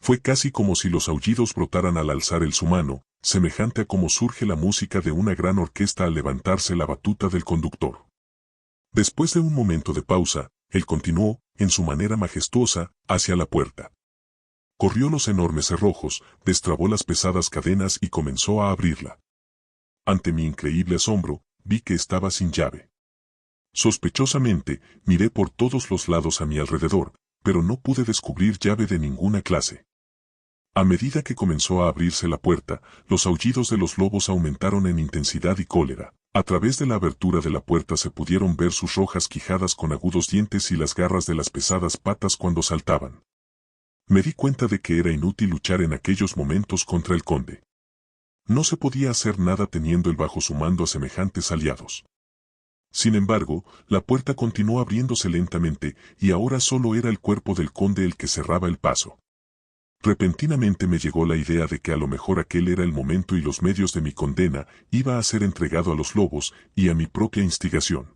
Fue casi como si los aullidos brotaran al alzar el su mano, semejante a como surge la música de una gran orquesta al levantarse la batuta del conductor. Después de un momento de pausa, él continuó, en su manera majestuosa, hacia la puerta. Corrió los enormes cerrojos, destrabó las pesadas cadenas y comenzó a abrirla. Ante mi increíble asombro, vi que estaba sin llave. Sospechosamente, miré por todos los lados a mi alrededor, pero no pude descubrir llave de ninguna clase. A medida que comenzó a abrirse la puerta, los aullidos de los lobos aumentaron en intensidad y cólera. A través de la abertura de la puerta se pudieron ver sus rojas quijadas con agudos dientes y las garras de las pesadas patas cuando saltaban. Me di cuenta de que era inútil luchar en aquellos momentos contra el conde. No se podía hacer nada teniendo él bajo su mando a semejantes aliados. Sin embargo, la puerta continuó abriéndose lentamente, y ahora solo era el cuerpo del conde el que cerraba el paso. Repentinamente me llegó la idea de que a lo mejor aquel era el momento y los medios de mi condena iba a ser entregado a los lobos y a mi propia instigación.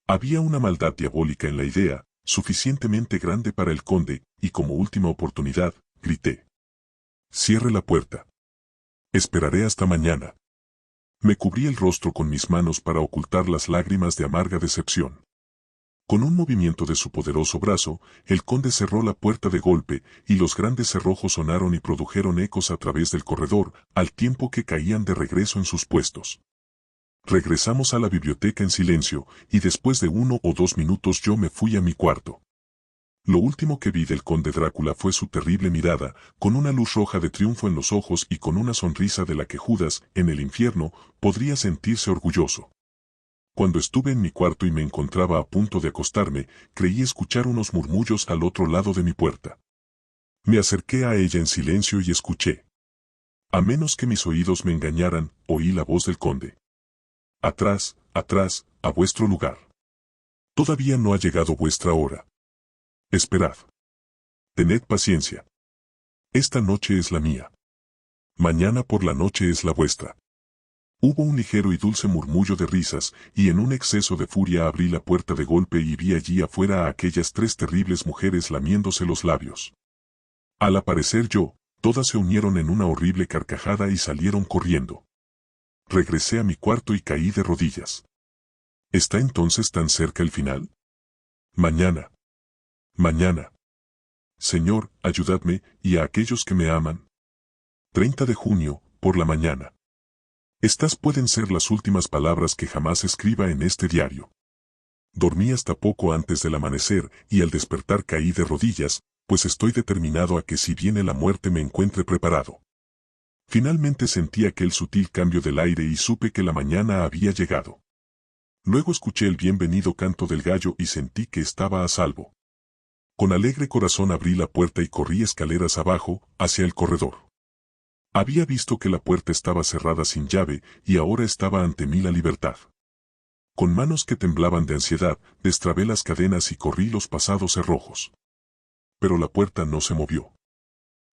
Había una maldad diabólica en la idea, suficientemente grande para el conde, y como última oportunidad, grité. Cierre la puerta. Esperaré hasta mañana. Me cubrí el rostro con mis manos para ocultar las lágrimas de amarga decepción. Con un movimiento de su poderoso brazo, el conde cerró la puerta de golpe, y los grandes cerrojos sonaron y produjeron ecos a través del corredor, al tiempo que caían de regreso en sus puestos. Regresamos a la biblioteca en silencio, y después de 1 o 2 minutos yo me fui a mi cuarto. Lo último que vi del conde Drácula fue su terrible mirada, con una luz roja de triunfo en los ojos y con una sonrisa de la que Judas, en el infierno, podría sentirse orgulloso. Cuando estuve en mi cuarto y me encontraba a punto de acostarme, creí escuchar unos murmullos al otro lado de mi puerta. Me acerqué a ella en silencio y escuché. A menos que mis oídos me engañaran, oí la voz del conde. Atrás, atrás, a vuestro lugar. Todavía no ha llegado vuestra hora. Esperad. Tened paciencia. Esta noche es la mía. Mañana por la noche es la vuestra. Hubo un ligero y dulce murmullo de risas, y en un exceso de furia abrí la puerta de golpe y vi allí afuera a aquellas 3 terribles mujeres lamiéndose los labios. Al aparecer yo, todas se unieron en una horrible carcajada y salieron corriendo. Regresé a mi cuarto y caí de rodillas. ¿Está entonces tan cerca el final? Mañana. Mañana. Señor, ayudadme, y a aquellos que me aman. 30 de junio, por la mañana. Estas pueden ser las últimas palabras que jamás escriba en este diario. Dormí hasta poco antes del amanecer, y al despertar caí de rodillas, pues estoy determinado a que si viene la muerte me encuentre preparado. Finalmente sentí aquel sutil cambio del aire y supe que la mañana había llegado. Luego escuché el bienvenido canto del gallo y sentí que estaba a salvo. Con alegre corazón abrí la puerta y corrí escaleras abajo, hacia el corredor. Había visto que la puerta estaba cerrada sin llave, y ahora estaba ante mí la libertad. Con manos que temblaban de ansiedad, destrabé las cadenas y corrí los pasados cerrojos. Pero la puerta no se movió.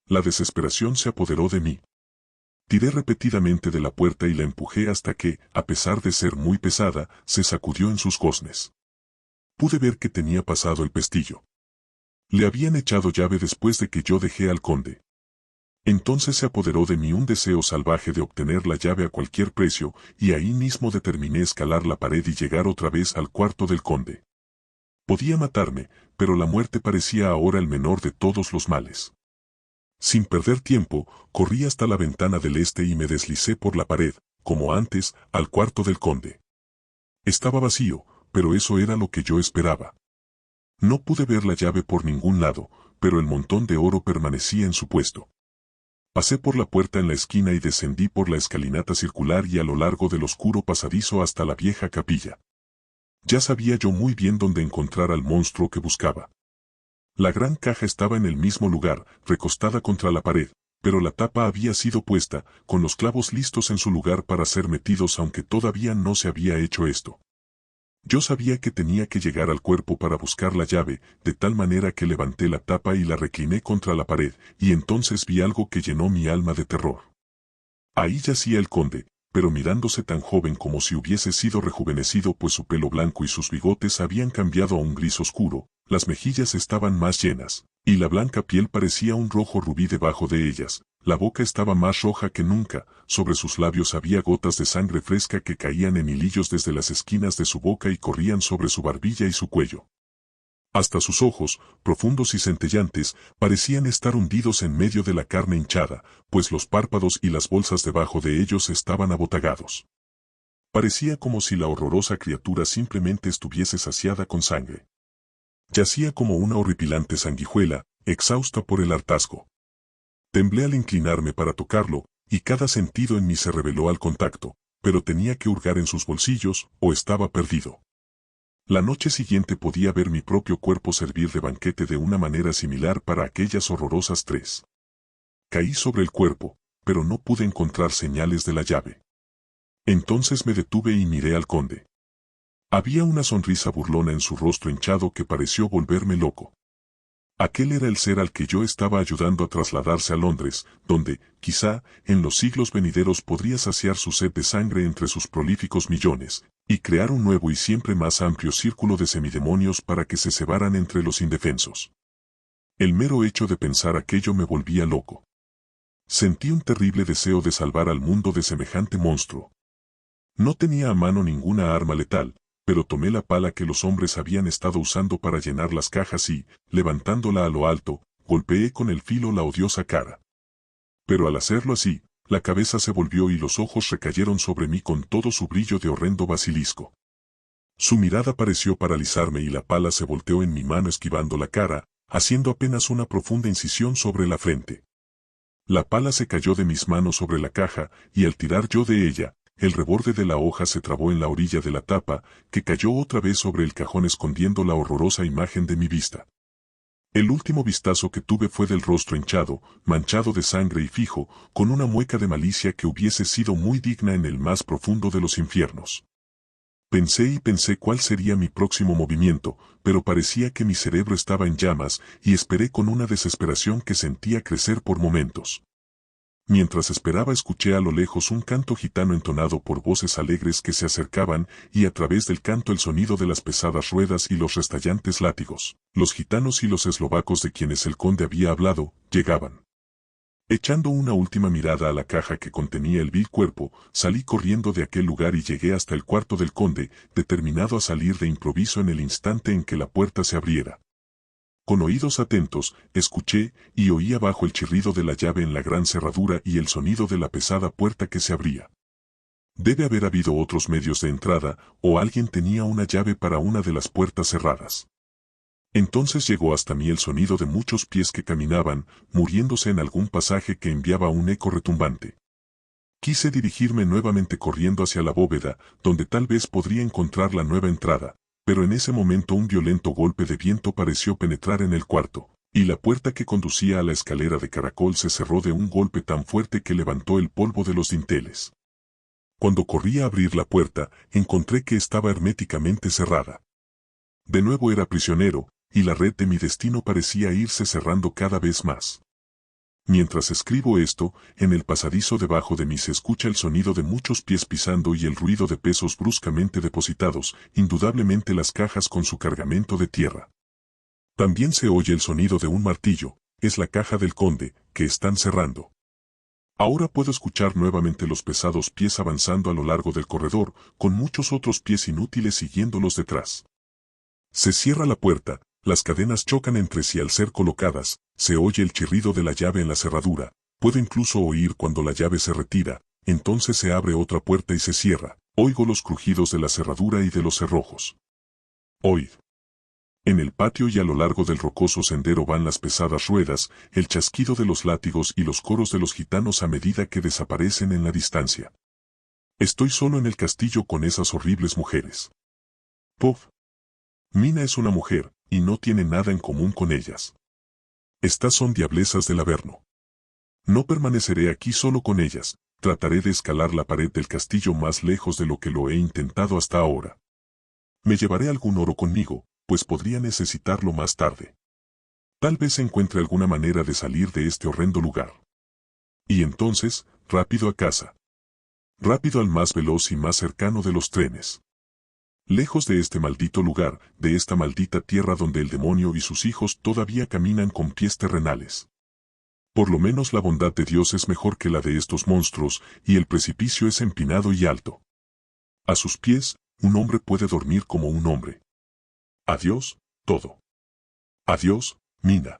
La desesperación se apoderó de mí. Tiré repetidamente de la puerta y la empujé hasta que, a pesar de ser muy pesada, se sacudió en sus goznes. Pude ver que tenía pasado el pestillo. Le habían echado llave después de que yo dejé al conde. Entonces se apoderó de mí un deseo salvaje de obtener la llave a cualquier precio, y ahí mismo determiné escalar la pared y llegar otra vez al cuarto del conde. Podía matarme, pero la muerte parecía ahora el menor de todos los males. Sin perder tiempo, corrí hasta la ventana del este y me deslicé por la pared, como antes, al cuarto del conde. Estaba vacío, pero eso era lo que yo esperaba. No pude ver la llave por ningún lado, pero el montón de oro permanecía en su puesto. Pasé por la puerta en la esquina y descendí por la escalinata circular y a lo largo del oscuro pasadizo hasta la vieja capilla. Ya sabía yo muy bien dónde encontrar al monstruo que buscaba. La gran caja estaba en el mismo lugar, recostada contra la pared, pero la tapa había sido puesta, con los clavos listos en su lugar para ser metidos aunque todavía no se había hecho esto. Yo sabía que tenía que llegar al cuerpo para buscar la llave, de tal manera que levanté la tapa y la recliné contra la pared, y entonces vi algo que llenó mi alma de terror. Ahí yacía el conde, pero mirándose tan joven como si hubiese sido rejuvenecido, pues su pelo blanco y sus bigotes habían cambiado a un gris oscuro, las mejillas estaban más llenas, y la blanca piel parecía un rojo rubí debajo de ellas. La boca estaba más roja que nunca, sobre sus labios había gotas de sangre fresca que caían en hilillos desde las esquinas de su boca y corrían sobre su barbilla y su cuello. Hasta sus ojos, profundos y centellantes, parecían estar hundidos en medio de la carne hinchada, pues los párpados y las bolsas debajo de ellos estaban abotagados. Parecía como si la horrorosa criatura simplemente estuviese saciada con sangre. Yacía como una horripilante sanguijuela, exhausta por el hartazgo. Temblé al inclinarme para tocarlo, y cada sentido en mí se rebeló al contacto, pero tenía que hurgar en sus bolsillos, o estaba perdido. La noche siguiente podía ver mi propio cuerpo servir de banquete de una manera similar para aquellas horrorosas tres. Caí sobre el cuerpo, pero no pude encontrar señales de la llave. Entonces me detuve y miré al conde. Había una sonrisa burlona en su rostro hinchado que pareció volverme loco. Aquel era el ser al que yo estaba ayudando a trasladarse a Londres, donde, quizá, en los siglos venideros podría saciar su sed de sangre entre sus prolíficos millones, y crear un nuevo y siempre más amplio círculo de semidemonios para que se cebaran entre los indefensos. El mero hecho de pensar aquello me volvía loco. Sentí un terrible deseo de salvar al mundo de semejante monstruo. No tenía a mano ninguna arma letal, pero tomé la pala que los hombres habían estado usando para llenar las cajas y, levantándola a lo alto, golpeé con el filo la odiosa cara. Pero al hacerlo así, la cabeza se volvió y los ojos recayeron sobre mí con todo su brillo de horrendo basilisco. Su mirada pareció paralizarme y la pala se volteó en mi mano esquivando la cara, haciendo apenas una profunda incisión sobre la frente. La pala se cayó de mis manos sobre la caja, y al tirar yo de ella, el reborde de la hoja se trabó en la orilla de la tapa, que cayó otra vez sobre el cajón escondiendo la horrorosa imagen de mi vista. El último vistazo que tuve fue del rostro hinchado, manchado de sangre y fijo, con una mueca de malicia que hubiese sido muy digna en el más profundo de los infiernos. Pensé y pensé cuál sería mi próximo movimiento, pero parecía que mi cerebro estaba en llamas, y esperé con una desesperación que sentía crecer por momentos. Mientras esperaba escuché a lo lejos un canto gitano entonado por voces alegres que se acercaban, y a través del canto el sonido de las pesadas ruedas y los restallantes látigos. Los gitanos y los eslovacos de quienes el conde había hablado, llegaban. Echando una última mirada a la caja que contenía el vil cuerpo, salí corriendo de aquel lugar y llegué hasta el cuarto del conde, determinado a salir de improviso en el instante en que la puerta se abriera. Con oídos atentos, escuché y oí abajo el chirrido de la llave en la gran cerradura y el sonido de la pesada puerta que se abría. Debe haber habido otros medios de entrada, o alguien tenía una llave para una de las puertas cerradas. Entonces llegó hasta mí el sonido de muchos pies que caminaban, muriéndose en algún pasaje que enviaba un eco retumbante. Quise dirigirme nuevamente corriendo hacia la bóveda, donde tal vez podría encontrar la nueva entrada, pero en ese momento un violento golpe de viento pareció penetrar en el cuarto, y la puerta que conducía a la escalera de caracol se cerró de un golpe tan fuerte que levantó el polvo de los dinteles. Cuando corrí a abrir la puerta, encontré que estaba herméticamente cerrada. De nuevo era prisionero, y la red de mi destino parecía irse cerrando cada vez más. Mientras escribo esto, en el pasadizo debajo de mí se escucha el sonido de muchos pies pisando y el ruido de pesos bruscamente depositados, indudablemente las cajas con su cargamento de tierra. También se oye el sonido de un martillo, es la caja del conde, que están cerrando. Ahora puedo escuchar nuevamente los pesados pies avanzando a lo largo del corredor, con muchos otros pies inútiles siguiéndolos detrás. Se cierra la puerta, las cadenas chocan entre sí al ser colocadas, se oye el chirrido de la llave en la cerradura, puedo incluso oír cuando la llave se retira, entonces se abre otra puerta y se cierra, oigo los crujidos de la cerradura y de los cerrojos. Oíd. En el patio y a lo largo del rocoso sendero van las pesadas ruedas, el chasquido de los látigos y los coros de los gitanos a medida que desaparecen en la distancia. Estoy solo en el castillo con esas horribles mujeres. Puff. Mina es una mujer, y no tiene nada en común con ellas. Estas son diablesas del Averno. No permaneceré aquí solo con ellas, trataré de escalar la pared del castillo más lejos de lo que lo he intentado hasta ahora. Me llevaré algún oro conmigo, pues podría necesitarlo más tarde. Tal vez encuentre alguna manera de salir de este horrendo lugar. Y entonces, rápido a casa. Rápido al más veloz y más cercano de los trenes. Lejos de este maldito lugar, de esta maldita tierra donde el demonio y sus hijos todavía caminan con pies terrenales. Por lo menos la bondad de Dios es mejor que la de estos monstruos, y el precipicio es empinado y alto. A sus pies, un hombre puede dormir como un hombre. Adiós, todo. Adiós, Mina.